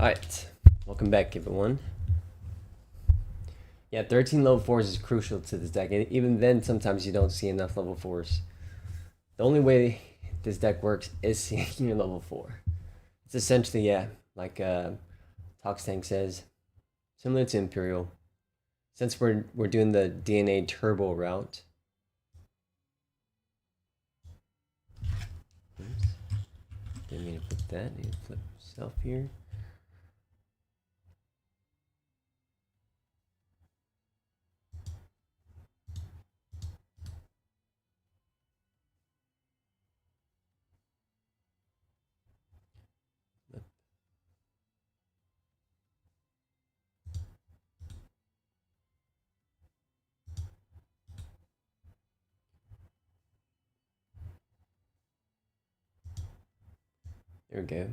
Alright, welcome back everyone. Yeah, 13 level 4s is crucial to this deck, and even then sometimes you don't see enough level 4s. The only way this deck works is seeing your level 4. It's essentially, yeah, like Toxtank says, similar to Imperial. Since we're doing the DNA turbo route. Oops. Didn't mean to put that. Need to flip myself here. There we go.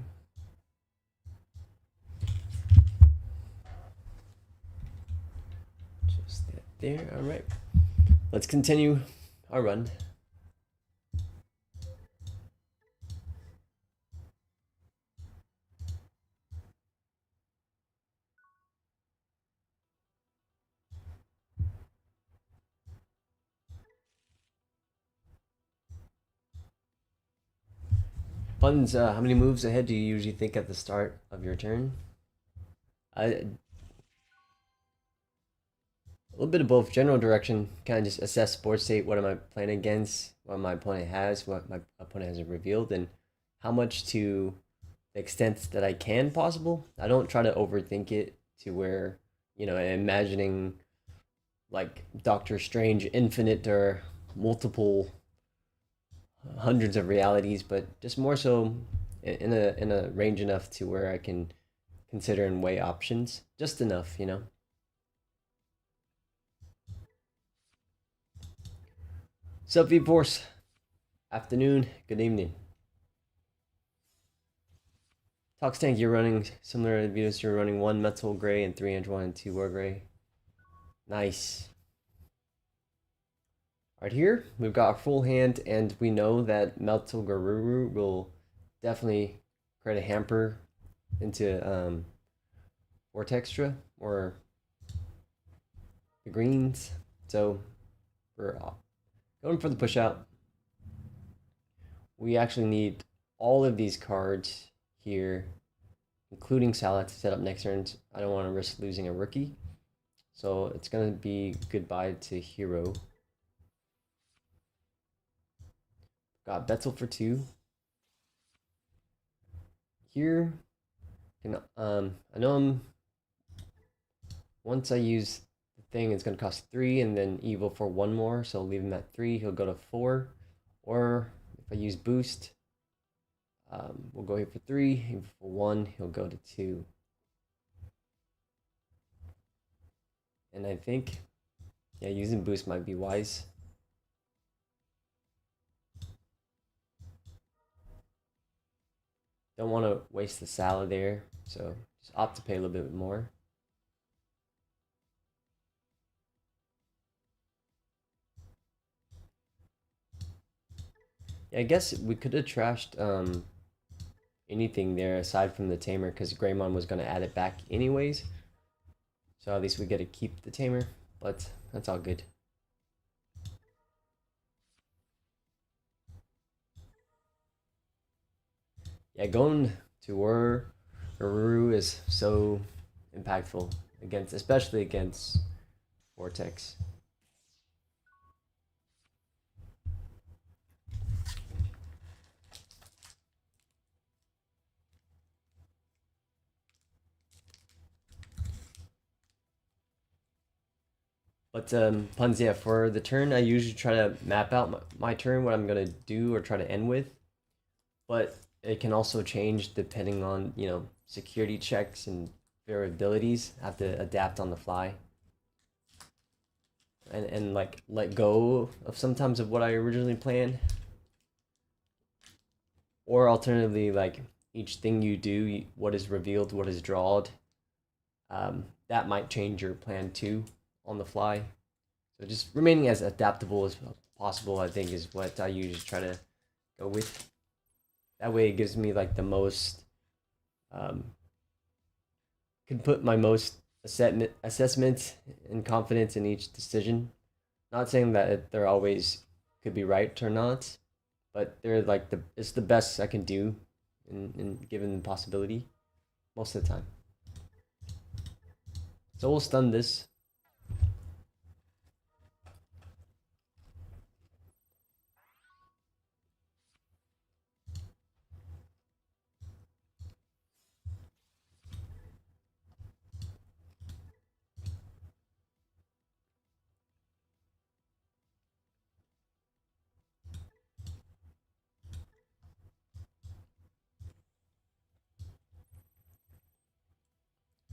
Just that there. All right. Let's continue our run. Buttons, how many moves ahead do you usually think at the start of your turn? A little bit of both. General direction, kind of just assess board state. What am I playing against? What my opponent has, what my opponent hasn't revealed, and how much to the extent that I can possible. I don't try to overthink it to where, imagining like Doctor Strange infinite or multiple hundreds of realities, but just more so in a range enough to where I can consider and weigh options. Just enough. Sup, V-Force? Afternoon, good evening. Toxtank, you're running similar to Venus, you're running 1 metal gray and 3 inch 1 and 2 war gray. Nice. Right here, we've got a full hand, and we know that Metal Garuru will definitely create a hamper into Vortextra or the greens. So we're going for the push out. We actually need all of these cards here, including Salah, to set up next turn. I don't want to risk losing a rookie. So it's going to be goodbye to Hero. Got Betzel for 2. Here, I know once I use the thing, it's going to cost 3, and then Evil for 1 more, so I'll leave him at 3. He'll go to 4. Or if I use Boost, we'll go here for 3. Evil for 1, he'll go to 2. And I think, yeah, using Boost might be wise. Don't want to waste the salad there, so just opt to pay a little bit more. Yeah, I guess we could have trashed anything there aside from the tamer, because Greymon was going to add it back anyways. So at least we get to keep the tamer, but that's all good. Yeah, going to Uru is so impactful especially against Vortex. But puns, yeah, for the turn, I usually try to map out my turn, what I'm gonna do or try to end with. But it can also change depending on security checks and variabilities. I have to adapt on the fly. And like let go of sometimes of what I originally planned. Or alternatively, like each thing you do, what is revealed, what is drawed, that might change your plan too on the fly. So just remaining as adaptable as possible, I think, is what I usually try to go with. That way it gives me like the most can put my most assessment and confidence in each decision. Not saying that they're always could be right or not, but they're like it's the best I can do in given the possibility most of the time. So we'll stun this.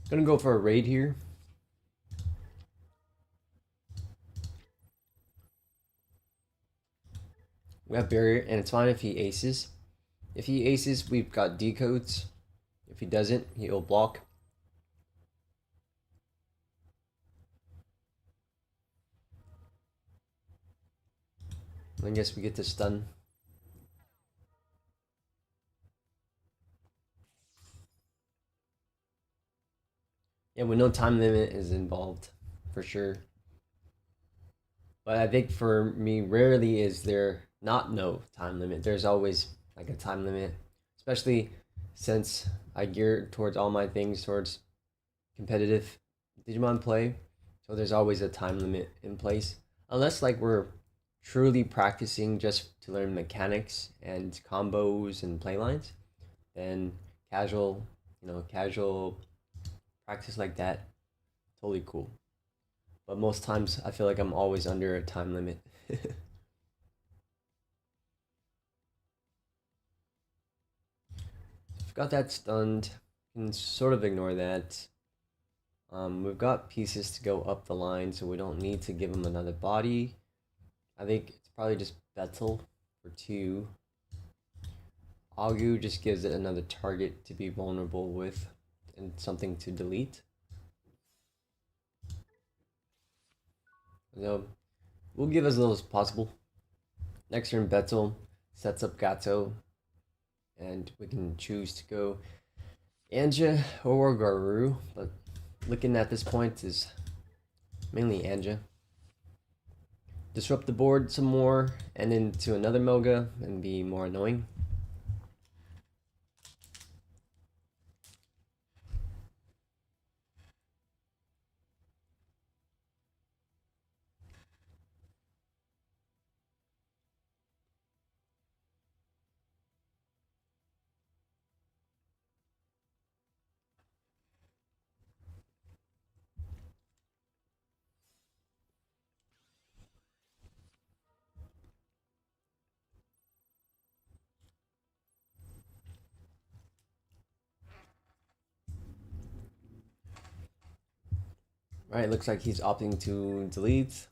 Gonna go for a raid here. We have barrier, and it's fine if he aces. If he aces, we've got decodes. If he doesn't, he'll block. I guess we get to stun. Yeah, with no time limit is involved, for sure. But I think for me, rarely is there not no time limit. There's always like a time limit, especially since I gear towards all my things towards competitive Digimon play. So there's always a time limit in place, unless like we're truly practicing just to learn mechanics and combos and playlines. Then casual, casual practice like that, totally cool. But most times I feel like I'm always under a time limit. I've got that stunned. Can sort of ignore that. We've got pieces to go up the line, so we don't need to give him another body. I think it's probably just Betel for 2. Agu just gives it another target to be vulnerable with and something to delete. So we'll give as little as possible. Next turn, Betel sets up Gato, and we can choose to go Anja or Garu, but looking at this point is mainly Anja. Disrupt the board some more and into another Moga and be more annoying. Alright, looks like he's opting to delete.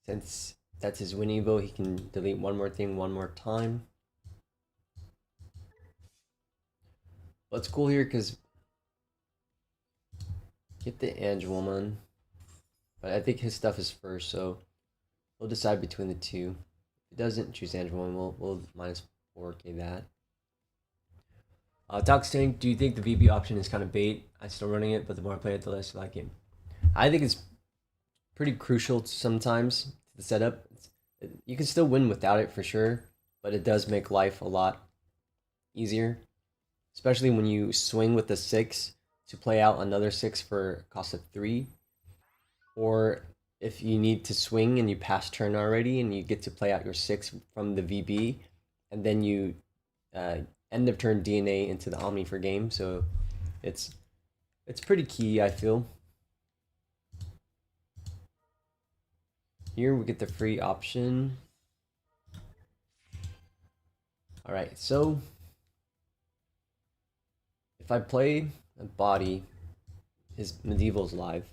Since that's his win evo, he can delete one more thing one more time. But it's cool here because get the Ange woman. But I think his stuff is first, so we'll decide between the two. If it doesn't choose Ange woman, we'll minus 4k that. Tox Tank, do you think the VP option is kind of bait? I'm still running it, but the more I play it, the less I like it. I think it's pretty crucial sometimes to the setup. You can still win without it for sure, but it does make life a lot easier, especially when you swing with the 6 to play out another 6 for cost of 3, or if you need to swing and you pass turn already and you get to play out your 6 from the VB, and then you end of turn DNA into the Omni for game. So it's pretty key, I feel. Here we get the free option. All right, so if I play a body, his medieval's live.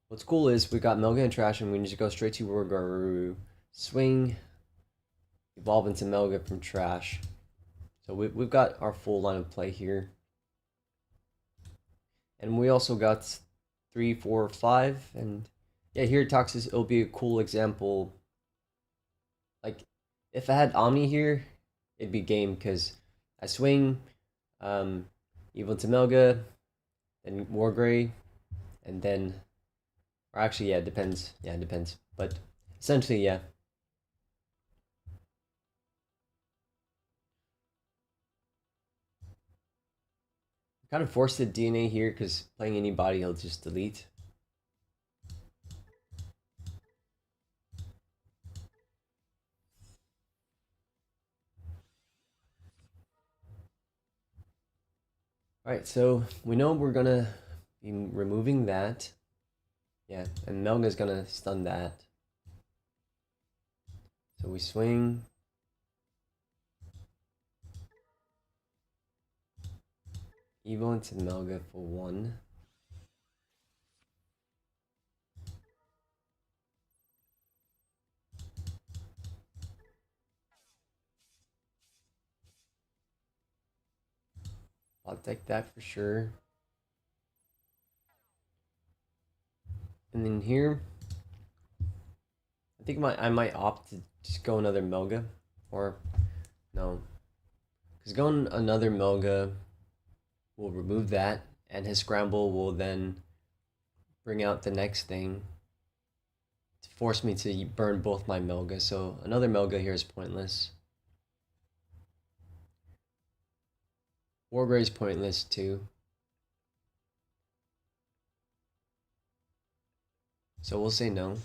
What's cool is we got Melga and Trash, and we can just go straight to Rogaru, swing, evolve into Melga from Trash. So we've got our full line of play here. And we also got 3, 4, 5, and yeah, here Toxis, it'll be a cool example. Like, if I had Omni here, it'd be game because I swing, Evil to Melga, then Wargrey, and then, or actually, yeah, it depends. Yeah, it depends. But essentially, yeah. Kind of forced the DNA here because playing anybody, he'll just delete. Alright, so we know we're gonna be removing that. Yeah, and Melga's gonna stun that. So we swing. Evil into Melga for 1. I'll take that for sure. And then here, I think I might opt to just go another Melga. Or, no. Because going another Melga will remove that, and his scramble will then bring out the next thing to force me to burn both my Melga. So another Melga here is pointless. Wargrey's pointless too. So we'll say no.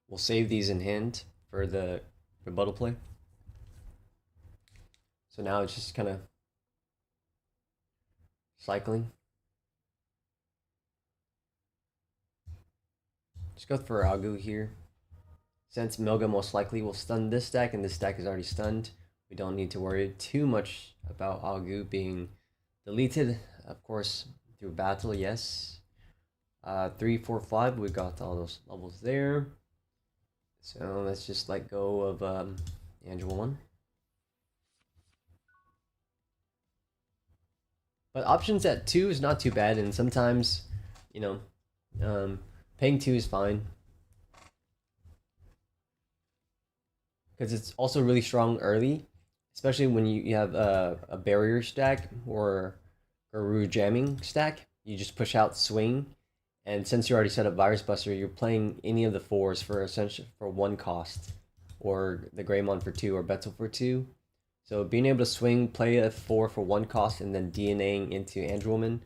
We'll save these in hand for the rebuttal play. So now it's just kind of cycling. Just go for Agu here. Since Melga most likely will stun this deck, and this deck is already stunned, we don't need to worry too much about Agu being deleted. Of course, through battle, yes. 3, 4, 5, we got all those levels there. So let's just let go of Angela 1. But options at 2 is not too bad, and sometimes, you know, paying 2 is fine. Because it's also really strong early, especially when you have a barrier stack or Guru jamming stack. You just push out swing, and since you already set up Virus Buster, you're playing any of the 4s for essentially for 1 cost, or the Greymon for 2, or Betzel for 2. So being able to swing, play a 4 for 1 cost, and then DNAing into Androman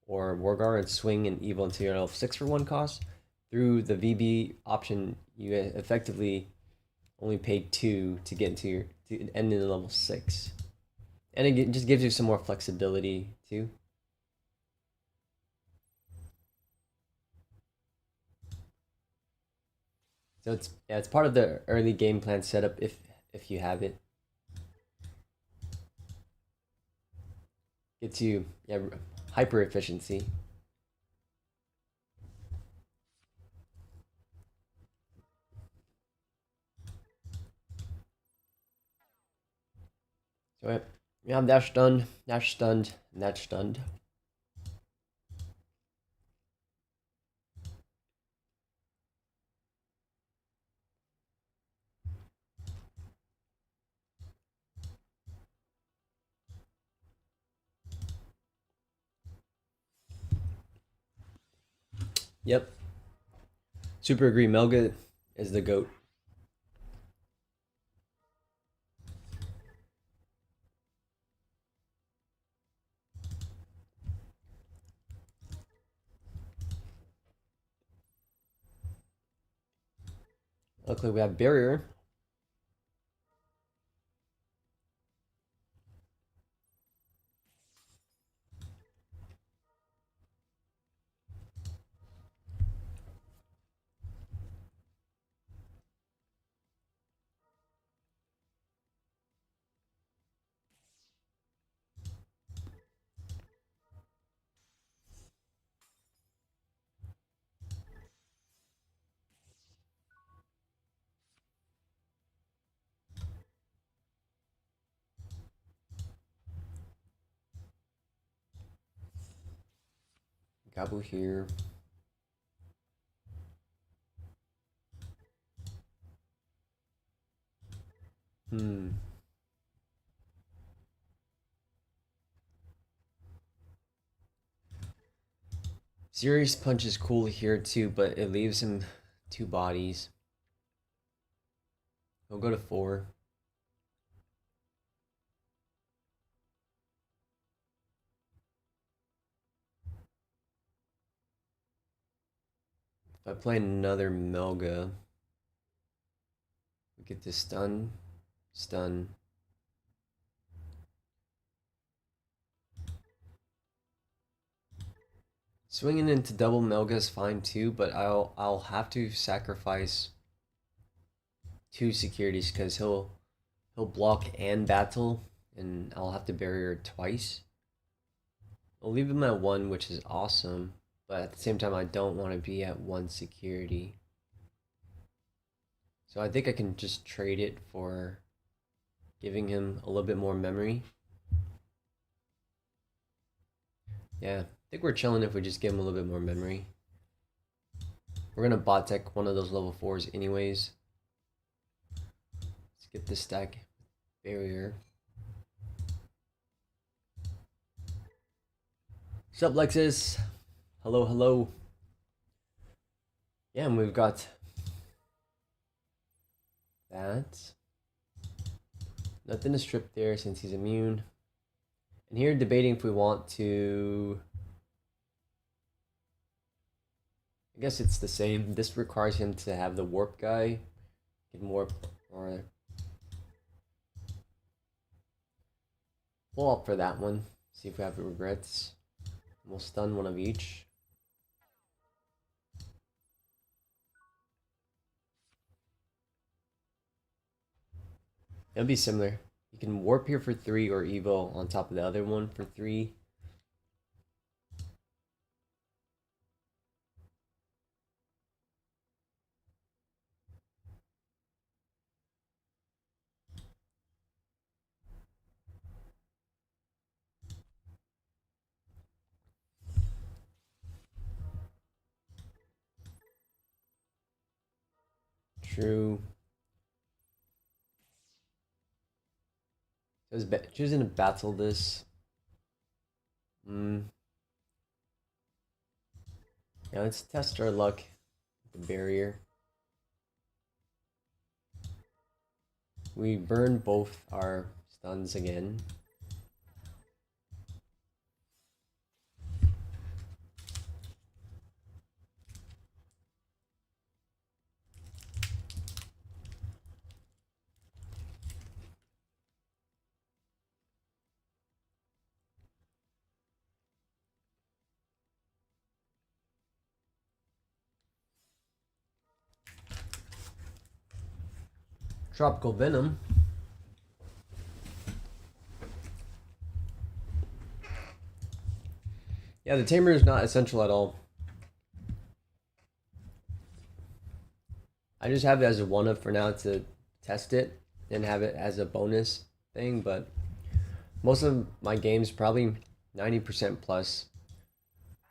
or Wargar and swing and Evil into your level 6 for 1 cost, through the VB option, you effectively only paid 2 to get into your to end in level 6. And it just gives you some more flexibility too. So it's part of the early game plan setup if you have it. Gets you hyper efficiency. So we have dash stunned, dash stunned, and dash stunned. Yep. Super agree. Melga is the GOAT. Luckily, we have barrier. Gabu here. Serious Punch is cool here too, but it leaves him 2 bodies. He'll go to 4. If I play another Melga, we get to stun, stun. Swinging into double Melga is fine too, but I'll have to sacrifice 2 securities because he'll block and battle, and I'll have to barrier twice. I'll leave him at 1, which is awesome, but at the same time I don't want to be at 1 security. So I think I can just trade it for giving him a little bit more memory. Yeah, I think we're chilling if we just give him a little bit more memory. We're gonna bot tech one of those level 4s anyways. Let's get this stack barrier. What's up, Lexus? Hello, hello. Yeah, and we've got that. Nothing to strip there since he's immune. And here debating if we want to... I guess it's the same. This requires him to have the warp guy. Get warp or... We'll opt for that one. See if we have regrets. We'll stun one of each. It'll be similar. You can warp here for 3 or Evo on top of the other one for 3. True. So choosing to battle this. Yeah, let's test our luck with the barrier. We burn both our stuns again. Tropical Venom. Yeah, the tamer is not essential at all. I just have it as a 1-up for now to test it and have it as a bonus thing, but most of my games, probably 90% plus,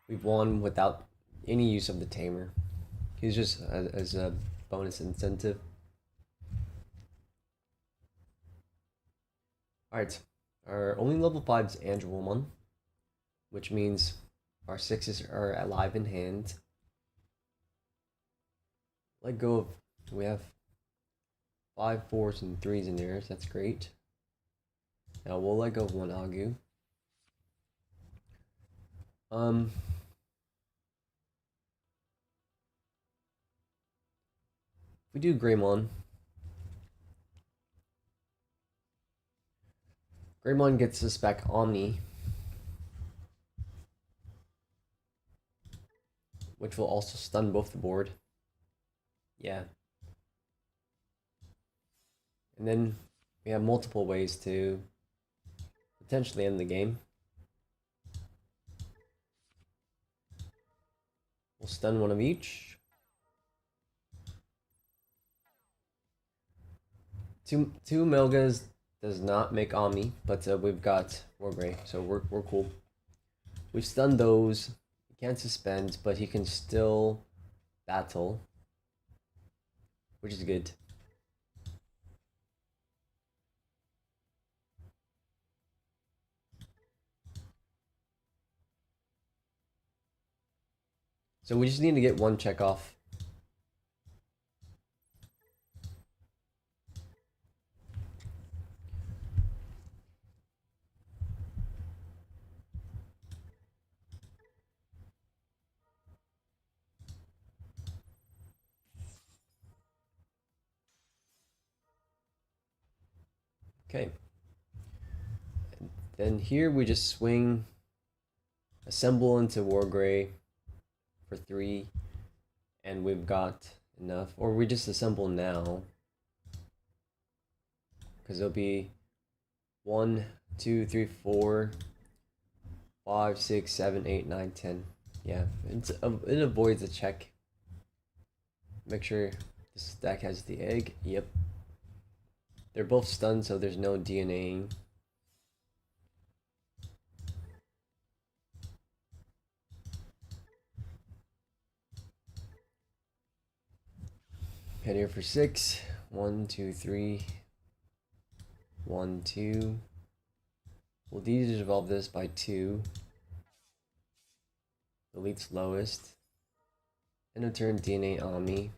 we've won without any use of the tamer. He's just as a bonus incentive. Alright, our only level 5 is Angelomon, which means our 6s are alive in hand. Let go of, we have 5 4s and 3s in there, so that's great. Now we'll let go of 1 Agu. We do Greymon. Greymon gets us back Omni, which will also stun both the board. Yeah. And then we have multiple ways to potentially end the game. We'll stun one of each. Two Melgas does not make Omni, but we've got Wargray, so we're cool. We've stunned those. He can't suspend, but he can still battle, which is good. So we just need to get one check off. Okay. Then here we just swing, assemble into Wargray for 3, and we've got enough. Or we just assemble now, because it'll be 1, 2, 3, 4, 5, 6, 7, 8, 9, 10. Yeah, it avoids a check. Make sure this deck has the egg. Yep. They're both stunned, so there's no DNAing. Head here for 6. 1, 2, 3. 1, 2. We'll de-evolve this by 2. Elite's lowest. End of turn DNA Ami.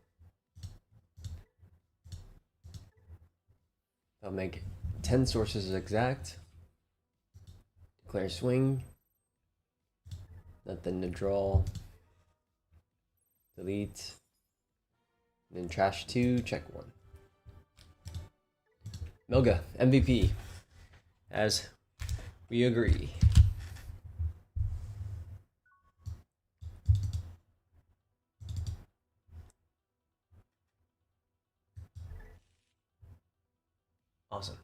I'll make 10 sources exact. Declare swing. Nothing to draw. Delete. And then trash 2, check 1. Melga, MVP. As we agree. Awesome.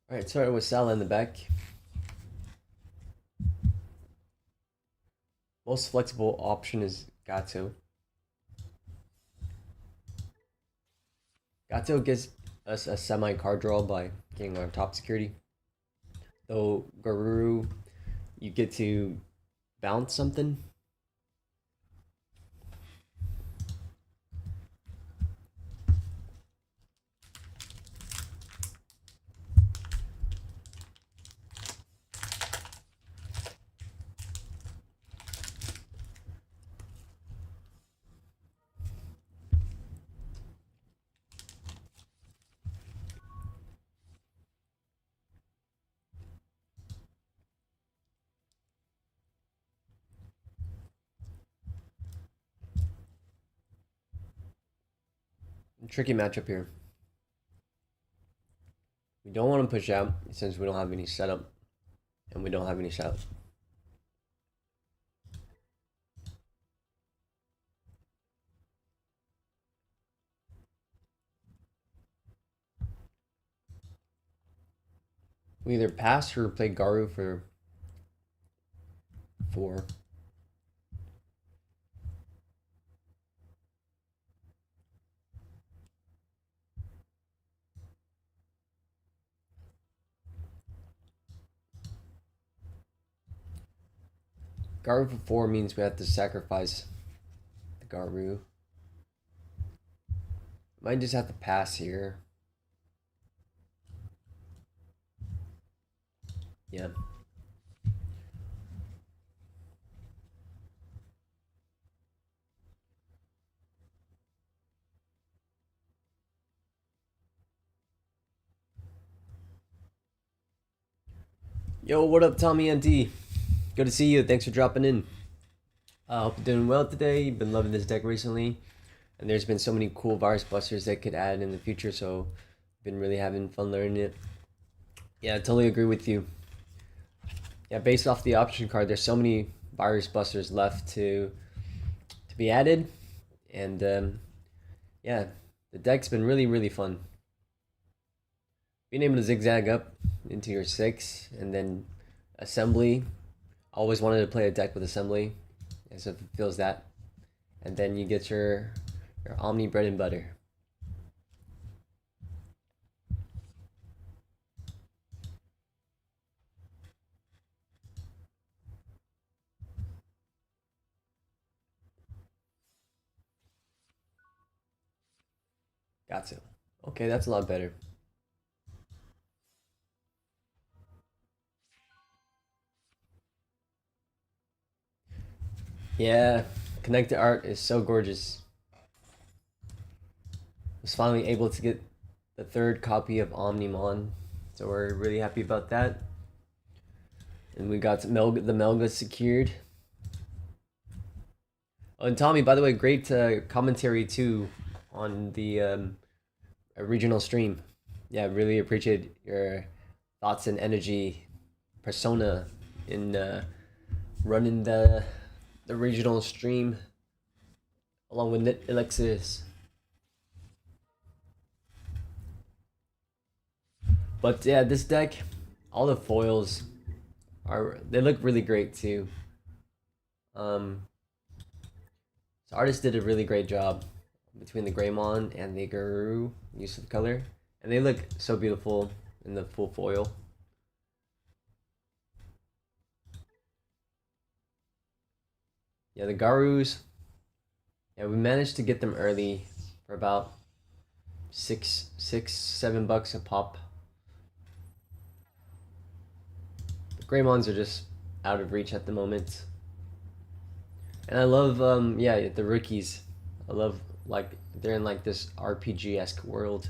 Alright, starting with Sala in the back. Most flexible option is Gato. Gato gives us a semi-card draw by getting our top security. Though Garuru, you get to bounce something. Tricky matchup here. We don't want to push out since we don't have any setup, and we don't have any shout. We either pass or play Garu for 4. Garu for 4 means we have to sacrifice the Garu. Might just have to pass here. Yeah. Yo, what up, Tommy and D? Good to see you. Thanks for dropping in. Hope you're doing well today. You've been loving this deck recently, and there's been so many cool virus busters that could add in the future, so been really having fun learning it. Yeah, I totally agree with you. Yeah, based off the option card, there's so many virus busters left to be added, and yeah, the deck's been really fun. Being able to zigzag up into your 6 and then assembly. I always wanted to play a deck with assembly, and so it feels that, and then you get your Omni bread and butter. Got to. Okay, that's a lot better. Yeah, connected art is so gorgeous. Was finally able to get the third copy of Omnimon, so we're really happy about that. And we got the Melga secured. Oh, and Tommy, by the way, great commentary too on the regional stream. Yeah, really appreciate your thoughts and energy, persona in running the regional stream along with Knit Elixirs. But yeah, this deck, all the foils they look really great too. Um, so artist did a really great job between the Greymon and the Guru use of color, and they look so beautiful in the full foil. Yeah, the Garus. Yeah, we managed to get them early for about $7 a pop. The Greymons are just out of reach at the moment. And I love yeah, the rookies. I love like they're in like this RPG-esque world.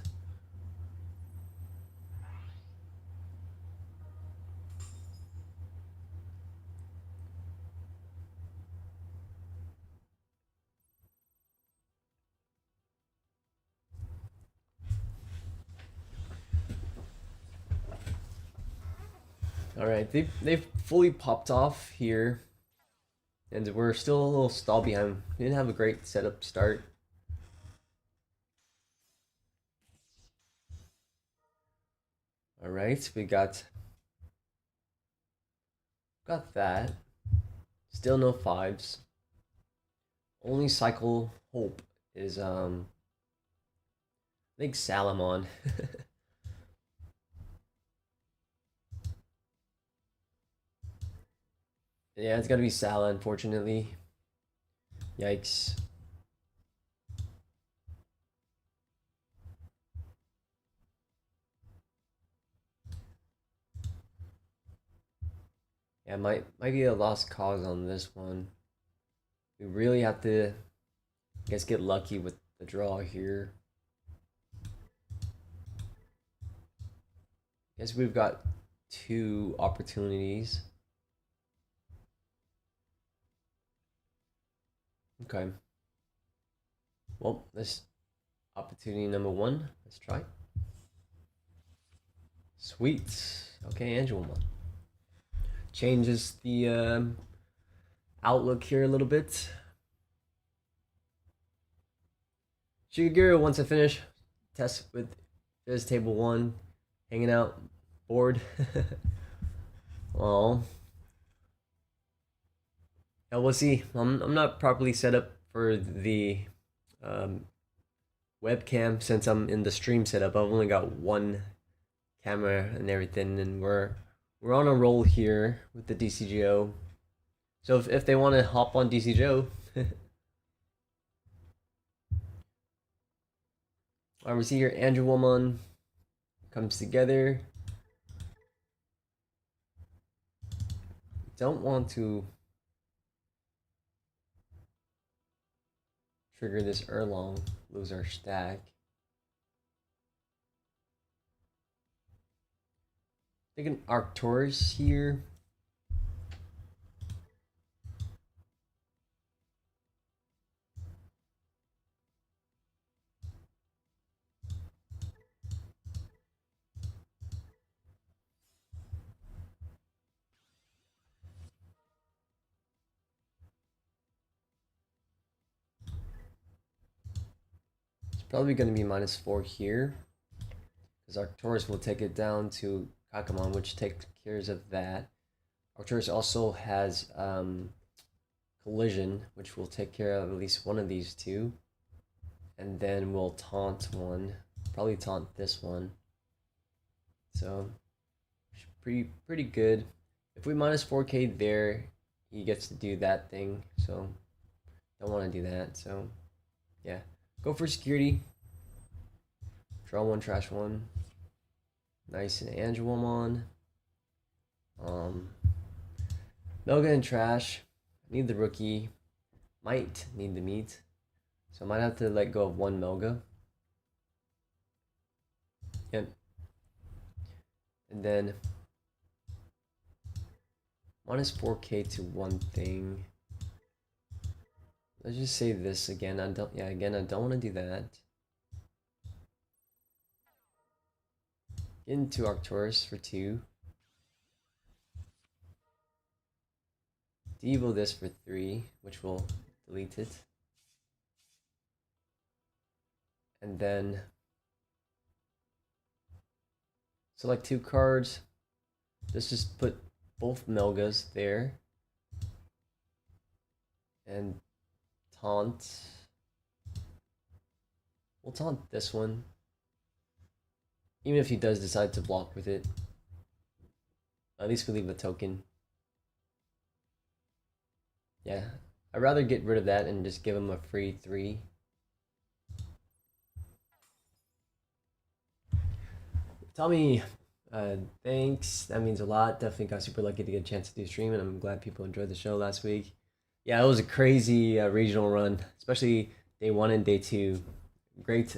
All right, they've fully popped off here, and we're still a little stall behind. We didn't have a great setup start. All right, we got that. Still no fives. Only cycle hope is I think Salamon. Yeah, it's gotta be Sala, unfortunately. Yikes. Yeah, might be a lost cause on this one. We really have to, I guess, get lucky with the draw here. Guess we've got two opportunities. Okay. Well, this opportunity number one. Let's try. Sweet. Okay, Angelman. Changes the outlook here a little bit. Shigaguru, once I finish, test with Fizz Table 1, hanging out, bored. Oh. Yeah, we'll see. I'm not properly set up for the webcam since I'm in the stream setup. I've only got one camera and everything, and we're on a roll here with the Dcgo. So if they want to hop on Dcgo, we see here Andrew Woman comes together. Don't want to trigger this Erlong, lose our stack. Thinking Arcturus here. It's probably going to be -4 here, because Arcturus will take it down to Kakamon, which takes care of that. Arcturus also has Collision, which will take care of at least one of these two. And then we'll taunt one. Probably taunt this one. So, pretty good. If we -4k there, he gets to do that thing. So, don't want to do that. So, yeah. Go for security. Draw one, trash one. Nice and Angelomon. Melga and trash. Need the rookie. might need the meat. So I might have to let go of one Melga. Yep. And then minus 4k to one thing. Let's just say this again. I don't want to do that. Get into Arcturus for 2. Devo this for 3, which will delete it. And then select 2 cards. Let's just put both Melgas there. And taunt. We'll taunt this one. Even if he does decide to block with it. At least we leave a token. Yeah, I'd rather get rid of that and just give him a free 3. Tommy, thanks. That means a lot. Definitely got super lucky to get a chance to do stream, and I'm glad people enjoyed the show last week. Yeah, it was a crazy regional run, especially day 1 and day 2. Great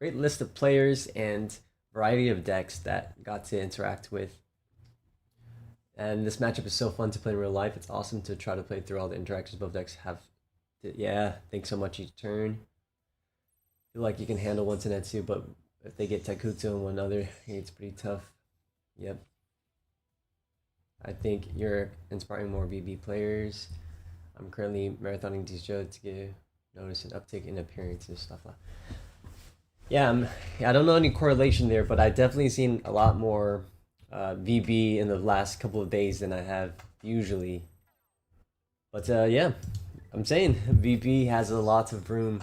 list of players and variety of decks that got to interact with. And this matchup is so fun to play in real life. It's awesome to try to play through all the interactions both decks have. Yeah, thanks so much each turn. Feel like you can handle one Tenetsu, but if they get Taikuto and one other, it's pretty tough. Yep. I think you're inspiring more VB players. I'm currently marathoning Dcgo to notice an uptick in appearances, stuff like that. Yeah, I don't know any correlation there, but I've definitely seen a lot more VB in the last couple of days than I have usually. But yeah, I'm saying VB has a lot of room.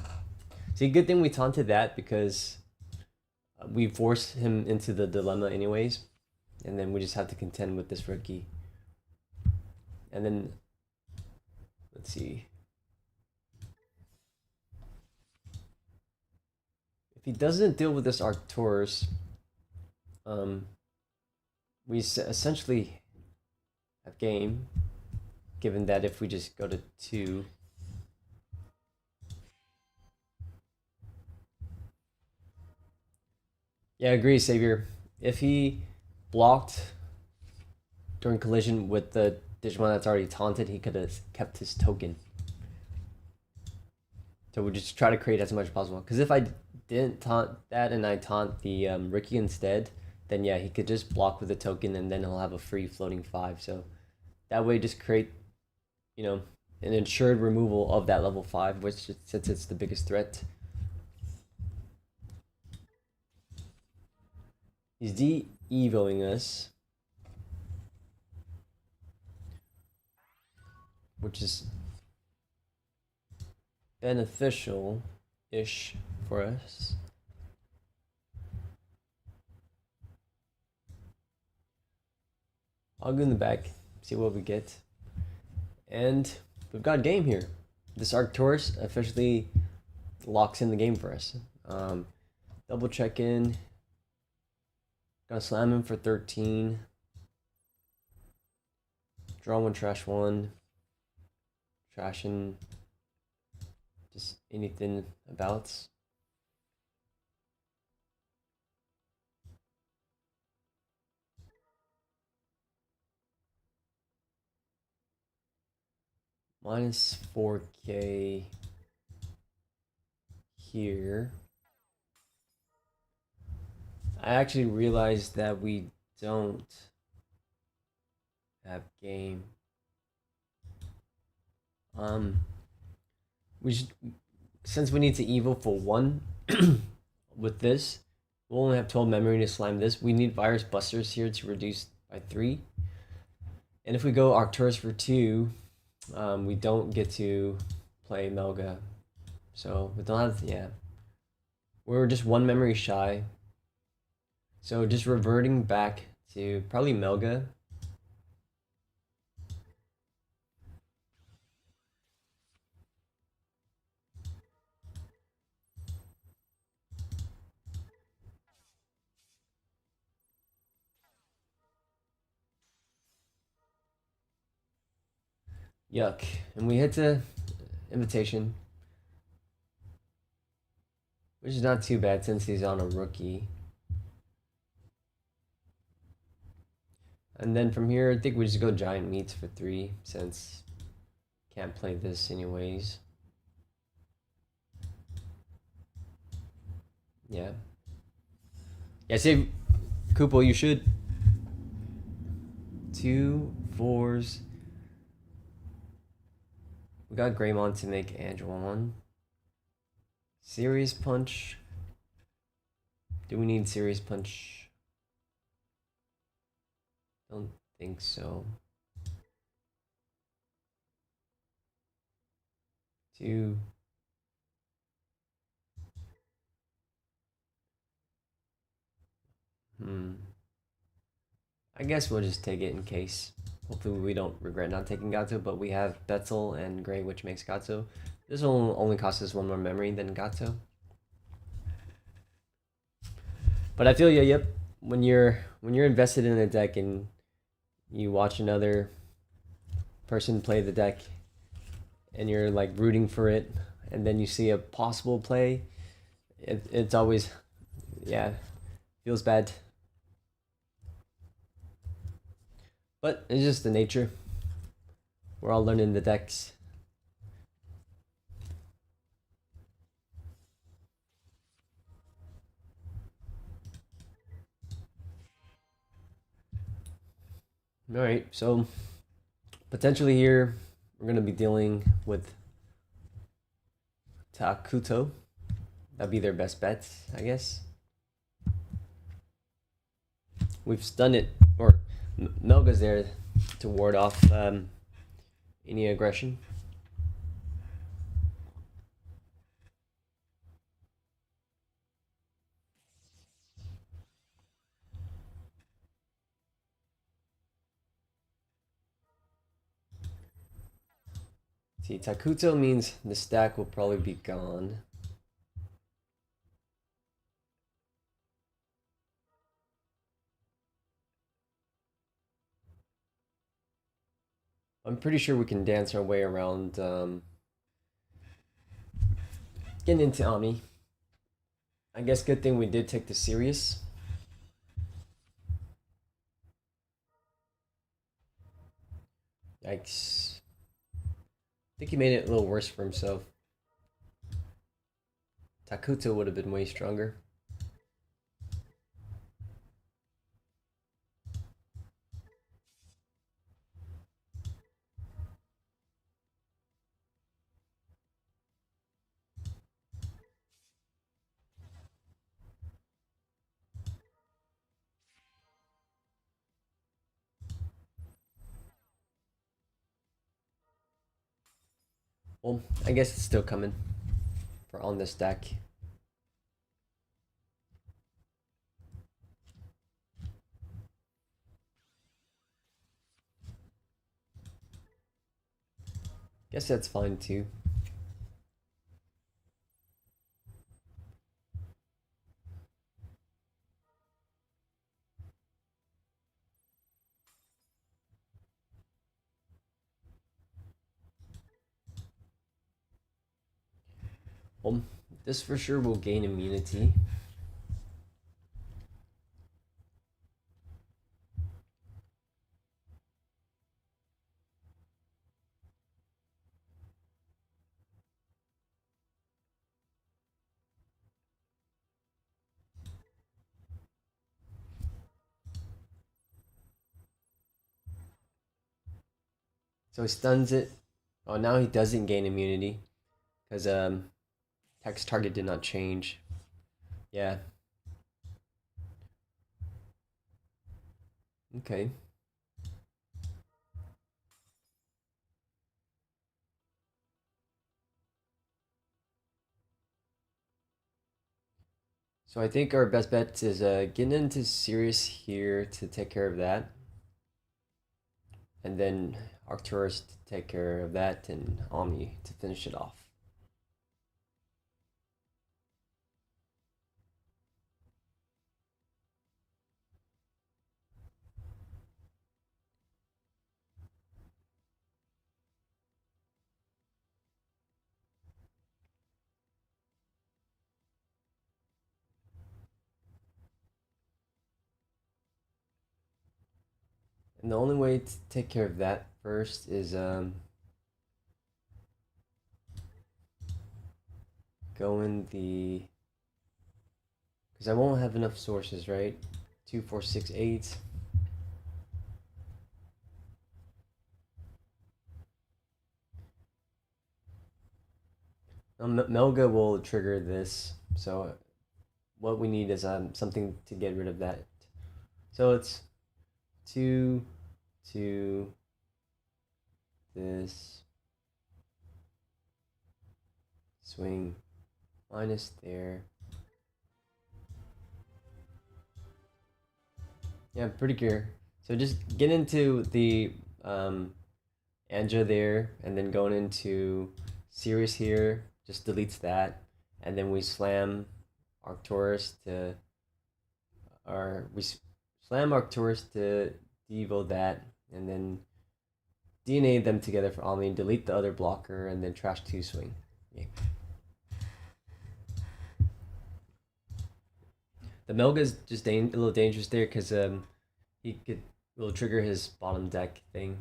See, good thing we taunted that because we forced him into the dilemma anyways, and then we just have to contend with this rookie. And then let's see. If he doesn't deal with this Arcturus, we essentially have game, given that if we just go to 2, yeah, I agree, Savior. If he blocked during collision with the Digimon that's already taunted, he could have kept his token. So we just try to create as much as possible. Because if I didn't taunt that and I taunt the Ricky instead, then yeah, he could just block with a token and then he'll have a free floating 5. So that way just create, an ensured removal of that level 5, which since it's the biggest threat. He's de-evoing us, which is beneficial-ish for us. I'll go in the back, see what we get. And we've got a game here. This Arcturus officially locks in the game for us. Double check in. Gonna slam him for 13. Draw 1, trash 1. Trashing just anything about. Minus 4k here. I actually realized that we don't have game. We should, since we need to evo for 1 with this, we'll only have 12 memory to slime this. We need virus busters here to reduce by 3. And if we go Arcturus for 2, we don't get to play Melga. So we don't have, yeah. We're just 1 memory shy. So just reverting back to probably Melga. Yuck. And we had to invitation, which is not too bad since he's on a rookie. And then from here, I think we just go giant meats for 3 since can't play this anyways. Yeah. Yeah, say Kupo, you should. 2 4s. We got Greymon to make Angelon. Serious Punch. Do we need Serious Punch? Don't think so. 2. I guess we'll just take it in case. Hopefully we don't regret not taking Gato, but we have Betzel and Gray, which makes Gato. This will only cost us 1 more memory than Gato. But I feel you, yep. When you're invested in a deck and you watch another person play the deck and you're like rooting for it, and then you see a possible play, it's always, yeah, feels bad. But it's just the nature. We're all learning the decks. Alright, so potentially here we're going to be dealing with Takuto. That'd be their best bet, I guess. We've stunned it, or Melga's there to ward off any aggression. See, Takuto means the stack will probably be gone. I'm pretty sure we can dance our way around getting into Ami. I guess good thing we did take the serious. Yikes. I think he made it a little worse for himself. Takuto would have been way stronger. Well, I guess it's still coming for on this deck. Guess that's fine too. Well, this for sure will gain immunity. So he stuns it. Oh, now he doesn't gain immunity because text target did not change. Yeah. Okay. So I think our best bet is getting into Sirius here to take care of that. And then Arcturus to take care of that, and Omni to finish it off. And the only way to take care of that first is go in the, because I won't have enough sources, right? 2, 4, 6, 8. Melga will trigger this, so what we need is something to get rid of that. So it's 2, 2, this, swing, minus there. Yeah, pretty clear. So just get into the Anja there, and then going into Sirius here, just deletes that, and then we slam Arcturus to, or we slam Arcturus to devo that, and then DNA them together for Omni, delete the other blocker, and then trash 2 swing. Yeah. The Melga's just a little dangerous there because he will trigger his bottom deck thing.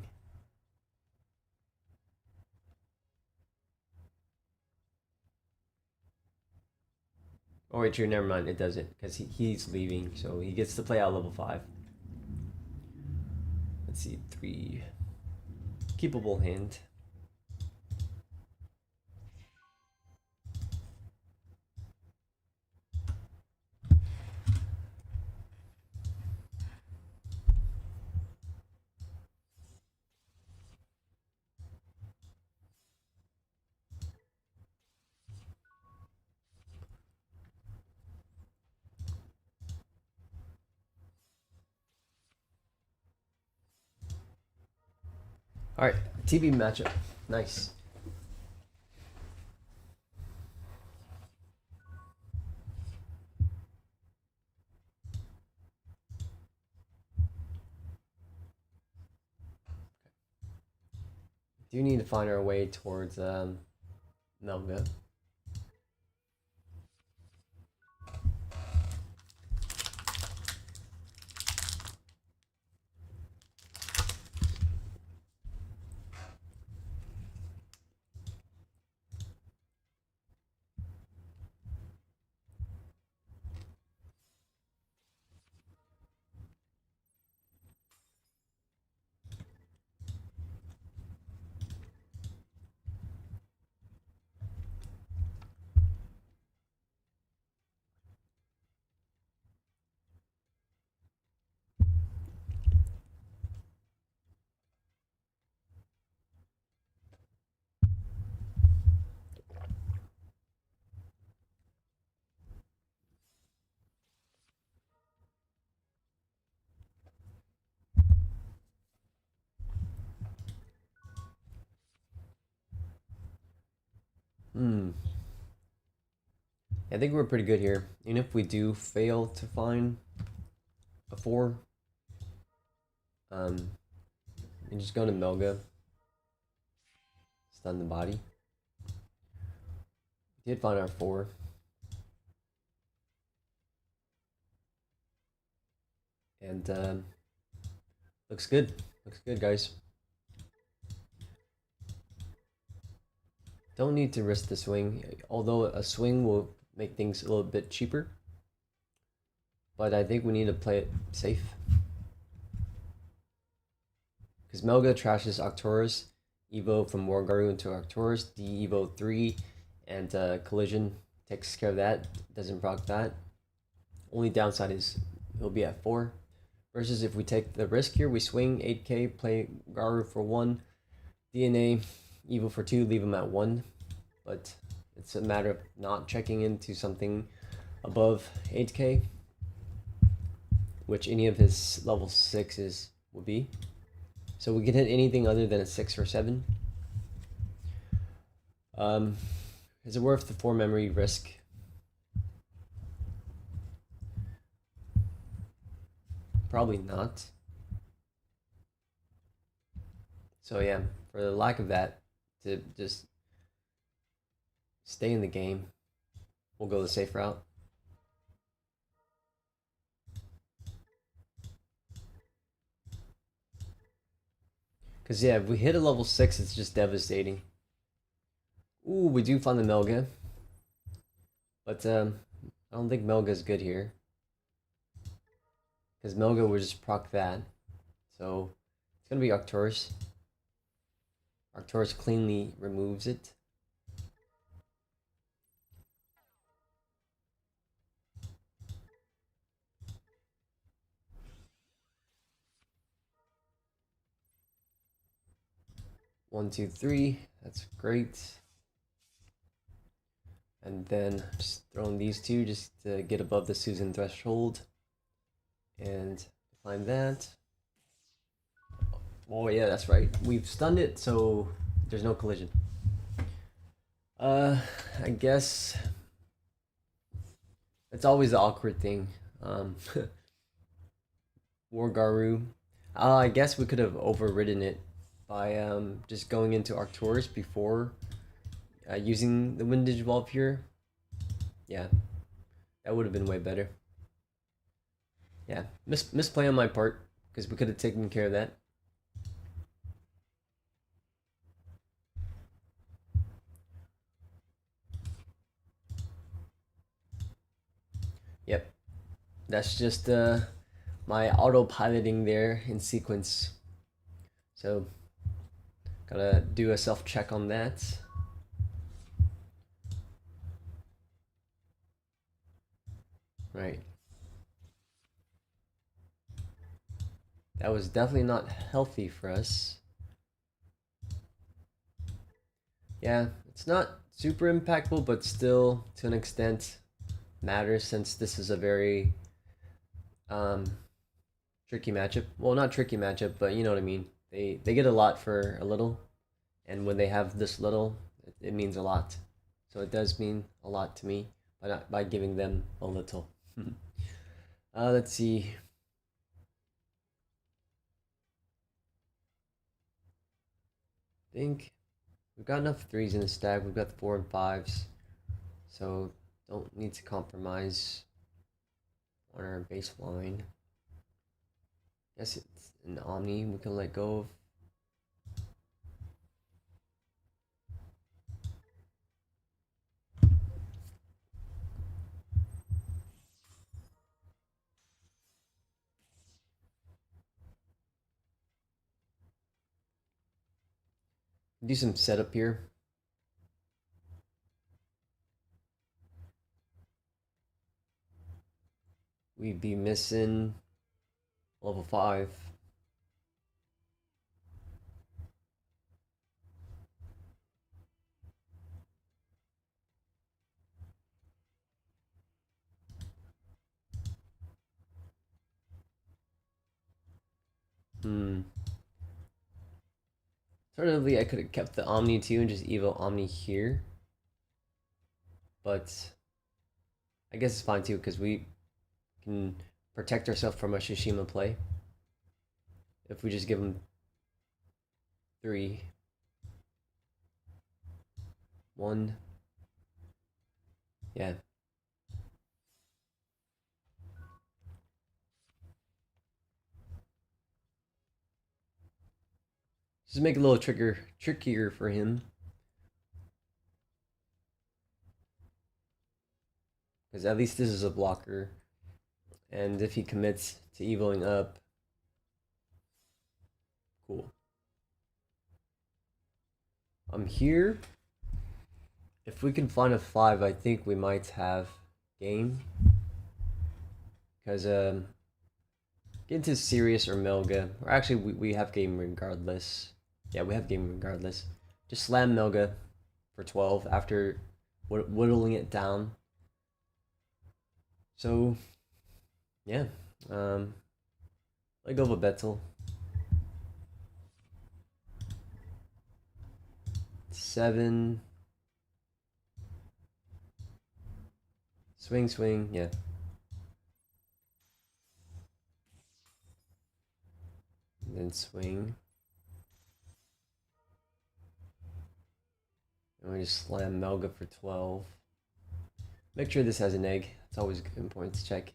Oh wait, true. Never mind. It doesn't because he's leaving, so he gets to play out level 5. Let's see, 3. Keepable hand. All right, TV matchup. Nice. Do need to find our way towards Melga. I think we're pretty good here. Even if we do fail to find a 4, and just go to Melga, stun the body. We did find our 4. And looks good. Looks good, guys. Don't need to risk the swing, although a swing will make things a little bit cheaper. But I think we need to play it safe. Because Melga trashes Arcturus, Evo from Wargaru into Arcturus, D-Evo 3, and Collision takes care of that, doesn't proc that. Only downside is he'll be at 4. Versus if we take the risk here, we swing 8k, play Garu for 1, DNA, Evo for 2, leave him at 1. But it's a matter of not checking into something above 8k, which any of his level 6s would be. So we can hit anything other than a 6 or 7. Is it worth the 4 memory risk? Probably not. So yeah, for the lack of that, to just stay in the game, we'll go the safe route. Cause yeah, if we hit a level 6, it's just devastating. Ooh, we do find the Melga. But I don't think Melga's good here. Because Melga will just proc that. So it's gonna be Arcturus. Arcturus cleanly removes it. One, two, three. That's great. And then just throwing these two just to get above the Susan threshold. And find that. Oh yeah, that's right. We've stunned it, so there's no collision. I guess it's always the awkward thing. Wargaru. I guess we could have overridden it by just going into Arcturus before using the Windage Evolve here. Yeah, that would have been way better. Yeah, misplay on my part because we could have taken care of that. Yep, that's just my autopiloting there in sequence. So, gotta do a self check on that. Right. That was definitely not healthy for us. Yeah, it's not super impactful, but still, to an extent, matters since this is a very tricky matchup. Well, not tricky matchup, but you know what I mean. They get a lot for a little, and when they have this little, it means a lot. So it does mean a lot to me by giving them a little. Let's see. I think we've got enough threes in the stack. We've got the 4 and 5s, so don't need to compromise on our baseline. Guess it's an Omni we can let go of. Do some setup here. We'd be missing level 5. Alternatively, I could have kept the Omni too and just Evo Omni here. But I guess it's fine too because we can protect ourselves from a Shishima play. If we just give him 3. 1. Yeah. Just make it a little trickier for him. Because at least this is a blocker. And if he commits to evoing up, cool. I'm here. If we can find a 5, I think we might have game. Because get into Sirius or Melga. Or actually, we have game regardless. Yeah, we have game regardless. Just slam Melga for 12 after whittling it down. So, yeah. Let go of a Betel. 7. Swing, yeah. And then swing. And we just slam Melga for 12. Make sure this has an egg. It's always important to check.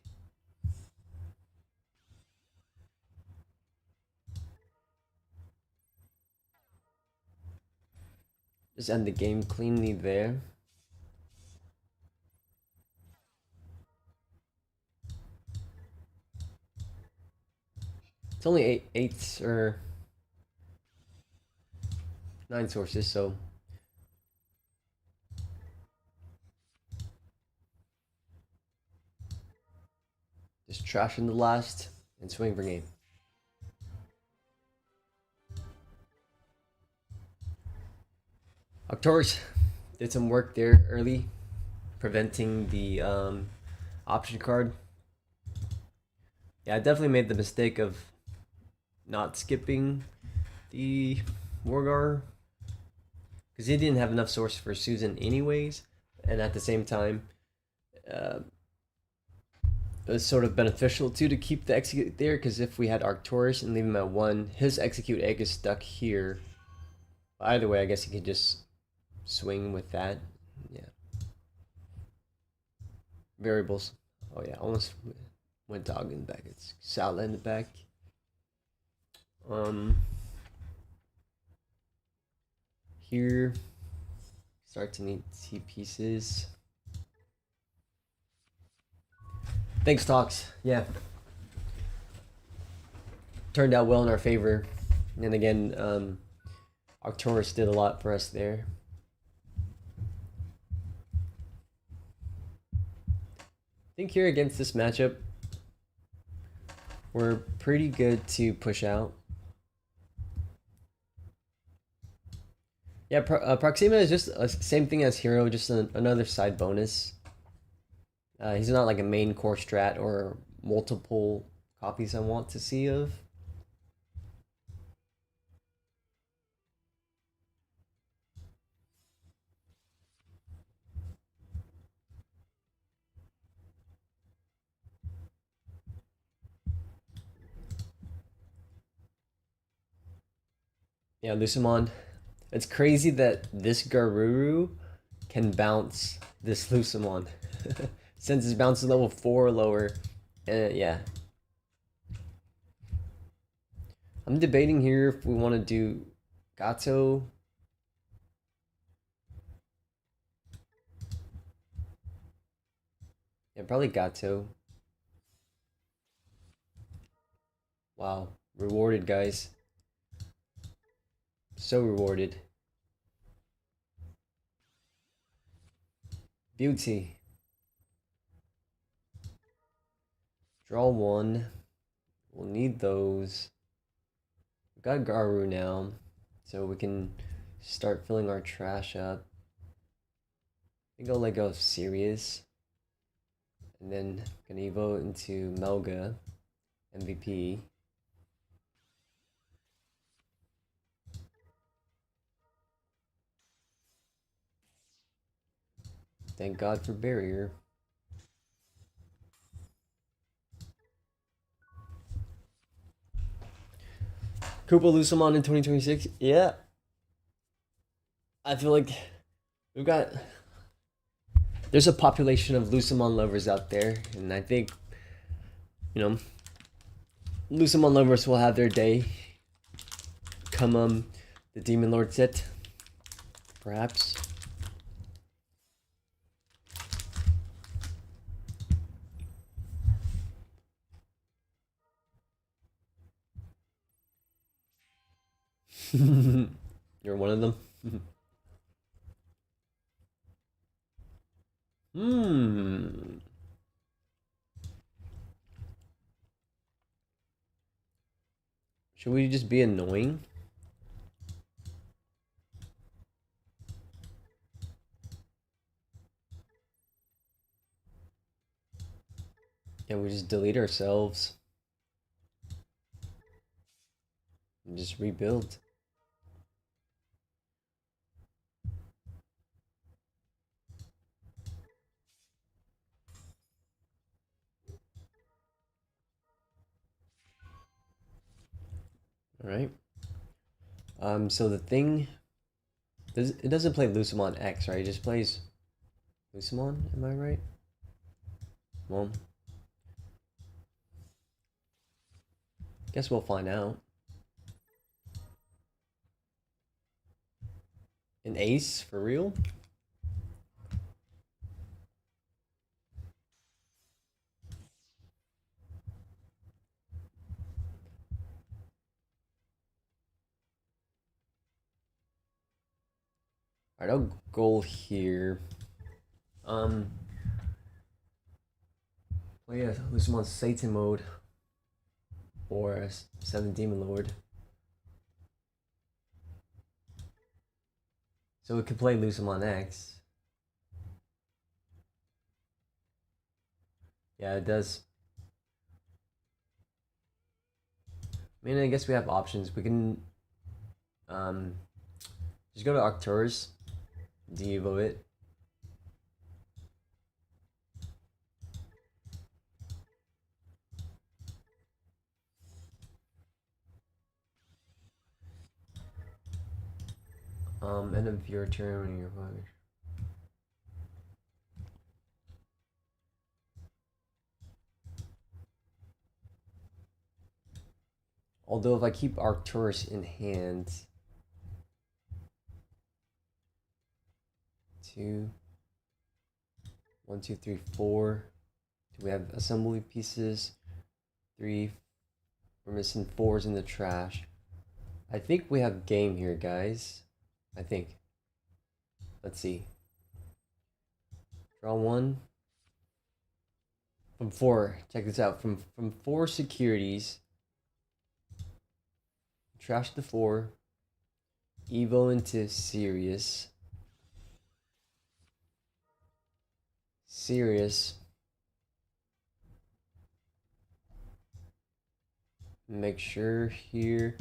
Just end the game cleanly there. It's only eight or 9 sources, so just trash in the last and swing for game. Octorus did some work there early, preventing the option card. Yeah, I definitely made the mistake of not skipping the Wargar because he didn't have enough source for Susan anyways, and at the same time, it was sort of beneficial too to keep the execute there because if we had Arcturus and leave him at 1, his execute egg is stuck here. Either way, I guess he could just swing with that. Yeah. Variables. Oh yeah, almost went dog in the back. It's Sala in the back. Here, start to need T pieces. Thanks, Talks. Yeah. Turned out well in our favor. And again, Arcturus did a lot for us there. I think here against this matchup, we're pretty good to push out. Yeah, Proxima is just the same thing as Hero, just another side bonus. He's not like a main core strat or multiple copies I want to see of. Yeah, Lucimon. It's crazy that this Garuru can bounce this Lucimon. Since his bounce is level 4 or lower. Yeah. I'm debating here if we want to do Gato. Yeah, probably Gato. Wow. Rewarded, guys. So rewarded. Beauty. Draw 1. We'll need those. We've got Garu now, so we can start filling our trash up. I think I'll let go of Sirius. And then gonna evo into Melga, MVP. Thank God for Barrier. Koopa Lucimon in 2026? Yeah. I feel like we've got... There's a population of Lucimon lovers out there, and I think, you know, Lucimon lovers will have their day come the Demon Lord set, perhaps. You're one of them. Should we just be annoying? Can we just delete ourselves? And just rebuild? Alright. So the thing... it doesn't play Lucimon X, right? It just plays Lucimon, am I right? Well... guess we'll find out. An ace for real? Alright, I'll goal here. Well, yeah, Lucimon's Satan mode. Or 7 Demon Lord. So we could play Lucimon X. Yeah, it does. I mean, I guess we have options. We can just go to Arcturus, Devo it. End of your turn when you're fine. Although if I keep Arcturus in hand, 2, 1, 2, 3, 4. Do we have assembly pieces? 3. We're missing 4s in the trash. I think we have game here, guys. I think. Let's see. Draw 1. From 4. Check this out. From 4 securities. Trash the 4. Evo into Sirius. Sirius. Make sure here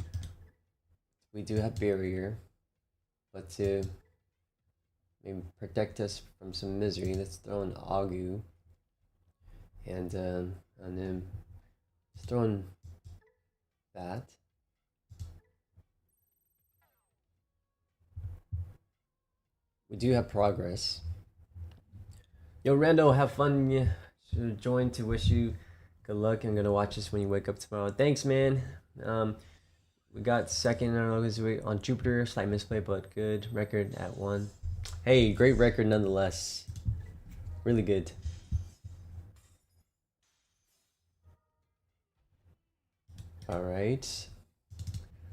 we do have barrier, but to maybe protect us from some misery, let's throw in Agu, and then let's throw in that. We do have progress. Yo, Rando, have fun. Yeah, should join to wish you good luck. I'm gonna watch this when you wake up tomorrow. Thanks, man. We got second this week on Jupiter. Slight misplay, but good record at 1. Hey, great record nonetheless. Really good. All right.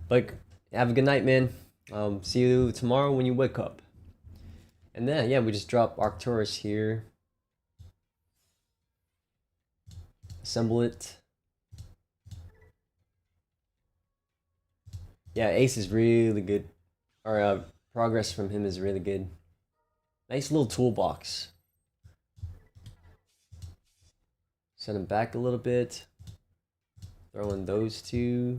But have a good night, man. See you tomorrow when you wake up. And then, yeah, we just drop Arcturus here. Assemble it. Yeah, Ace is really good. Our progress from him is really good. Nice little toolbox. Set him back a little bit. Throw in those 2.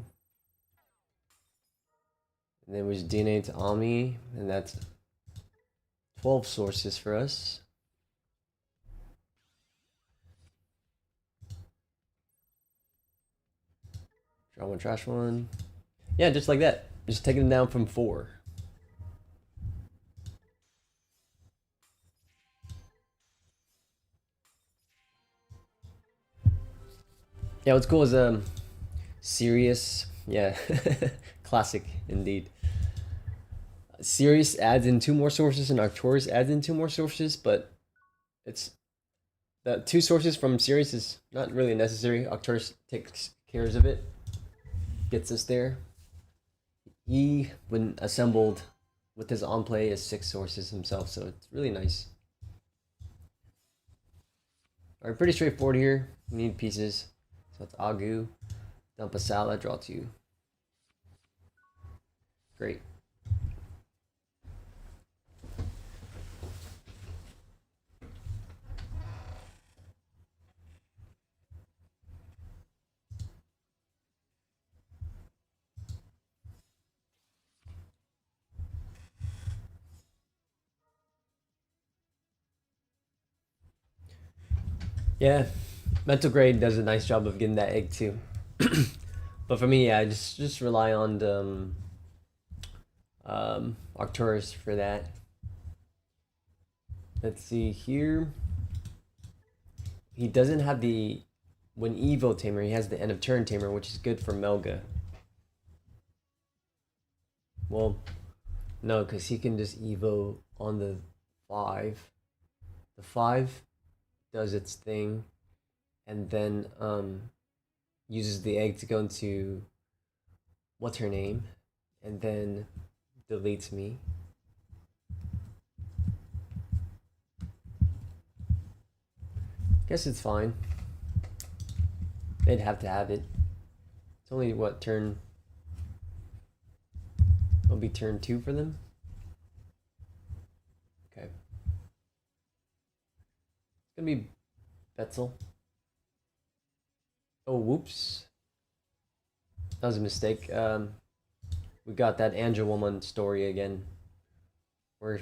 And then we just DNA to Omni. And that's 12 sources for us. Draw 1, trash 1. Yeah, just like that. Just taking them down from 4. Yeah, what's cool is Sirius. Yeah, classic indeed. Sirius adds in 2 more sources and Arcturus adds in 2 more sources, but it's the 2 sources from Sirius is not really necessary. Arcturus takes cares of it, gets us there. He, when assembled with his on play, is 6 sources himself, so it's really nice. Alright, pretty straightforward here. We need pieces. So it's Agu, dump a salad, draw 2. Great. Yeah, mental grade does a nice job of getting that egg too. But for me, yeah, just rely on the Arcturus for that. Let's see here. He doesn't have the when Evo Tamer. He has the end of turn Tamer, which is good for Melga. Well, No, because he can just Evo on the 5. The 5 does its thing, and then uses the egg to go into what's her name, and then deletes me. Guess it's fine. They'd have to have it. It's only what turn? It'll be turn 2 for them. Okay. It's gonna be Betzel. Oh, whoops. That was a mistake. We got that Angel Woman story again, where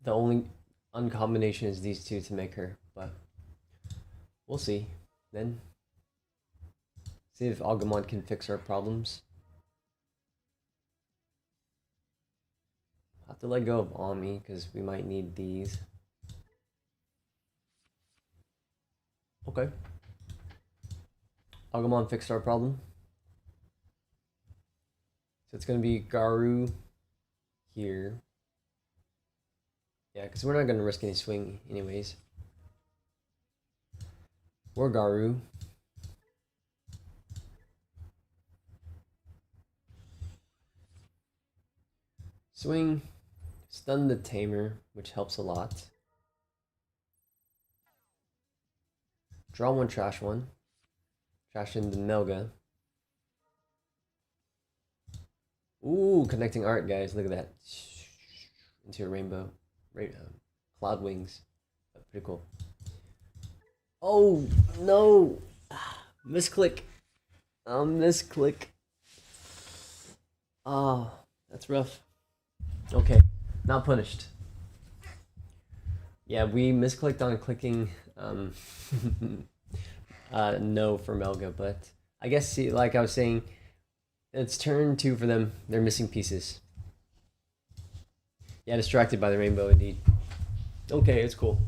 the only uncombination is these two to make her, but we'll see. Then see if Agumon can fix our problems. I'll have to let go of Ami because we might need these. Okay. Agumon fixed our problem. So it's gonna be Garu here. Yeah, because we're not gonna risk any swing anyways. Or Garu. Swing, stun the Tamer, which helps a lot. Draw one, trash one. Trash in the Melga. Ooh, connecting art, guys. Look at that. Into a rainbow. Cloud wings. Pretty cool. Oh, no. Misclick. Misclick. Oh, that's rough. Okay, not punished. Yeah, we misclicked on clicking no for Melga, but I guess, see, like I was saying, it's turn 2 for them. They're missing pieces. Yeah, distracted by the rainbow, indeed. Okay, it's cool.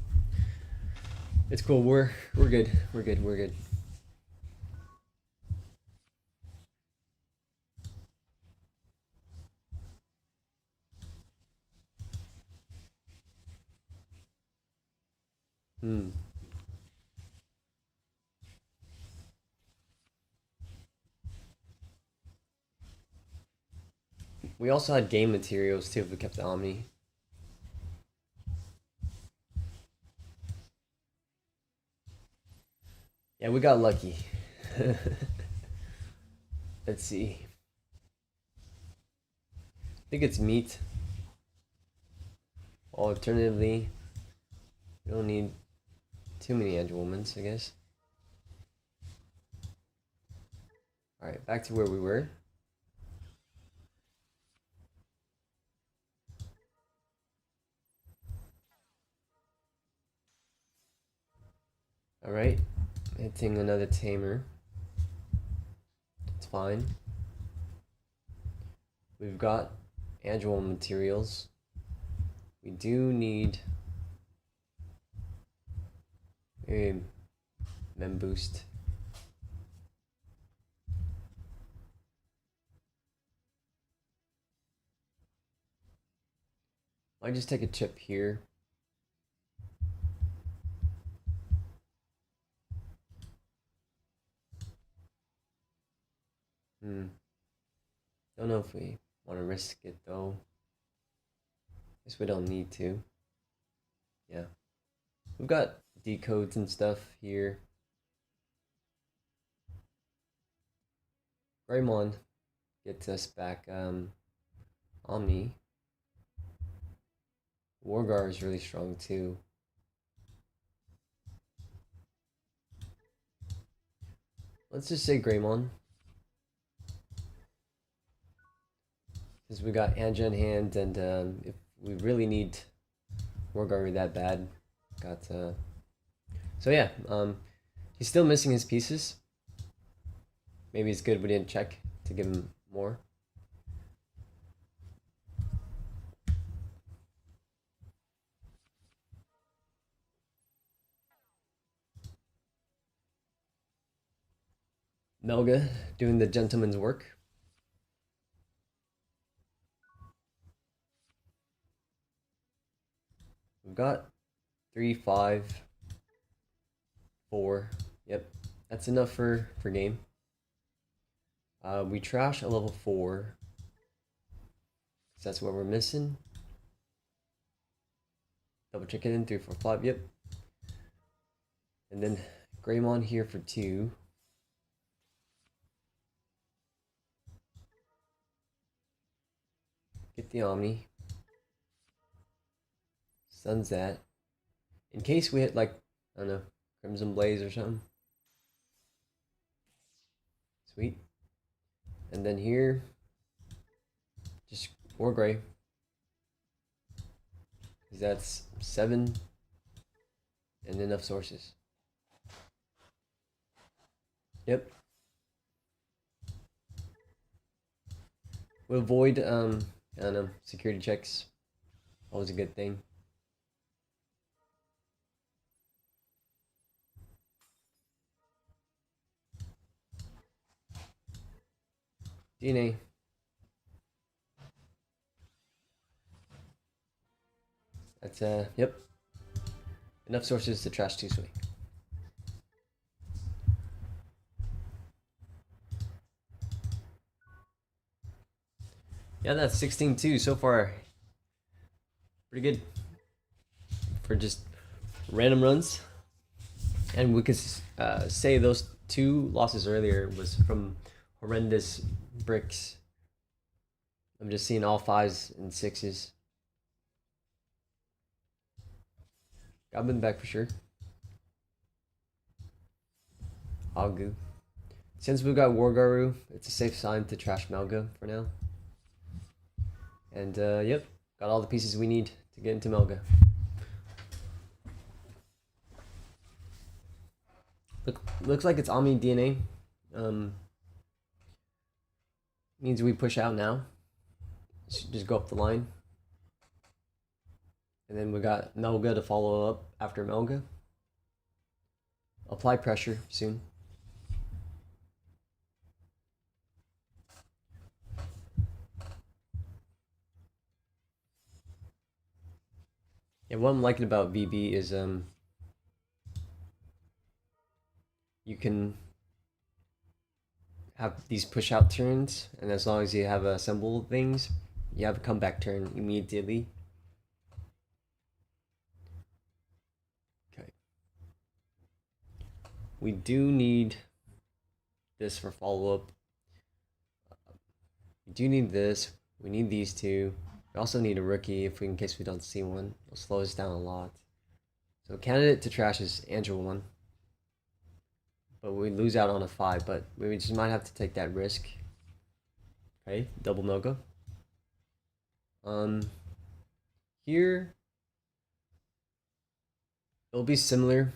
It's cool. We're good. We're good. We're good. Hmm. We also had game materials too if we kept the Omni. Yeah, we got lucky. Let's see. I think it's meat. Alternatively, we don't need too many Angel Womans, I guess. Alright, back to where we were. Alright, hitting another Tamer. It's fine. We've got Angel materials. We do need a Mem boost. Might just take a chip here. Don't know if we want to risk it though. Guess we don't need to. Yeah. We've got decodes and stuff here. Greymon gets us back Omni. Wargar is really strong too. Let's just say Greymon. Because we got Anja in hand, and if we really need Wargar that bad, got so yeah, he's still missing his pieces. Maybe it's good we didn't check to give him more. Melga doing the gentleman's work. got 3, 5, 4. Yep, that's enough for game. We trash a level 4. That's what we're missing. Double check it in 3, 4, 5. Yep. And then Greymon here for 2. Get the Omni. Sun's that. In case we hit like, I don't know, Crimson Blaze or something. Sweet. And then here, just War Gray. Because that's 7 and enough sources. Yep. We avoid, I don't know, security checks. Always a good thing. DNA. That's, yep. Enough sources to trash 2 swing. Yeah, that's 16-2 so far. Pretty good for just random runs. And we could say those 2 losses earlier was from horrendous bricks. I'm just seeing all 5s and 6s. Goblin back for sure. Agu. Since we've got Wargaru, it's a safe sign to trash Melga for now. And yep, got all the pieces we need to get into Melga. Looks like it's Omni DNA. Means we push out now. Just go up the line. And then we got Melga to follow up after Melga. Apply pressure soon. Yeah, what I'm liking about VB is you can have these push out turns, and as long as you have assembled things, you have a comeback turn immediately. Okay. We do need this for follow-up. We do need this. We need these 2. We also need a rookie in case we don't see one. It'll slow us down a lot. So candidate to trash is Angel 1. But we lose out on a 5, but we just might have to take that risk. Okay, double Melga. Here it'll be similar,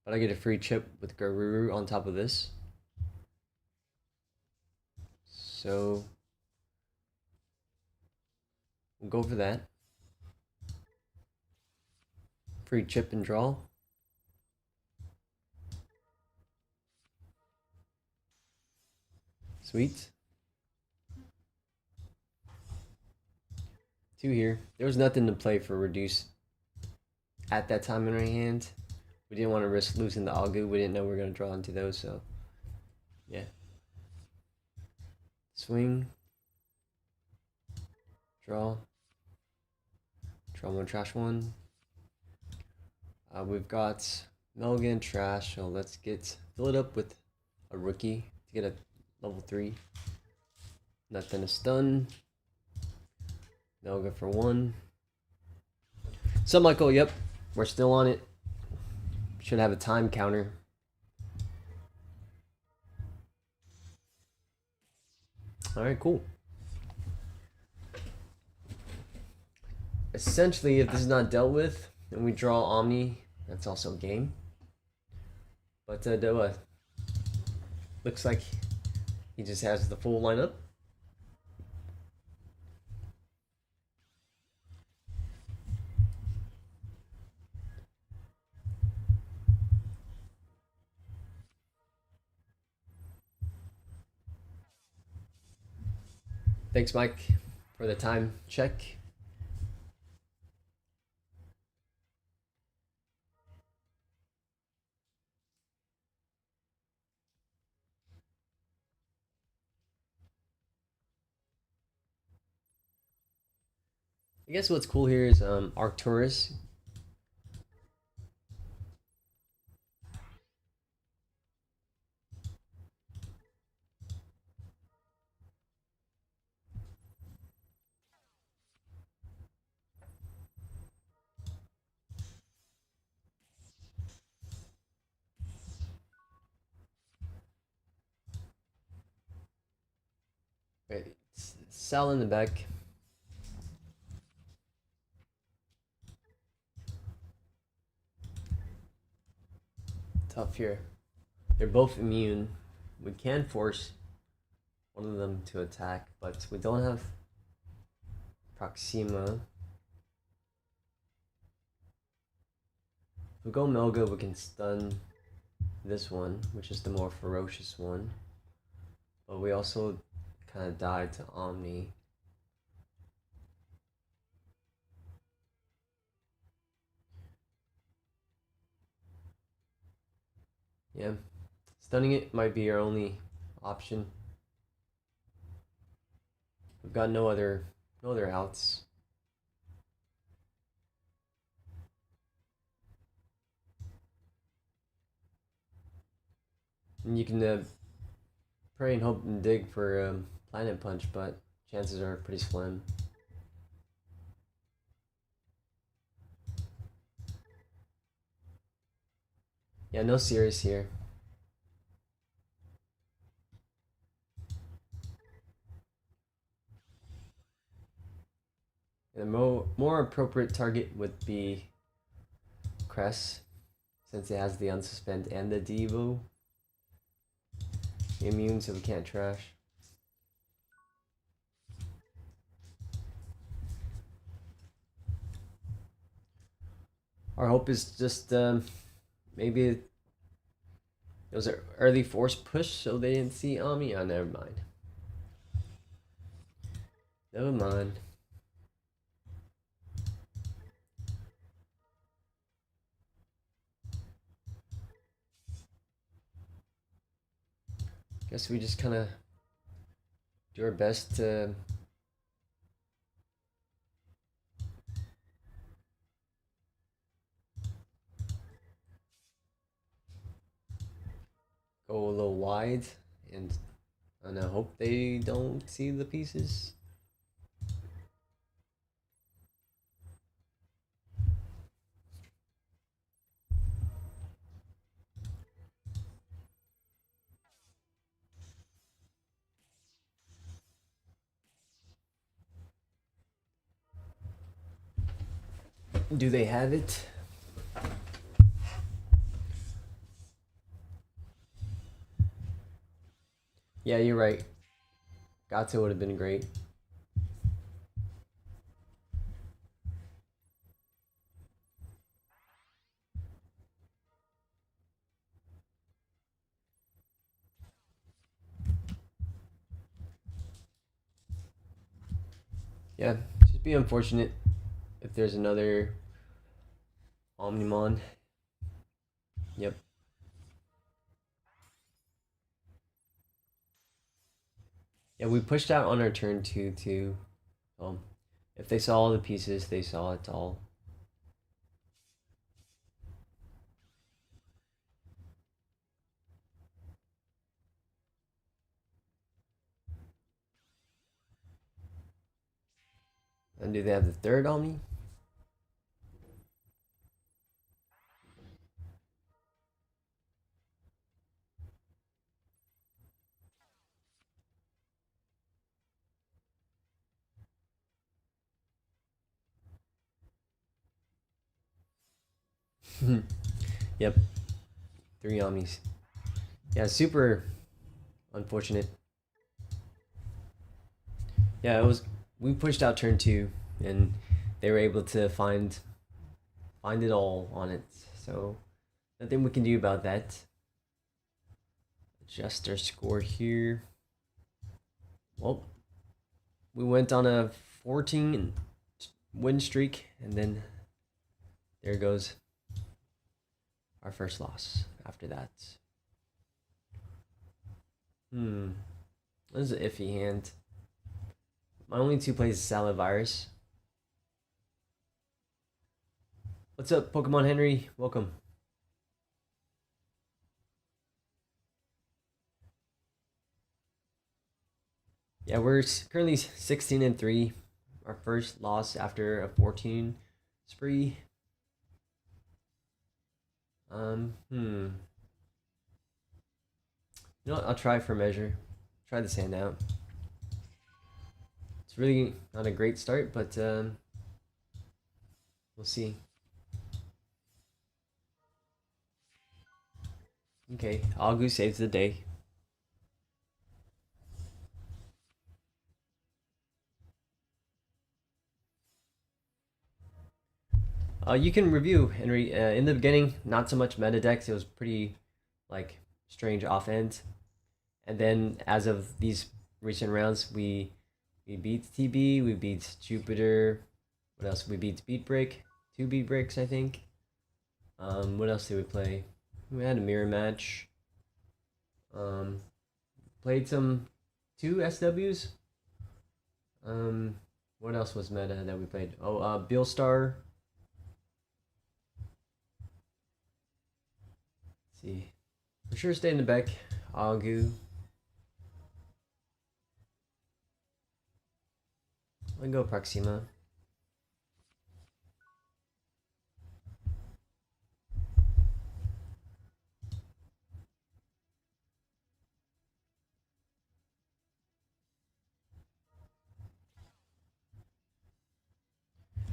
but I get a free chip with Garuru on top of this. So we'll go for that. Free chip and draw. Sweet. 2 here. There was nothing to play for reduce at that time in our hand. We didn't want to risk losing the Agu. We didn't know we were going to draw into those, so yeah. Swing. Draw. Draw 1, trash 1. We've got Melga and trash, so let's fill it up with a rookie to get a level 3. Nothing to stun. Melga for 1. So Michael, yep, we're still on it. Should have a time counter. Alright, cool. Essentially, if this is not dealt with, and we draw Omni, that's also game. But Doa looks like he just has the full lineup. Thanks, Mike, for the time check. I guess what's cool here is Arcturus. Wait, Sal in the back. Tough here. They're both immune. We can force one of them to attack, but we don't have Proxima. If we go Melga, we can stun this one, which is the more ferocious one. But we also kind of died to Omni. Yeah, stunning it might be our only option. We've got no other outs. And you can pray and hope and dig for Planet Punch, but chances are pretty slim. Yeah, no Sirius here. And the more appropriate target would be Cress, since it has the Unsuspend and the Devo. Immune, so we can't trash. Our hope is just maybe it was an early force push, so they didn't see Ami. Oh, never mind. Never mind. Guess we just kind of do our best to go a little wide and I hope they don't see the pieces. Do they have it? Yeah, you're right. Gato would have been great. Yeah, just be unfortunate if there's another Omnimon. Yep. Yeah, we pushed out on our turn 2 too. If they saw all the pieces, they saw it all. And do they have the third Omni? Yep. 3 Omnis. Yeah, super unfortunate. Yeah, it was. We pushed out turn 2, and they were able to find it all on it. So nothing we can do about that. Adjust our score here. Well, we went on a 14 win streak, and then there goes our first loss after that. This is an iffy hand. My only 2 plays is Salad Virus. What's up, Pokemon Henry? Welcome. Yeah, we're currently 16-3. Our first loss after a 14 spree. You know what? I'll try for measure. Try the sand out. It's really not a great start, but we'll see. Okay, Agu saves the day. You can review, Henry. In the beginning, not so much meta decks. It was pretty, like, strange off end. And then as of these recent rounds, we beat TB, we beat Jupiter. What else? We beat Beat Break. 2 Beat Breaks, I think. What else did we play? We had a mirror match. Played some 2 SWs. What else was meta that we played? Oh, Bill Star. Let's see. For sure, stay in the back. Agu. I'll go Proxima.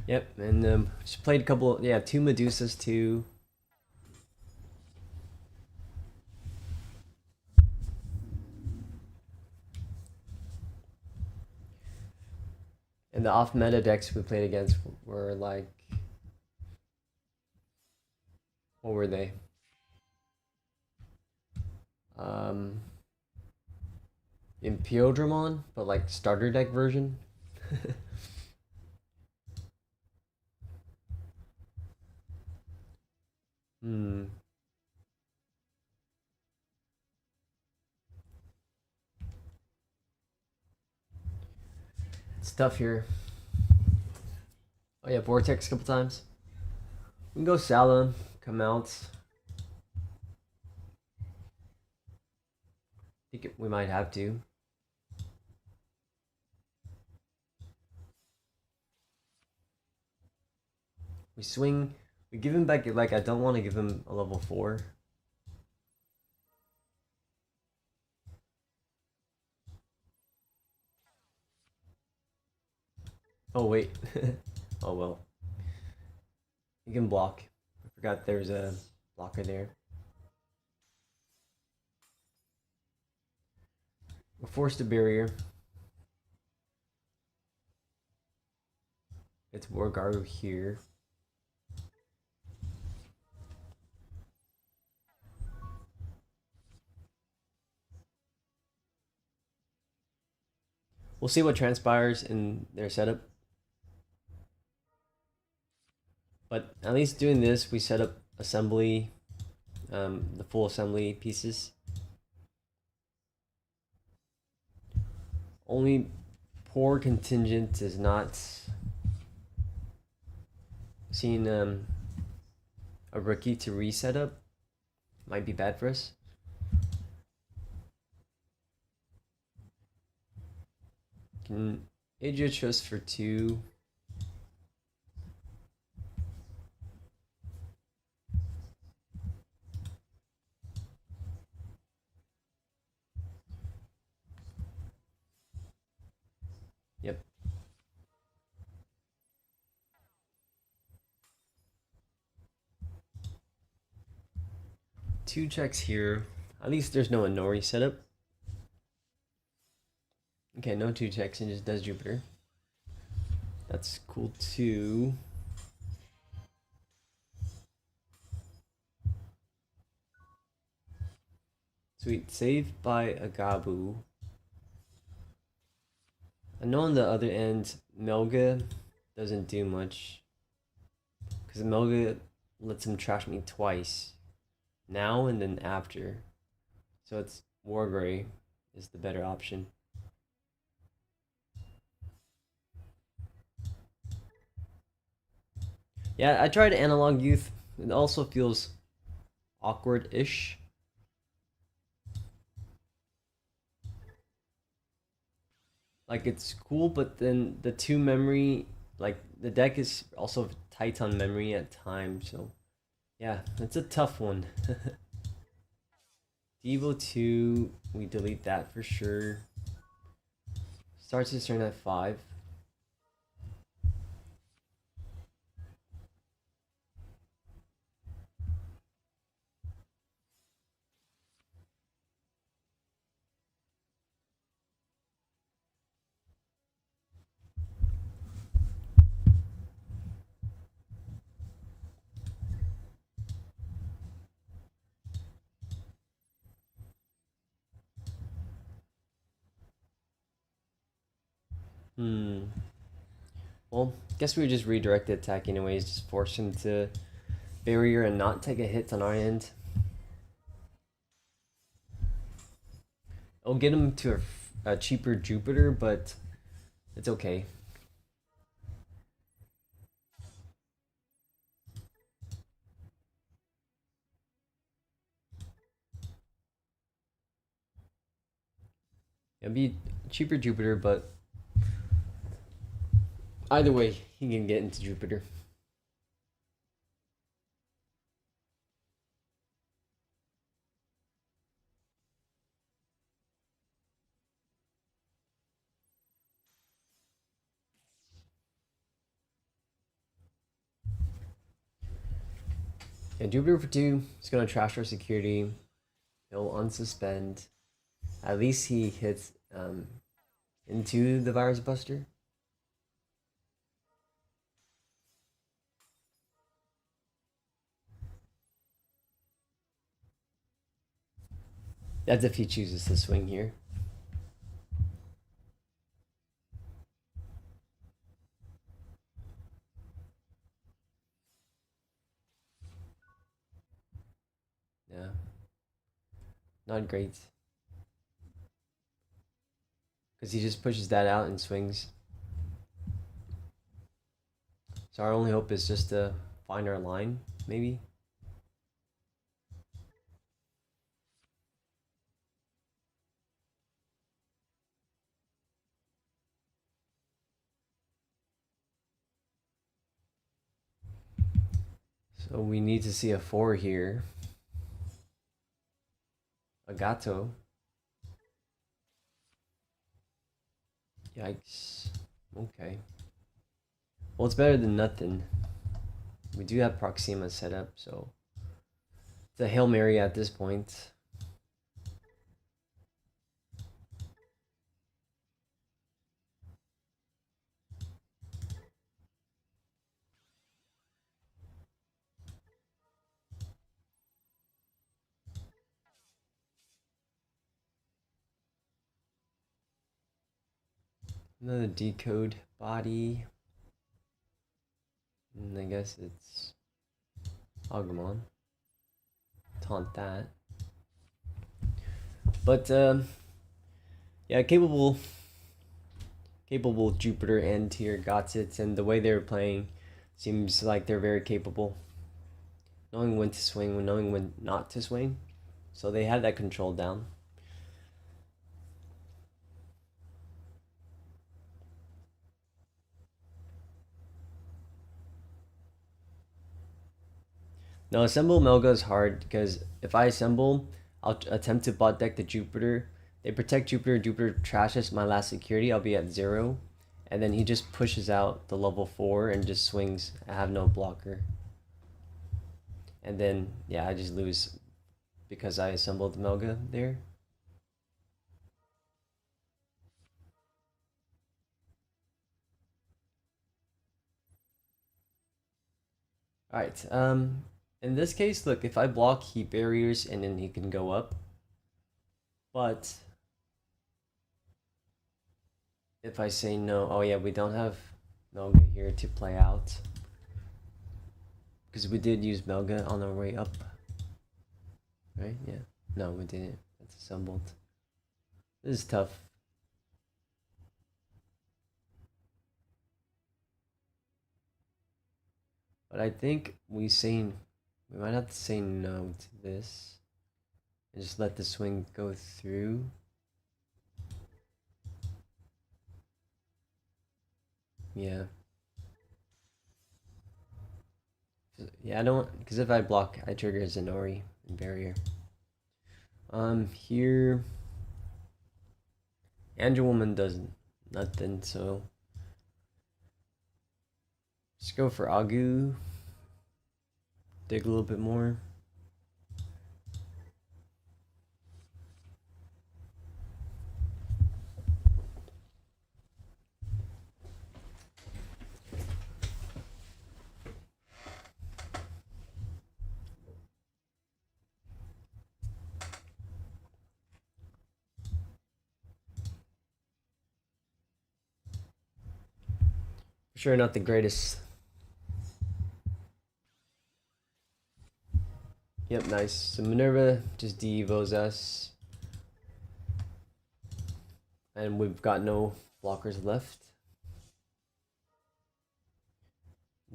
Yep, and just played a couple. Yeah, 2 Medusas too. And the off meta decks we played against were like, what were they? Imperiodramon, but like starter deck version. Hmm. It's tough here. Oh yeah, Vortex a couple times. We can go Sala, come out. I think we might have to. We swing. We give him back. Like, I don't want to give him a level 4. Oh wait. Oh well. You can block. I forgot there's a blocker there. We're forced a barrier. It's Wargaru here. We'll see what transpires in their setup. But at least doing this, we set up assembly, the full assembly pieces. Only poor contingent is not seeing a rookie to reset up. Might be bad for us. Can Idria trust for 2? Yep. Two checks here. At least there's no Inori setup. Okay, no 2 checks and just does Jupiter. That's cool too. Sweet. Saved by Agabu. I know on the other end, Melga doesn't do much. Because Melga lets him trash me twice. Now and then after. So it's Wargray is the better option. Yeah, I tried Analog Youth. It also feels awkward-ish. Like it's cool, but then the two memory, like the deck is also tight on memory at times. So yeah, it's a tough one. Devo 2, we delete that for sure. Starts his turn at 5. Hmm. Well, guess we would just redirect the attack anyways, just force him to barrier and not take a hit on our end. It'll get him to a cheaper Jupiter, but it's okay. It'll be cheaper Jupiter, but either way, he can get into Jupiter. Yeah, Jupiter for 2 is gonna trash our security. He'll unsuspend. At least he hits into the Virus Buster. That's if he chooses to swing here. Yeah. Not great. Because he just pushes that out and swings. So our only hope is just to find our line, maybe. So we need to see a 4 here. A gato. Yikes. Okay. Well, it's better than nothing. We do have Proxima set up, so it's a Hail Mary at this point. Another decode body. And I guess it's Agumon. Taunt that. But yeah, capable Jupiter and tier got it, and the way they're playing seems like they're very capable. Knowing when to swing, knowing when not to swing. So they had that control down. Now assemble Melga is hard because if I assemble, I'll attempt to bot deck the Jupiter. They protect Jupiter. Jupiter trashes my last security. I'll be at 0, and then he just pushes out the level 4 and just swings. I have no blocker, and then yeah, I just lose because I assembled Melga there. All right. In this case, look, if I block, he barriers, and then he can go up. But if I say no, oh yeah, we don't have Melga here to play out. Because we did use Melga on our way up. Right? Yeah. No, we didn't. That's assembled. This is tough. But I think we might have to say no to this and just let the swing go through. Yeah. Yeah, I don't, because if I block, I trigger Zenori and barrier. Here, Angel Woman does nothing, so just go for Agu. Dig a little bit more. For sure, not the greatest. Yep, nice. So Minerva just de-evos us. And we've got no blockers left.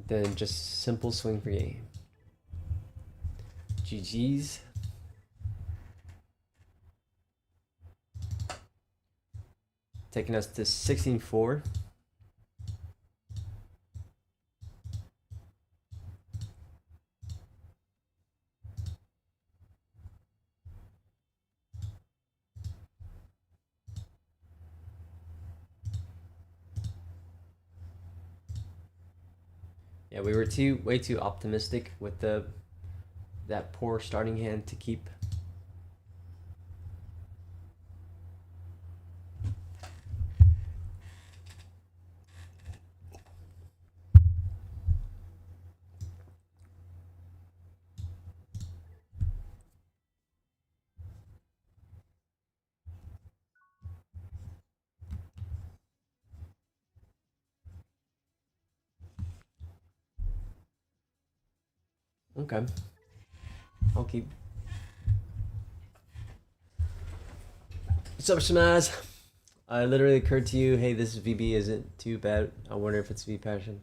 Then just simple swing for game. GG's. Taking us to 16-4. Yeah, we were way too optimistic with that poor starting hand to keep. Okay. I'll keep. What's up, Shamaz? I literally occurred to you, hey, this VB isn't too bad. I wonder if it's Vpassion.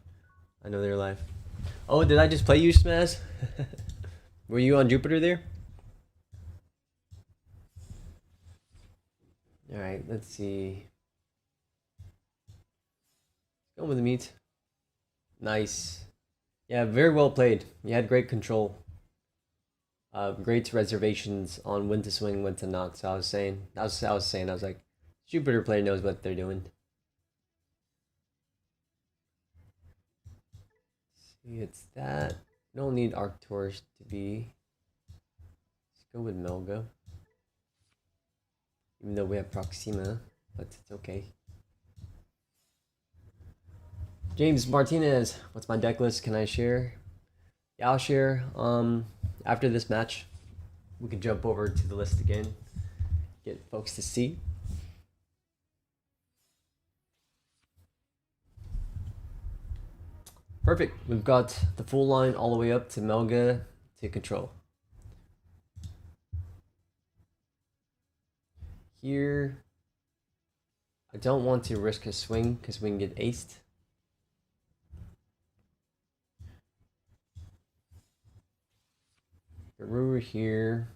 I know they're live. Oh, did I just play you, Shamaz? Were you on Jupiter there? Alright, let's see. Go with the meat. Nice. Yeah, very well played. You had great control. Great reservations on when to swing, when to not. So I was like, Jupiter player knows what they're doing. See, it's that. Don't need Arcturus to be. Let's go with Melga. Even though we have Proxima, but it's okay. James Martinez, what's my deck list? Can I share? Yeah, I'll share. After this match, we can jump over to the list again, get folks to see. Perfect. We've got the full line all the way up to Melga to control. Here, I don't want to risk a swing because we can get aced. Garura here.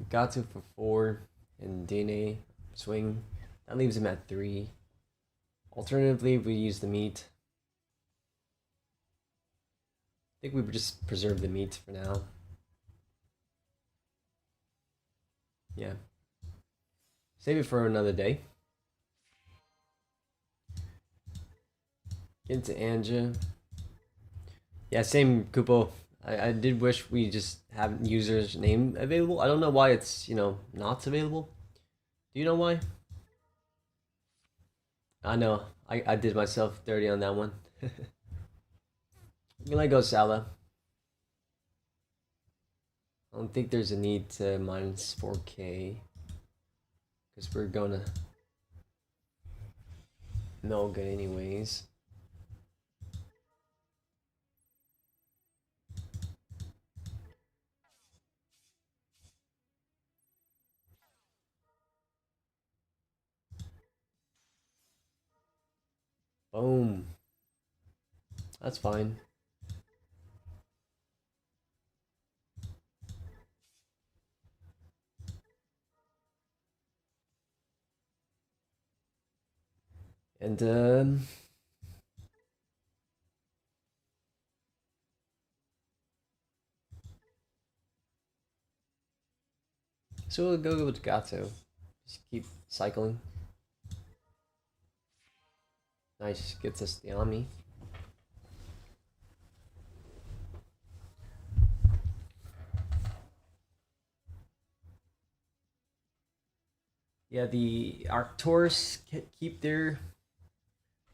Bugatu for 4 and Dene swing. That leaves him at 3. Alternatively, we use the meat. I think we would just preserve the meat for now. Yeah. Save it for another day. Get into Anja. Yeah, same Kupo. I did wish we just have user's name available. I don't know why it's, not available. Do you know why? I know. I did myself dirty on that one. I'm gonna go Salah. I don't think there's a need to minus 4K. Because we're gonna Melga anyways. Boom. That's fine. And so we'll go with Gato. Just keep cycling. Nice, gets us the Ami. Yeah, the Arcturus keep their.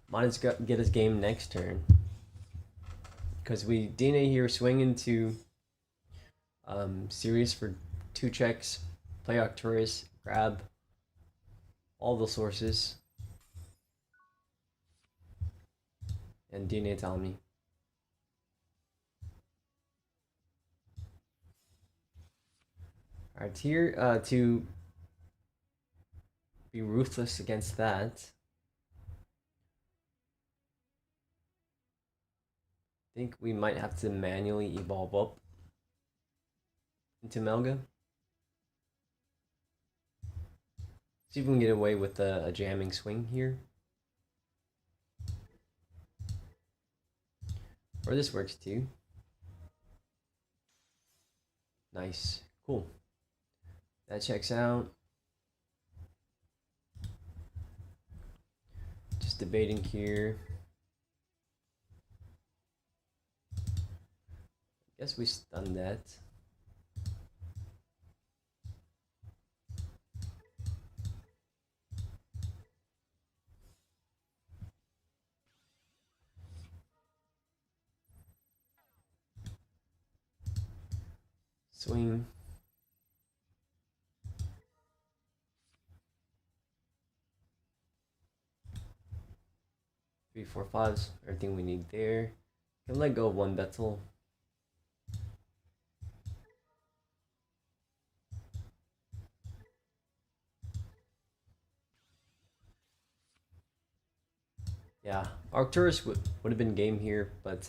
Might as well get his game next turn. Because we DNA here swing into Sirius for 2 checks, play Arcturus, grab all the sources, and DNA Tommy. Alright, here to be ruthless against that. I think we might have to manually evolve up into Melga. See if we can get away with a jamming swing here. Or this works too. Nice. Cool. That checks out. Just debating here. Guess we stun that. Swing. 3, 4, 5s. Everything we need there. Can let go of 1 Betel. Yeah, Arcturus would have been game here, but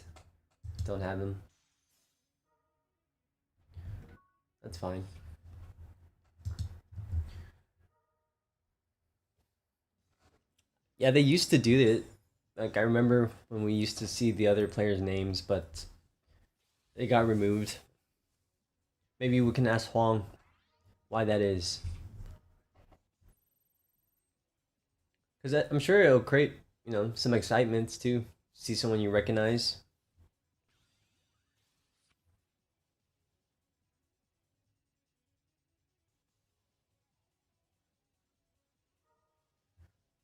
don't have him. That's fine. Yeah, they used to do it. Like, I remember when we used to see the other players' names, but they got removed. Maybe we can ask Huang why that is. Because I'm sure it'll create, some excitement too. See someone you recognize.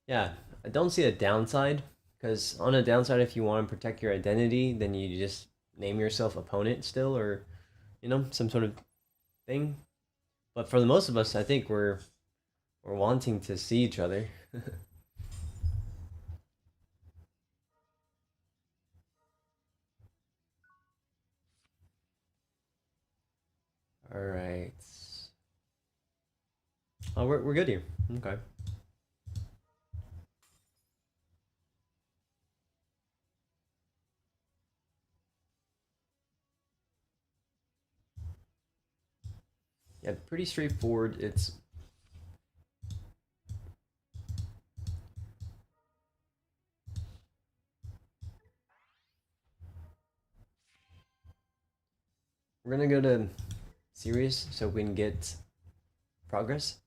Yeah, I don't see a downside. Because on a downside, if you want to protect your identity, then you just name yourself opponent still, or some sort of thing. But for the most of us, I think we're wanting to see each other. All right. Oh, we're good here. Okay. Yeah, pretty straightforward. It's we're gonna go to Sirius so we can get progress,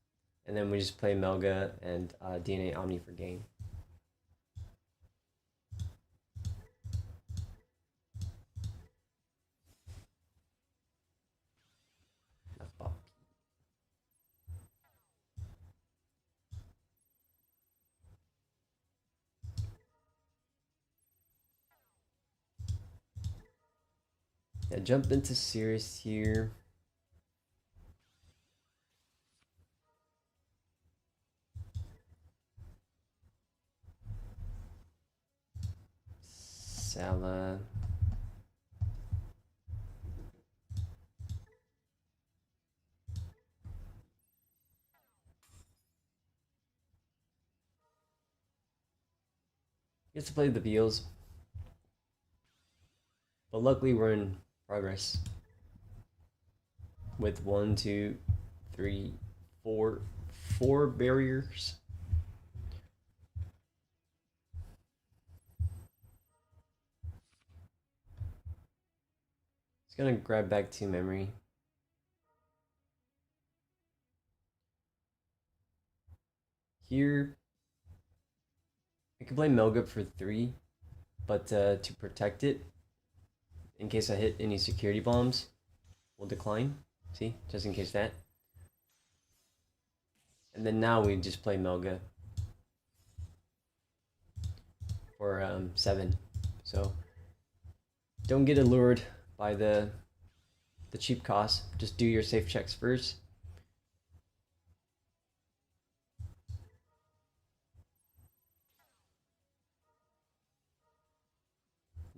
and then we just play Melga and DNA Omni for game. Yeah, jump into Sirius here. Sala. Gets to play the Beals. But luckily we're in progress. With 1, 2, 3, 4 barriers. gonna grab back to memory. Here, I can play Melga for 3, but to protect it, in case I hit any security bombs, we'll decline. See, just in case that. And then now we just play Melga for 7. So don't get allured by the cheap cost. Just do your safe checks first.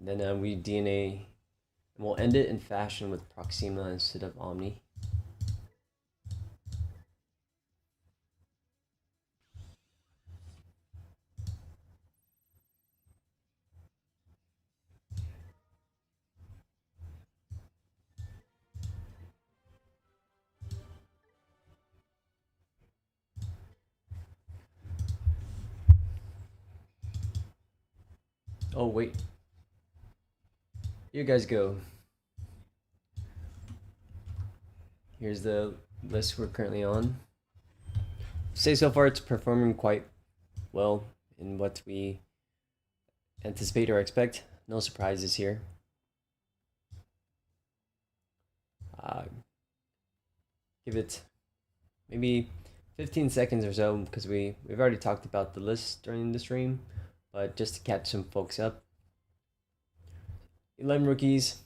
And then we DNA, and we'll end it in Fashion with Proxima instead of Omni. Oh wait, you guys go. Here's the list we're currently on. Say so far it's performing quite well in what we anticipate or expect. No surprises here. Give it maybe 15 seconds or so because we've already talked about the list during the stream, but just to catch some folks up. 11 rookies,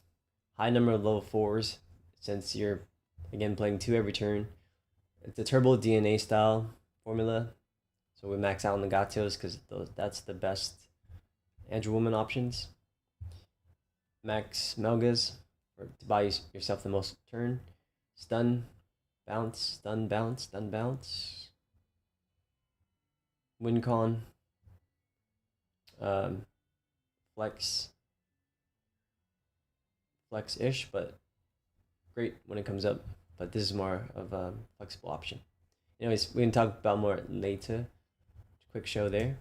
high number of level 4s since you're again playing 2 every turn. It's a turbo DNA style formula, so we max out on the Gatios because that's the best Andrew Woman options. Max Melgas to buy yourself the most turn. Stun, bounce, stun, bounce, stun, bounce. Wincon. Flex. Flex-ish, but great when it comes up. But this is more of a flexible option. Anyways, we can talk about more later. Quick show there.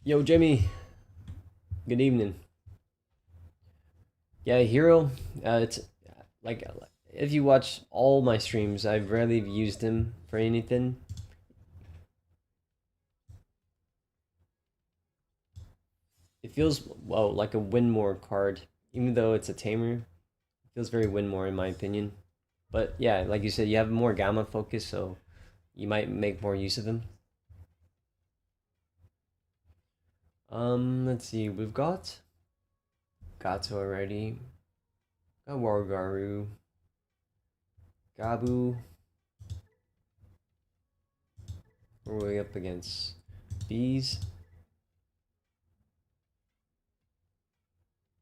Yo, Jimmy. Good evening. Yeah, Hero. It's like if you watch all my streams, I've rarely used him for anything. It feels well like a win more card, even though it's a tamer. It feels very win more in my opinion. But yeah, like you said, you have more gamma focus, so you might make more use of him. Let's see. We've got Gato already. Got Wargaru. Gabu. We're way up against Bees.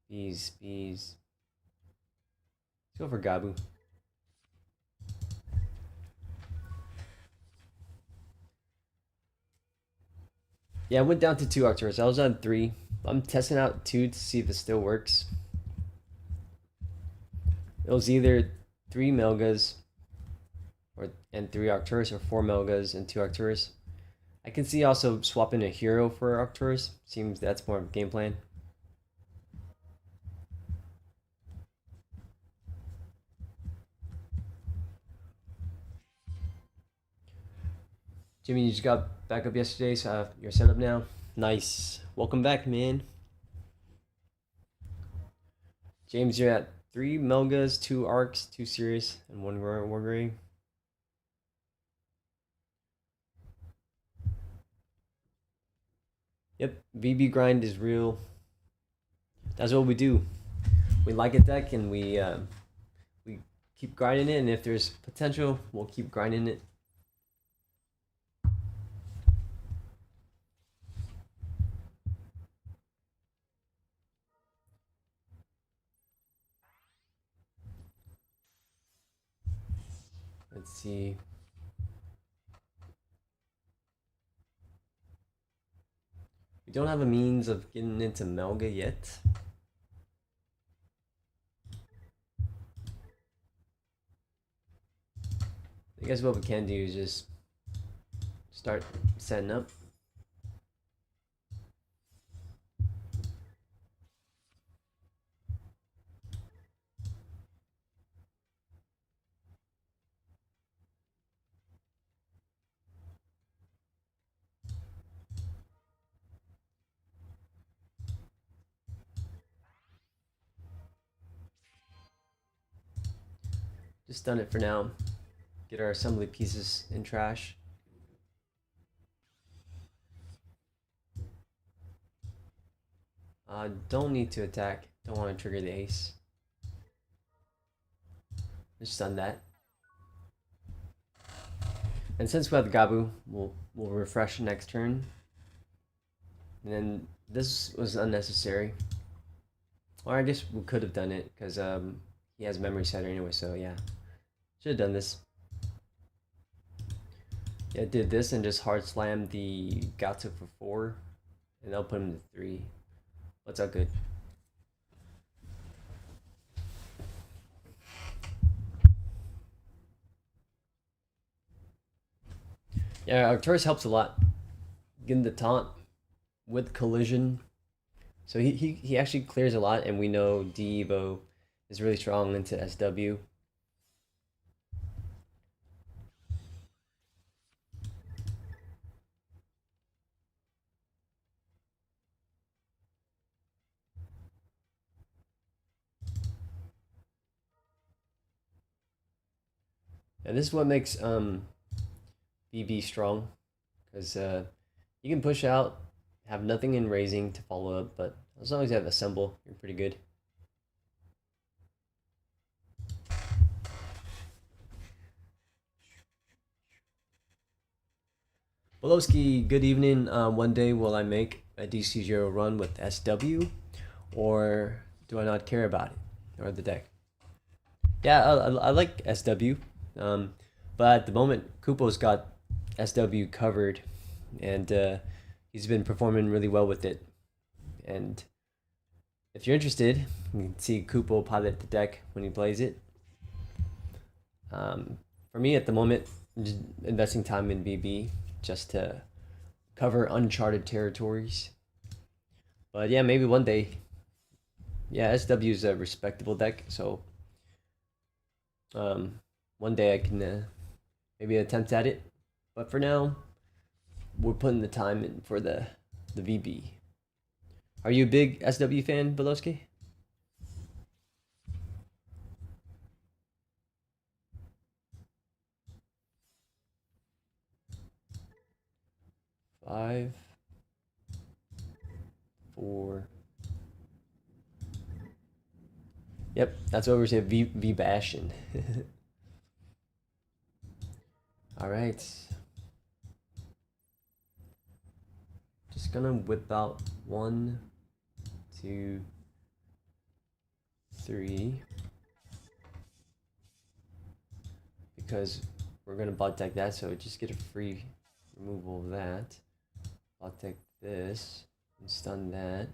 Bees. Let's go for Gabu. Yeah, I went down to 2 Arcturus. I was on 3. I'm testing out 2 to see if it still works. It was either 3 Melgas and 3 Arcturus, or 4 Melgas and 2 Arcturus. I can see also swapping a hero for Arcturus. Seems that's more of a game plan. Jimmy, you just got back up yesterday, so you're set up now. Nice. Welcome back, man. James, you're at 3 Melgas, 2 Arcs, 2 Sirius, and 1 Wargray. Yep, VB grind is real. That's what we do. We like a deck and we keep grinding it, and if there's potential, we'll keep grinding it. Let's see. We don't have a means of getting into Melga yet. I guess what we can do is just start setting up. Just done it for now. Get our assembly pieces in trash. Don't need to attack. Don't want to trigger the ace. Just done that. And since we have the Gabu, we'll refresh next turn. And then this was unnecessary. Or I guess we could have done it because he has memory setter anyway. So yeah, should have done this. Yeah, I did this and just hard slam the Gato for 4, and that'll put him to 3. What's all good. Yeah, Arcturus helps a lot. Getting the taunt with collision. So he actually clears a lot, and we know Dcgo is really strong into SW. And this is what makes VB strong, because you can push out, have nothing in raising to follow up, but as long as you have assemble, you're pretty good. Bolowski, good evening. One day will I make a Dcgo run with SW, or do I not care about it, or the deck? Yeah, I like SW, but at the moment, Kupo's got SW covered, and he's been performing really well with it. And if you're interested, you can see Kupo pilot the deck when he plays it. For me, at the moment, I'm just investing time in BB just to cover uncharted territories. But yeah, maybe one day. Yeah, SW is a respectable deck, so one day I can maybe attempt at it. But for now, we're putting the time in for the VB. Are you a big SW fan, Belowski? Five, 4. Yep, that's what we're saying. Vpassion. All right. Just gonna whip out 1, 2, 3, because we're gonna bot deck that, so just get a free removal of that. Bot deck this and stun that.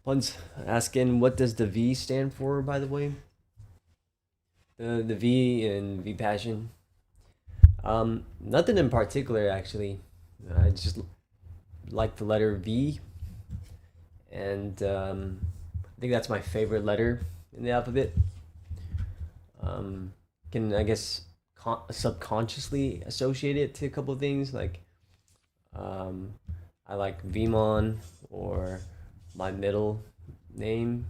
One's asking, what does the V stand for, by the way? The V in Vpassion. Nothing in particular, actually. I just like the letter V, and I think that's my favorite letter in the alphabet. Can, I guess, subconsciously associate it to a couple of things, like I like Vmon, or my middle name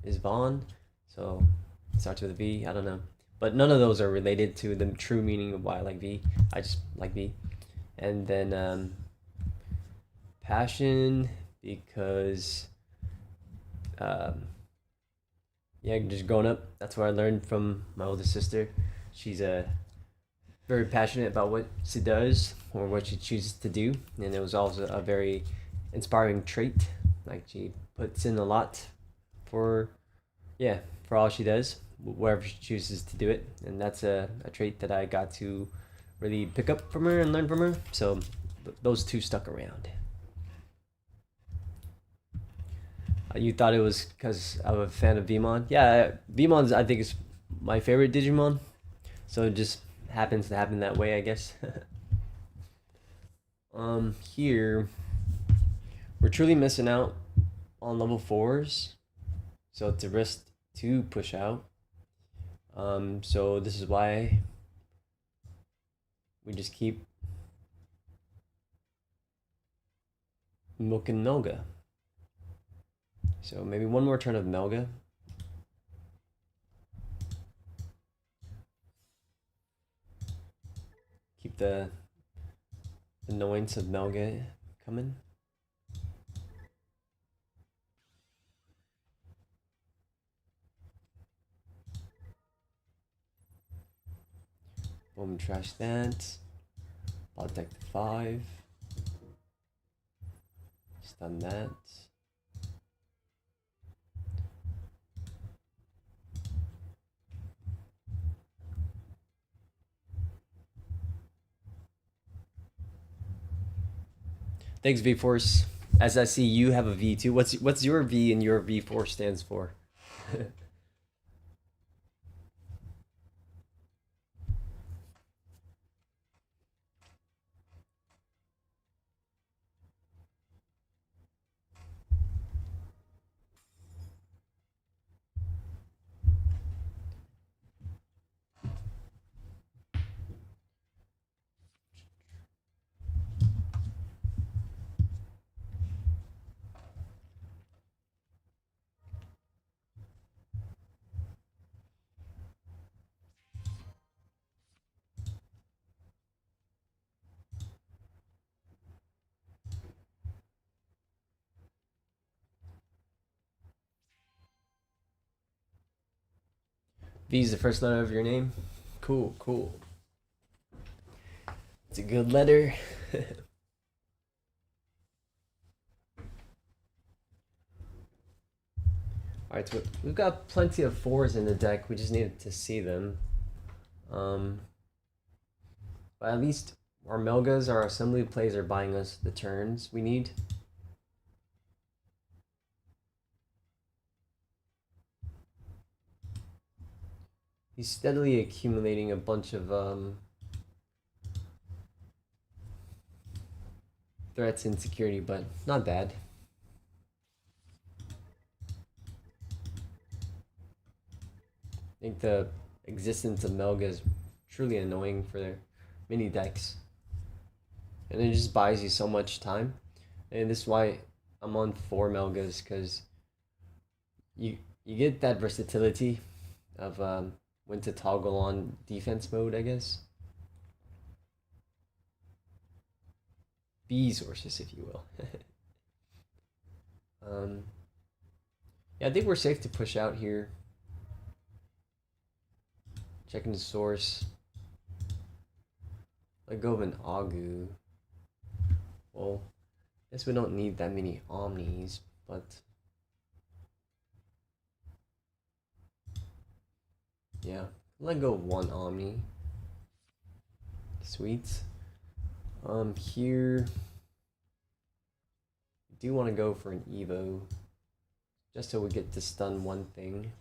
is Vaughn, so it starts with a V. I don't know, but none of those are related to the true meaning of why I like V. I just like V. And then passion, because yeah, just growing up, that's what I learned from my older sister. She's very passionate about what she does or what she chooses to do, and it was also a very inspiring trait. Like, she puts in a lot for all she does, wherever she chooses to do it, and that's a trait that I got to really pick up from her and learn from her. So those two stuck around. You thought it was because I'm a fan of Vmon? Yeah, Vmon's I think is my favorite Digimon, so it just happens to happen that way, I guess. Here we're truly missing out on level fours, so it's a risk to push out. So this is why we just keep milking Melga. So maybe one more turn of Melga. Keep the annoyance of Melga coming. Boom, trash that. I'll attack the 5. Stun that. Thanks, V Force. As I see, you have a V too. What's your V and your V Force stands for? V is the first letter of your name. Cool, cool. It's a good letter. Alright, so we've got plenty of 4s in the deck. We just needed to see them. But at least our Melgas, our assembly plays are buying us the turns we need. He's steadily accumulating a bunch of threats and security, but not bad. I think the existence of Melga is truly annoying for their mini decks. And it just buys you so much time. And this is why I'm on 4 Melgas, because you get that versatility of when to toggle on defense mode, I guess. B sources, if you will. Yeah, I think we're safe to push out here. Checking the source. Let go of an Agu. Well, I guess we don't need that many Omnis, but yeah, let go of one Omni. Sweet. Here, I do want to go for an Evo, just so we get to stun one thing.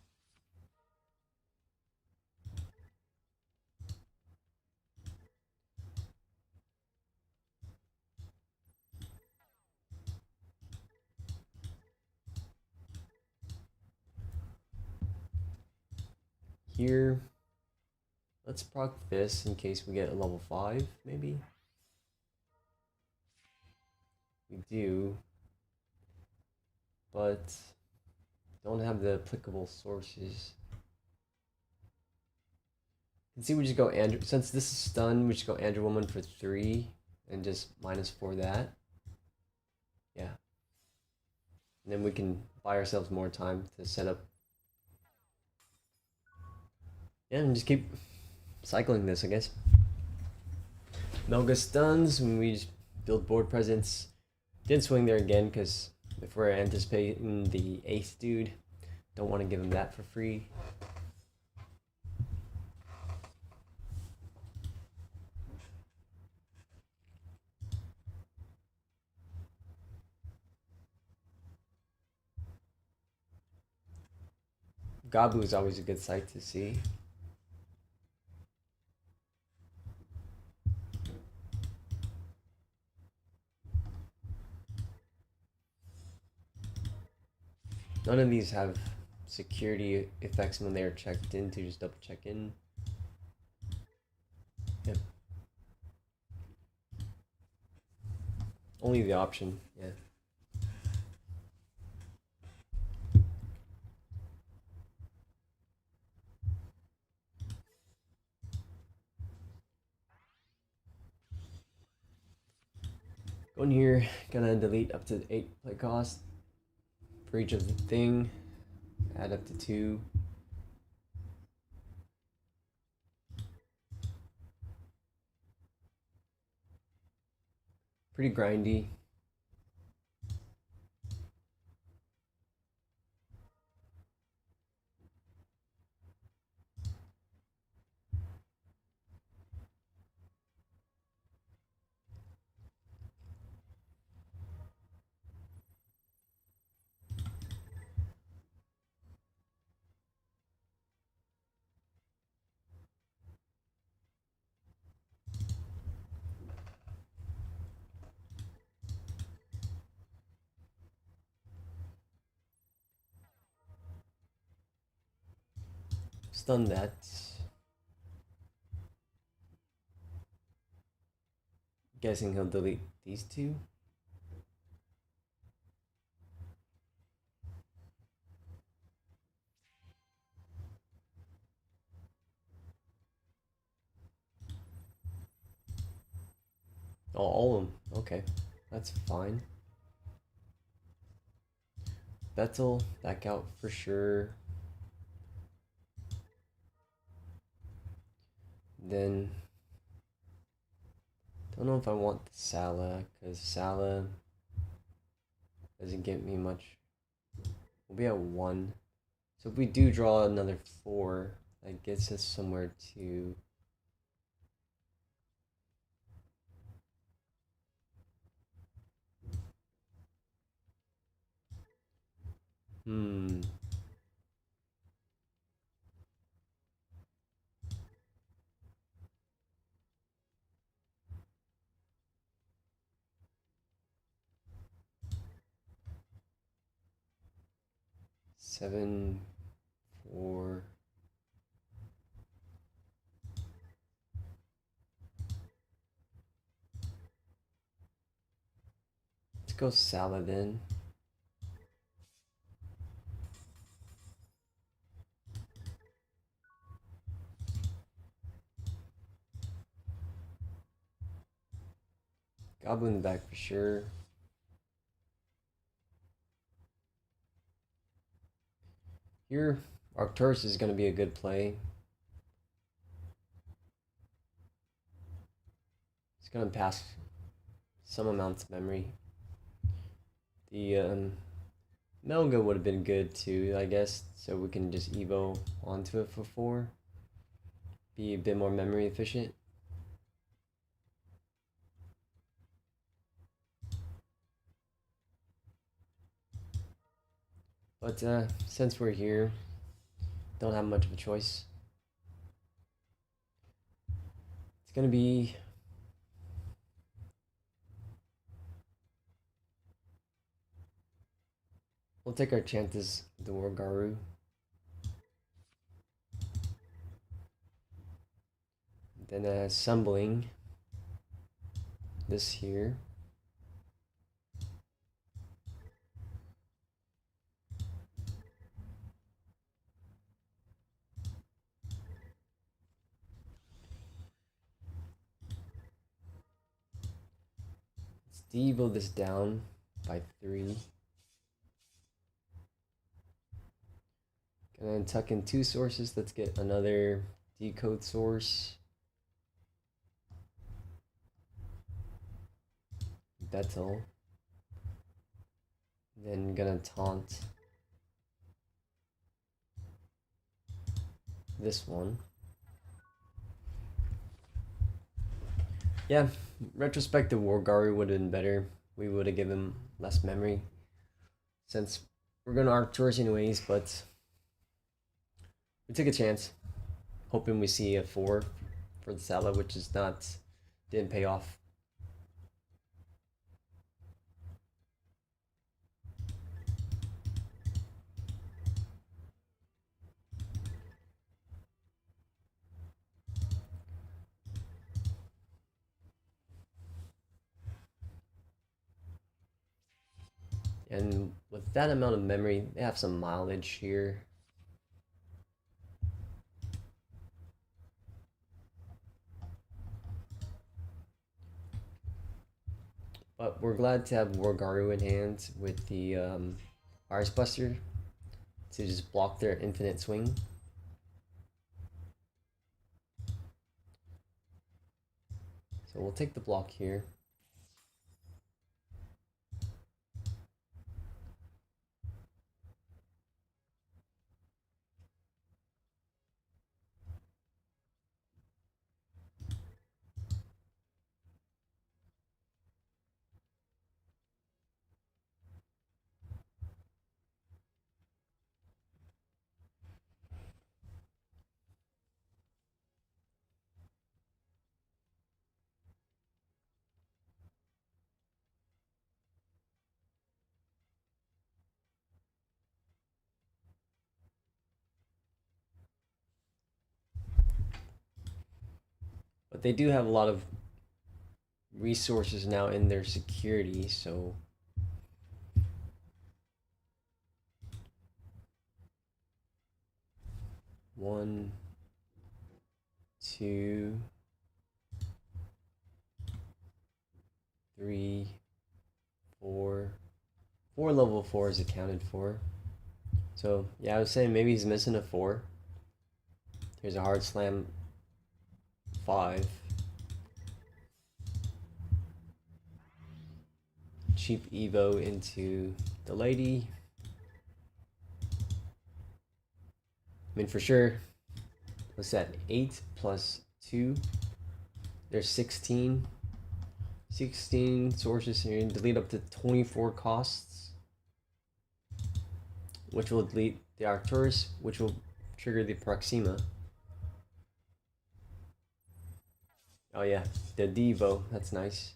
Here, let's proc this in case we get a level 5, maybe. We do, but don't have the applicable sources. You can see we just go Andrew, since this is stun, we just go Andrew Woman for 3 and just -4 that. Yeah. And then we can buy ourselves more time to set up. Yeah, and just keep cycling this, I guess. Melga stuns when we just build board presence. Didn't swing there again because if we're anticipating the ace dude, don't want to give him that for free. Gabu is always a good sight to see. None of these have security effects when they are checked in, to just double check in. Yep. Only the option, yeah. Going here, gonna delete up to 8 play cost for each of the thing. Add up to 2. Pretty grindy. Stun that. Guessing he'll delete these 2. Oh, all of them. Okay, that's fine. Betel back out for sure. Then don't know if I want the Sala, because Sala doesn't get me much. We'll be at 1. So if we do draw another 4, that gets us somewhere to... Seven, 4. Let's go Sala then. Goblin in the back for sure. Here, Arcturus is going to be a good play. It's going to pass some amounts of memory. The Melga would have been good too, I guess, so we can just Evo onto it for 4. Be a bit more memory efficient. But since we're here, don't have much of a choice. It's gonna be... We'll take our chances with the Wargaru. Then assembling this here. Evo this down by 3. Gonna tuck in 2 sources. Let's get another decode source. Betel. Then gonna taunt this one. Yeah, retrospective Wargaru would have been better. We would have given less memory, since we're gonna Arcturus anyways, but We took a chance, hoping we see a 4 for the Salah, which is not, didn't pay off. And with that amount of memory, they have some mileage here. But we're glad to have Wargaru in hand with the Iris Buster to just block their infinite swing. So we'll take the block here. But they do have a lot of resources now in their security, so one, two, three, four. 4 level 4 is accounted for. So yeah, I was saying maybe he's missing a 4. Here's a hard slam 5. Cheap Evo into the lady. I mean, for sure, what's that? 8 plus 2. There's 16. 16 sources here. Delete up to 24 costs, which will delete the Arcturus, which will trigger the Proxima. Oh yeah, the Devo. That's nice.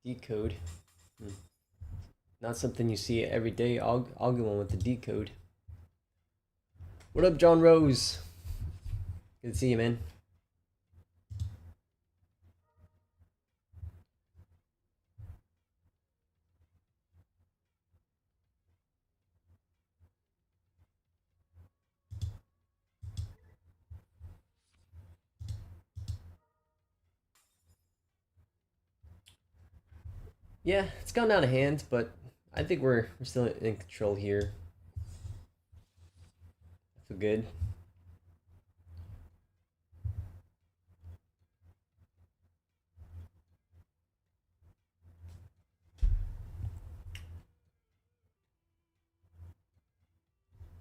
Decode. Not something you see every day. I'll get one with the decode. What up, John Rose? Good to see you, man. Yeah, it's gotten out of hand, but I think we're still in control here. I feel good.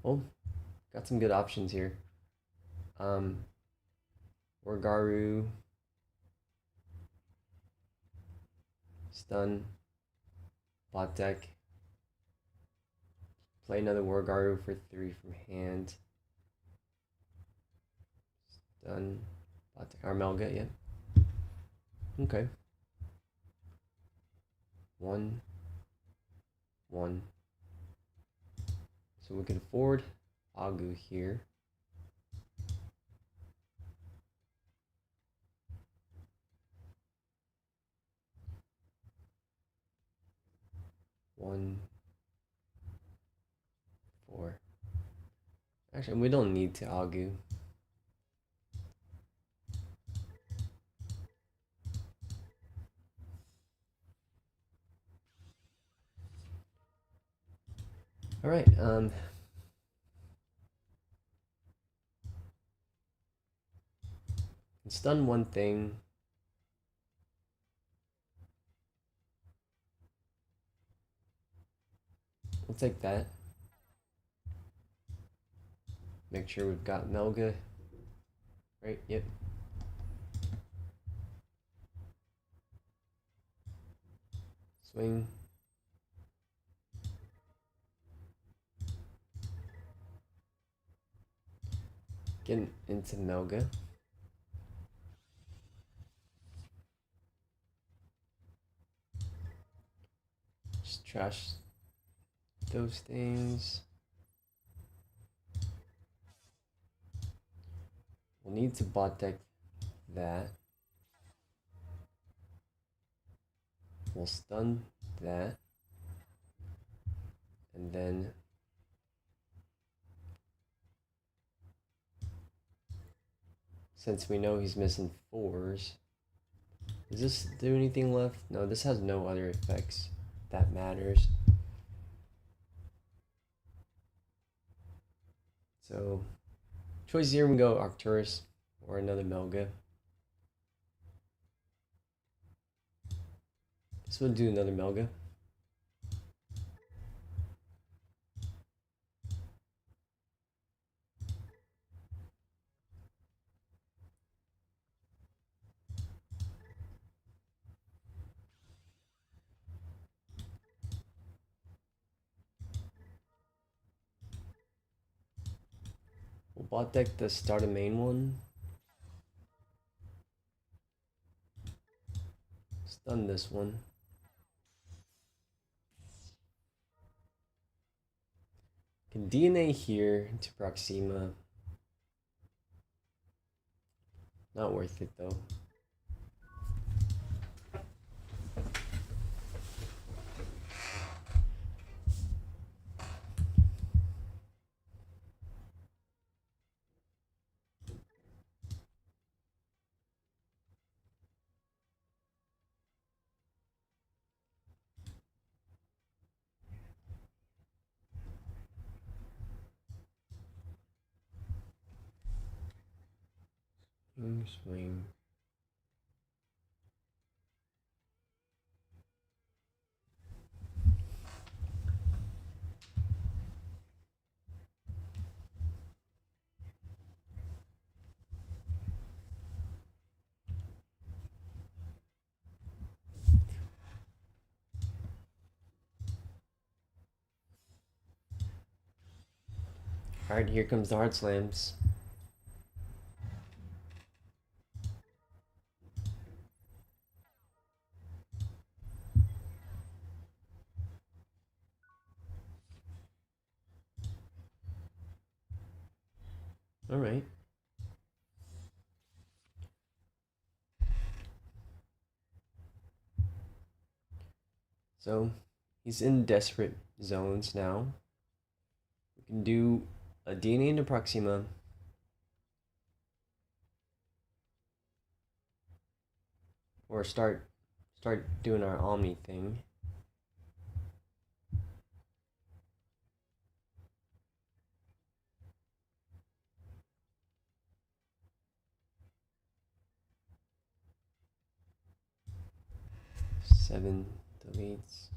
Oh, got some good options here. Wargaru, stun, bot deck. Play another Wargaru for 3 from hand. Stun, bot deck. Armelga, yeah. Okay. 1, 1. So we can afford Agu here. One, 4. Actually, we don't need to Agu. All right. stun one thing. We'll take that. Make sure we've got Melga. Right, yep. Swing. Getting into Melga. Just trash those things. We'll need to bot deck that. We'll stun that. And then since we know he's missing 4s, does this do anything left? No, this has no other effects that matters. So choice here, we go Arcturus or another Melga. This will do another Melga. We'll bot deck the start a main one. Stun this one. Can DNA here to Proxima. Not worth it though. Swing. Alright, here comes the hard slams. Alright. So he's in desperate zones now. We can do a DNA into Proxima. Or start doing our Omni thing. Seven deletes.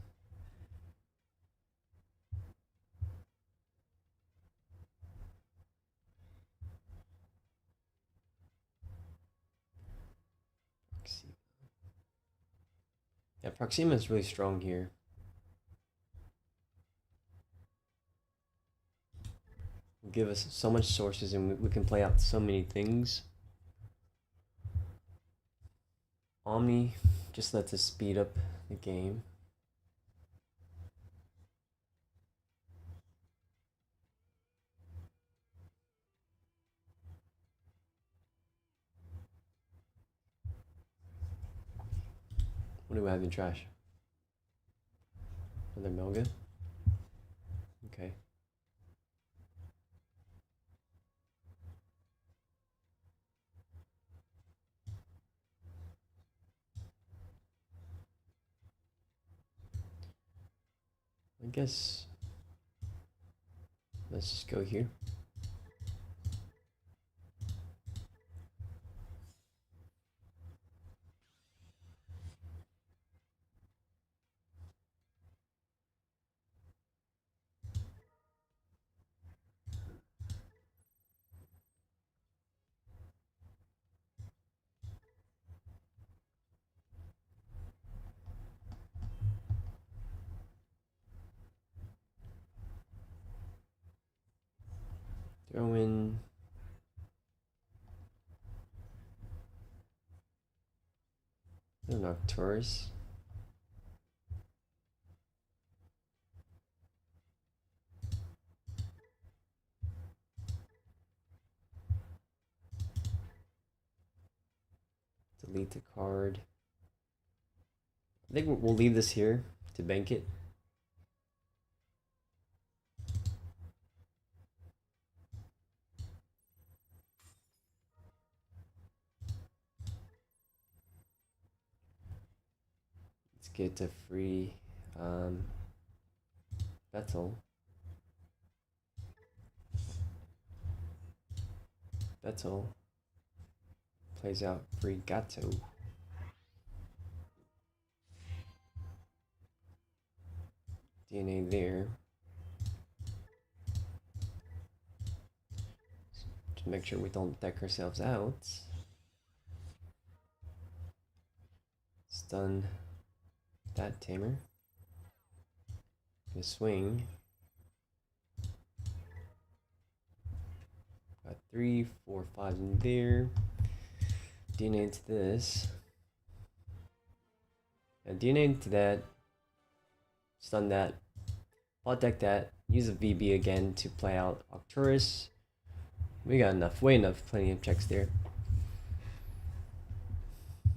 Yeah, Proxima is really strong here. Will give us so much sources and we can play out so many things. Omni just lets us speed up the game. What do we have in trash? Another Melga? Okay. I guess let's just go here. Throw in Nocturus. Delete the card. I think we'll leave this here to bank it. Let's get a free Betel. Betel plays out free Gato. DNA there. To make sure we don't deck ourselves out. Stun that Tamer. Gonna swing. Got 3, 4, 5 in there. DNA into this. And DNA into that. Stun that. Bot deck that. Use a VB again to play out Arcturus. We got enough, way enough, plenty of checks there.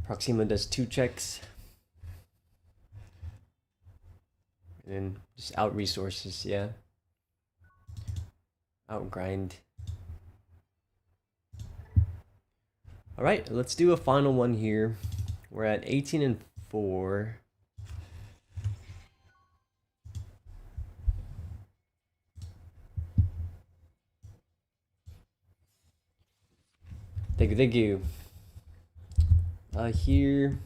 Proxima does 2 checks. And then just out resources, yeah. Out grind. Alright, let's do a final one here. We're at 18 and 4. Thank you. Here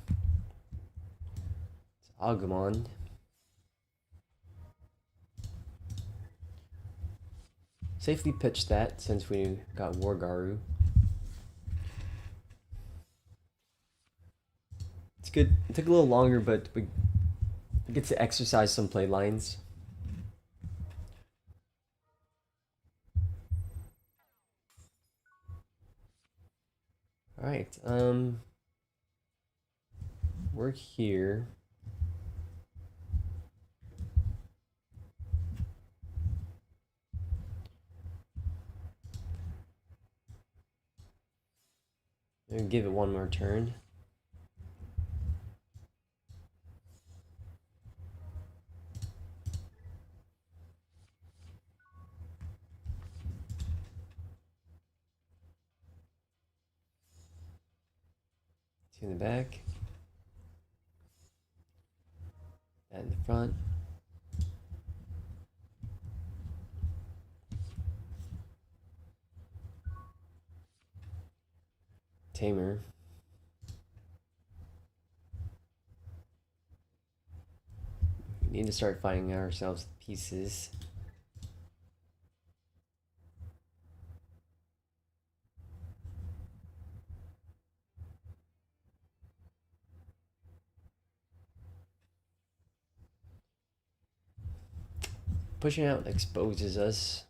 it's Agumon. Safely pitch that since we got Wargaru. It's good. It took a little longer, but we get to exercise some play lines. All right. We're here. And give it one more turn. Two in the back. That in the front. Tamer. We need to start finding ourselves pieces. Pushing out exposes us.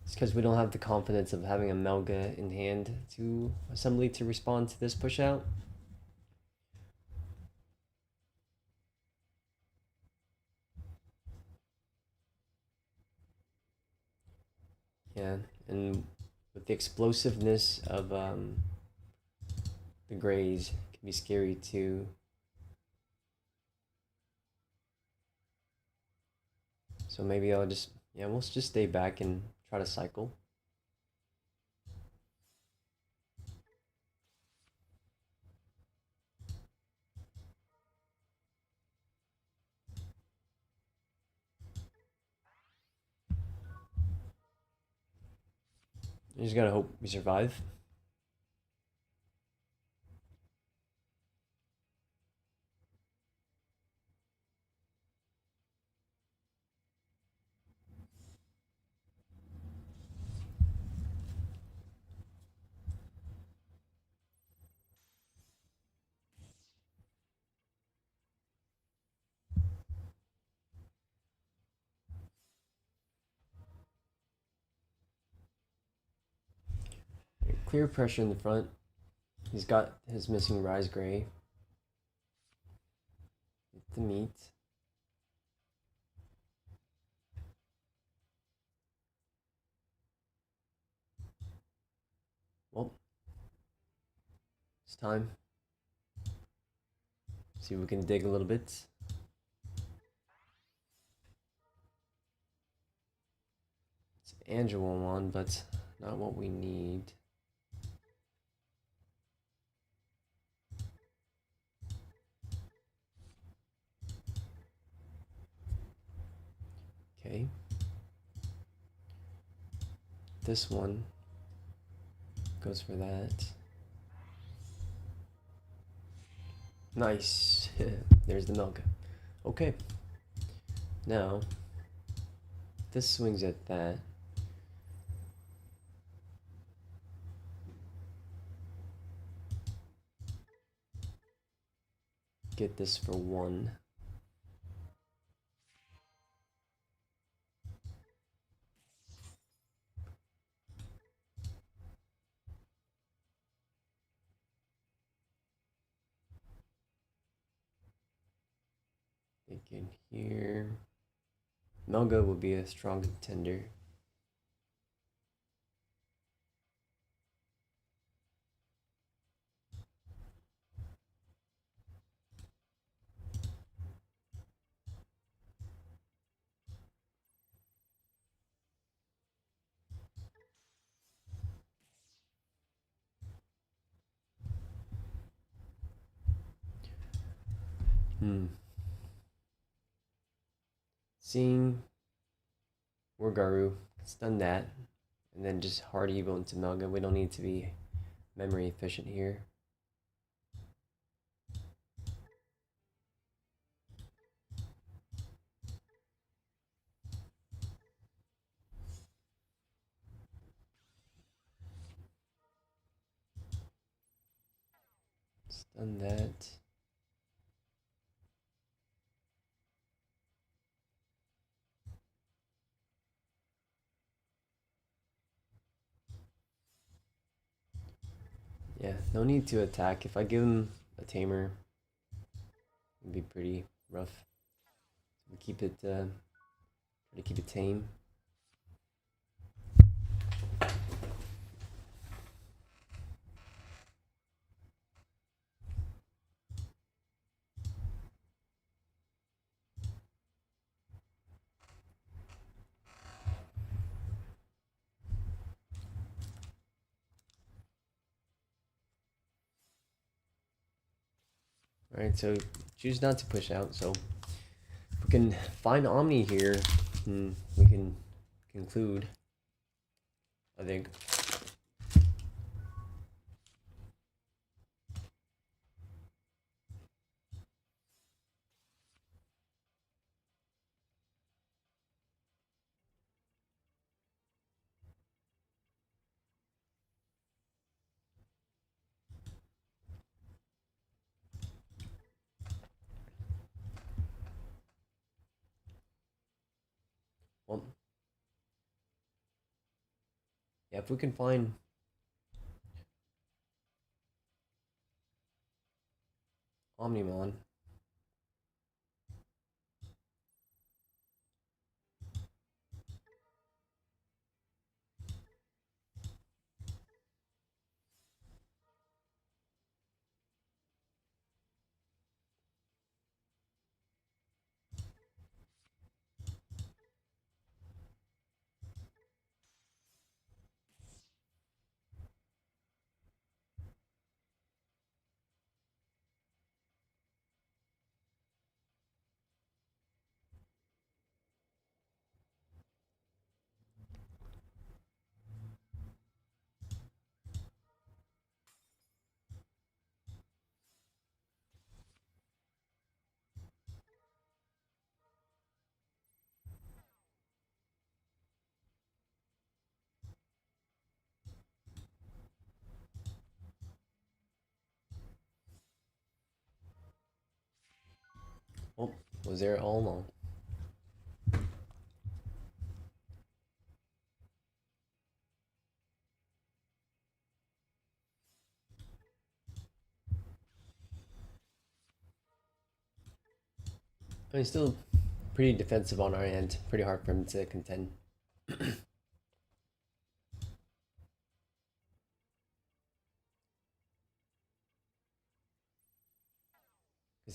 It's because we don't have the confidence of having a Melga in hand to assembly to respond to this push out. Yeah, and with the explosiveness of the Greys, it can be scary too. So maybe I'll just, yeah, we'll just stay back and try to cycle. You just gotta hope we survive. Clear pressure in the front. He's got his missing Rise Gray. The meat. Well, it's time. See if we can dig a little bit. It's Angelomon, but not what we need. Okay. This one goes for that. Nice. There's the milk. Okay. Now, this swings at that. Get this for 1. Thinking here. Melga will be a strong contender. Seeing Wargaru, stun that, and then just hard evil into Melga. We don't need to be memory efficient here. Stun that. Yeah, no need to attack. If I give him a tamer, it'd be pretty rough. We keep it, try to keep it tame. Alright, so choose not to push out, so if we can find Omni here, we can conclude, I think. Well, yeah, if we can find Omnimon, oh, was there all along. I mean, still pretty defensive on our end. Pretty hard for him to contend. Because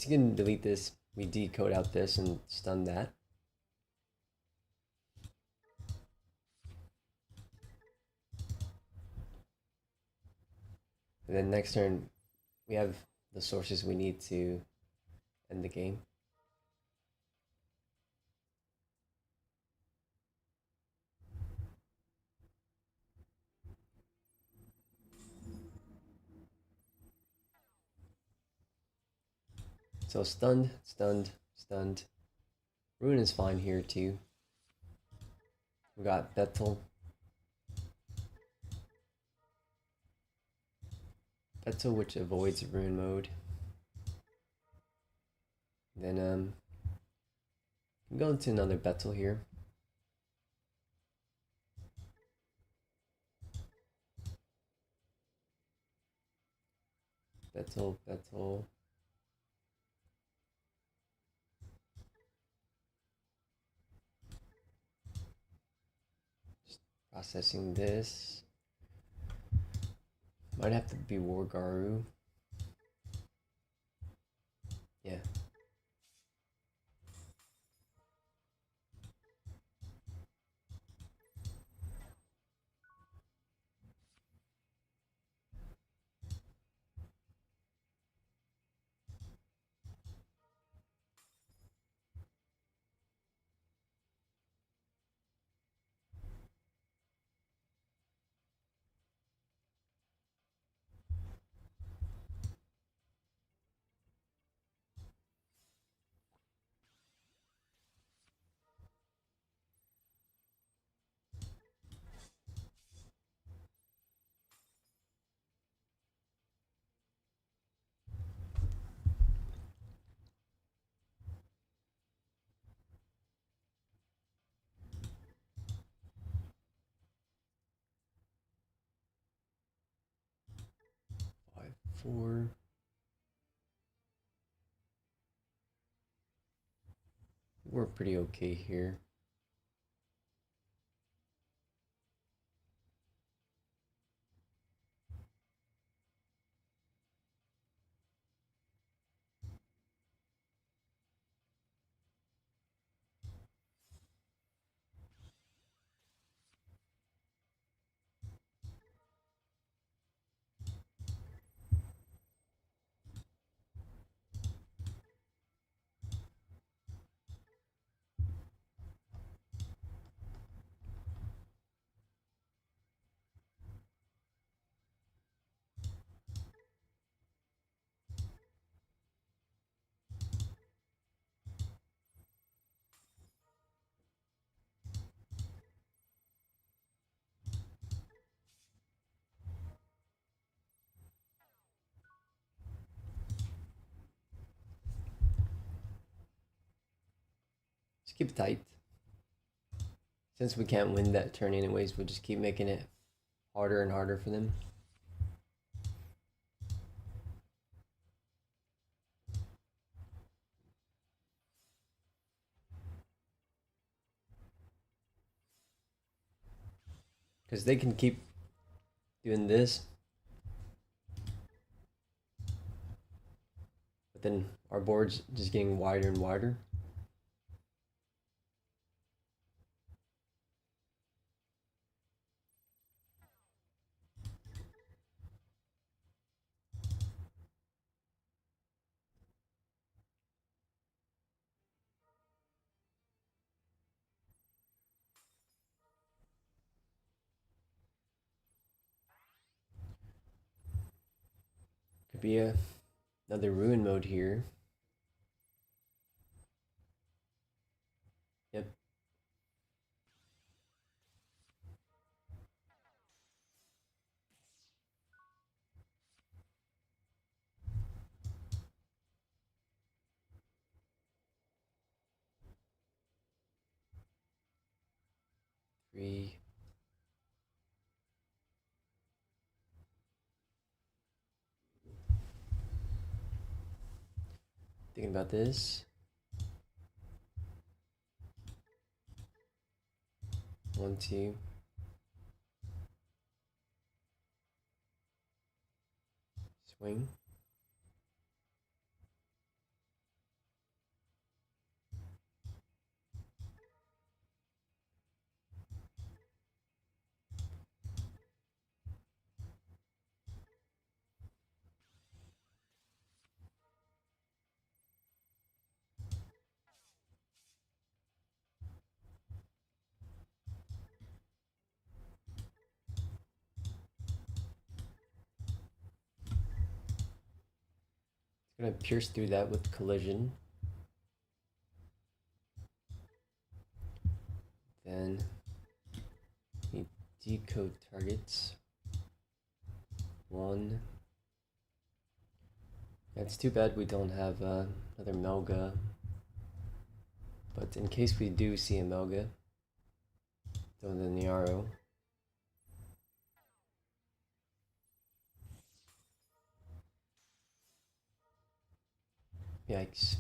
he can delete this. We decode out this and stun that. And then next turn, we have the sources we need to end the game. So stunned, stunned, stunned. Ruin is fine here too. We got Betel. Betel, which avoids Ruin mode. Then I'm going to another Betel here. Betel, Betel. Just processing this. Might have to be Wargaru. Yeah. Five, four. We're pretty okay here. Just keep it tight. Since we can't win that turn anyways, we'll just keep making it harder and harder for them. Because they can keep doing this. But then our board's just getting wider and wider. Could be another ruin mode here. Yep. Three. Thinking about this. 1, 2. Swing. Gonna pierce through that with collision. Then we decode targets. 1. It's too bad we don't have another Melga. But in case we do see a Melga, throw the Niaro. Yikes.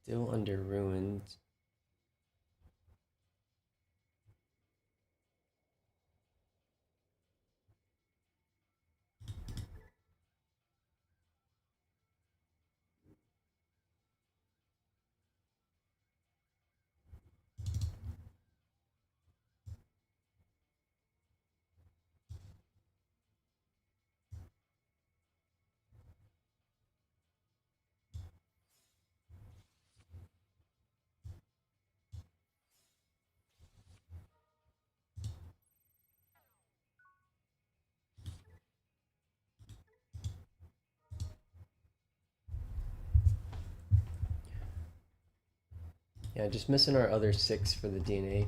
Still under ruined. Yeah, just missing our other 6 for the DNA.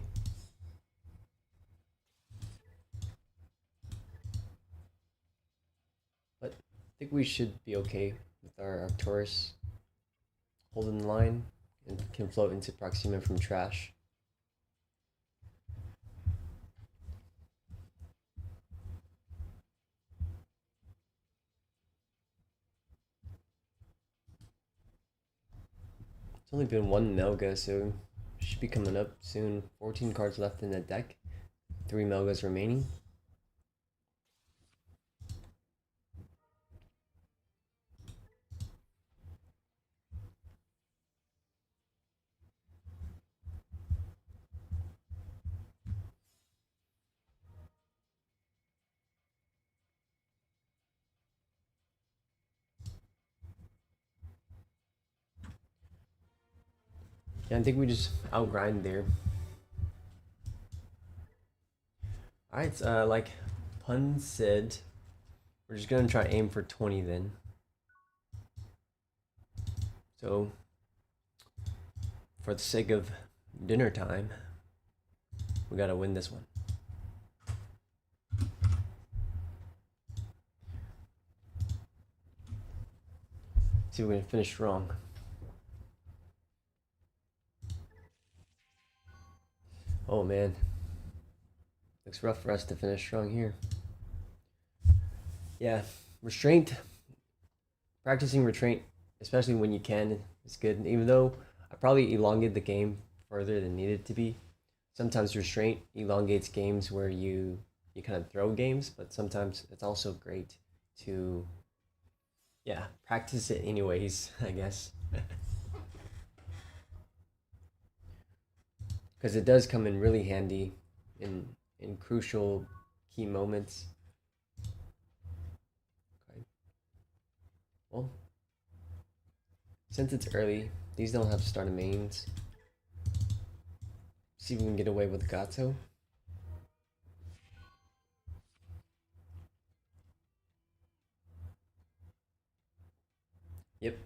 But I think we should be okay with our Arcturus holding the line and can float into Proxima from trash. It's only been 1 Melga, so should be coming up soon. 14 cards left in the deck. 3 Melgas remaining. Yeah, I think we just outgrind there. Alright, like Pun said, we're just gonna try aim for 20 then. So, for the sake of dinner time, we gotta win this one. See if we can finish strong. Oh man, looks rough for us to finish strong here. Yeah, restraint, practicing restraint, especially when you can, is good. Even though I probably elongated the game further than needed to be. Sometimes restraint elongates games where you kind of throw games, but sometimes it's also great to, yeah, practice it anyways, I guess. Because it does come in really handy in crucial key moments. Okay. Well, since it's early, these don't have starter mains. See if we can get away with Gato. Yep.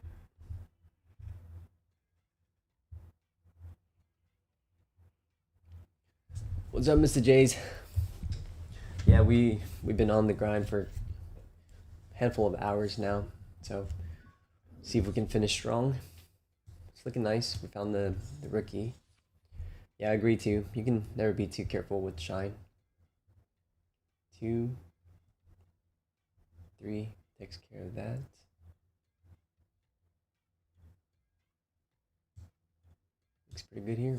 What's up, Mr. J's? Yeah, we've been on the grind for a handful of hours now, so see if we can finish strong. It's looking nice. We found the rookie. Yeah, I agree too. You can never be too careful with Shine. 2, 3 takes care of that. Looks pretty good here.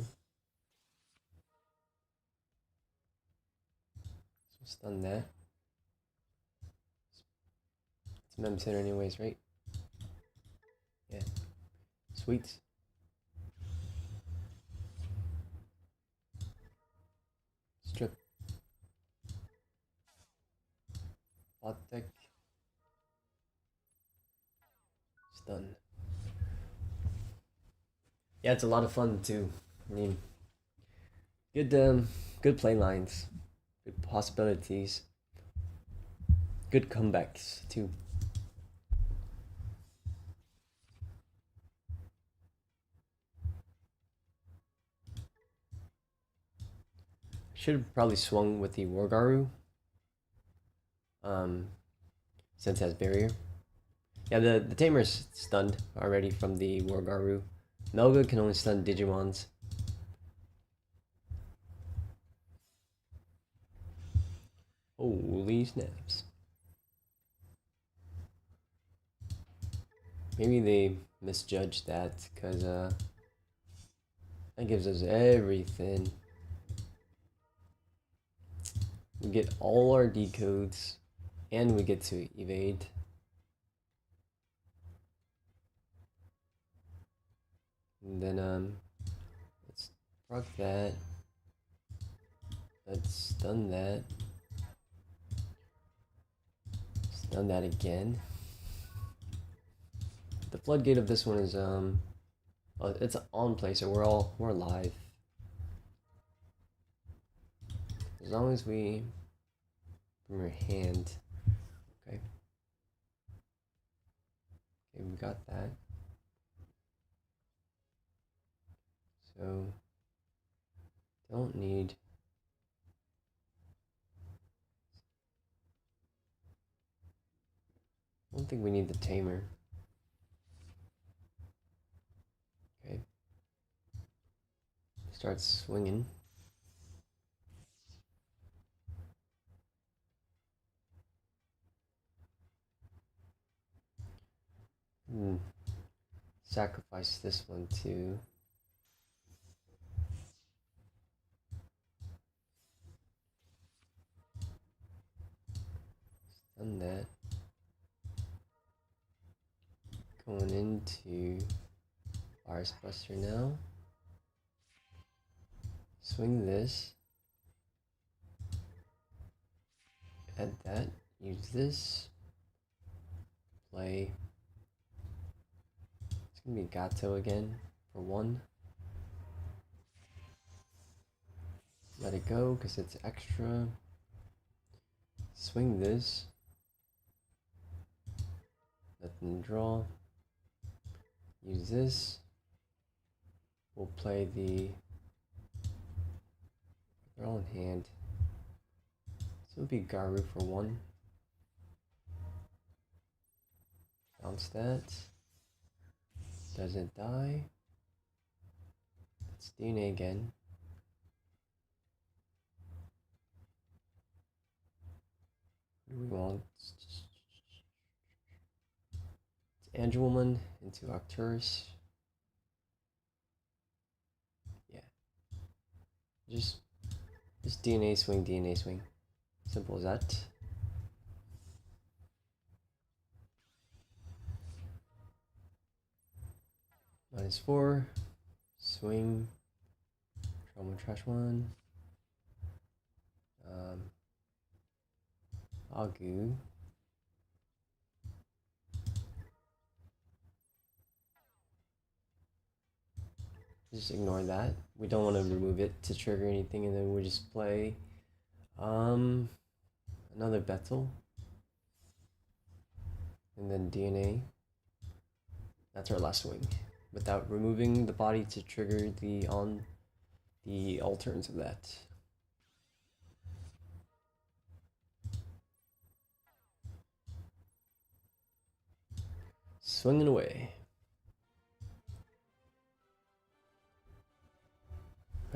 So stun that. It's Mem Center anyways, right? Yeah. Sweet. Strip. Bot deck. Stun. Yeah, it's a lot of fun too. I mean, good play lines, good possibilities, good comebacks too. Should have probably swung with the Wargaru. Since it has barrier. Yeah, the tamer's stunned already from the Wargaru. Melga can only stun Digimons. Holy snaps. Maybe they misjudged that because that gives us everything. We get all our decodes and we get to evade. And then let's proc that. Let's stun that. Stun that again. The floodgate of this one is it's on play, so we're live. As long as we from your hand. Okay. Okay, we got that. So don't need I don't think we need the tamer. Okay. Start swinging. Sacrifice this one too. Stun that. Going into Virus Buster now. Swing this. Add that. Use this. Play. It's gonna be Gato again for 1. Let it go because it's extra. Swing this. Let them draw. Use this. We'll play the. They're all in hand. So it'll be Garu for 1. Bounce that. Doesn't die. It's DNA again. What do we want? It's Angelwoman into Arcturus. Yeah. Just DNA swing, DNA swing. Simple as that. -4. Swing. Trauma trash 1. Agu. Just ignore that. We don't want to remove it to trigger anything, and then we just play another battle, and then DNA. That's our last swing, without removing the body to trigger the alternates of that. Swinging away.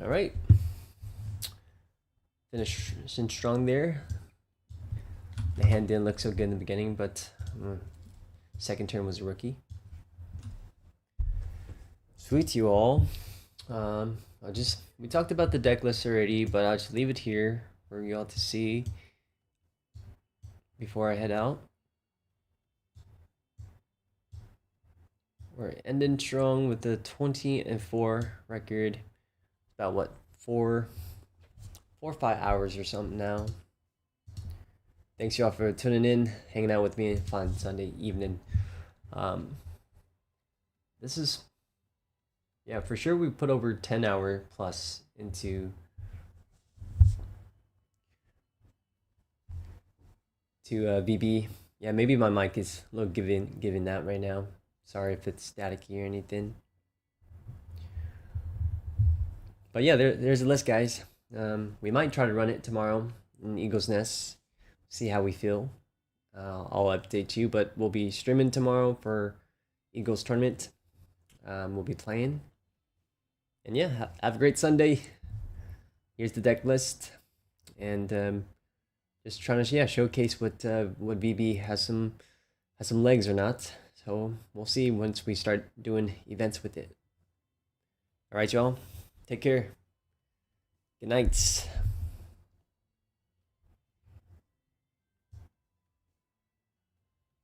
All right. Finishing strong there. The hand didn't look so good in the beginning, but second turn was a rookie. Sweet, you all. We talked about the deck list already, but I'll just leave it here for y'all to see before I head out. We're ending strong with the 20-4 record. About what, 4 or 5 hours or something now. Thanks y'all for tuning in, hanging out with me on fun Sunday evening. This is, yeah, for sure we put over 10 hour plus into VB. Yeah, maybe my mic is a little giving that right now. Sorry if it's staticky or anything. But yeah, there's a list, guys. We might try to run it tomorrow in Eagle's Nest. See how we feel. I'll update you, but we'll be streaming tomorrow for Eagles tournament. We'll be playing. And yeah, have a great Sunday. Here's the deck list. And just trying to showcase what VB has some legs or not. So we'll see once we start doing events with it. All right, y'all. Take care. Good night.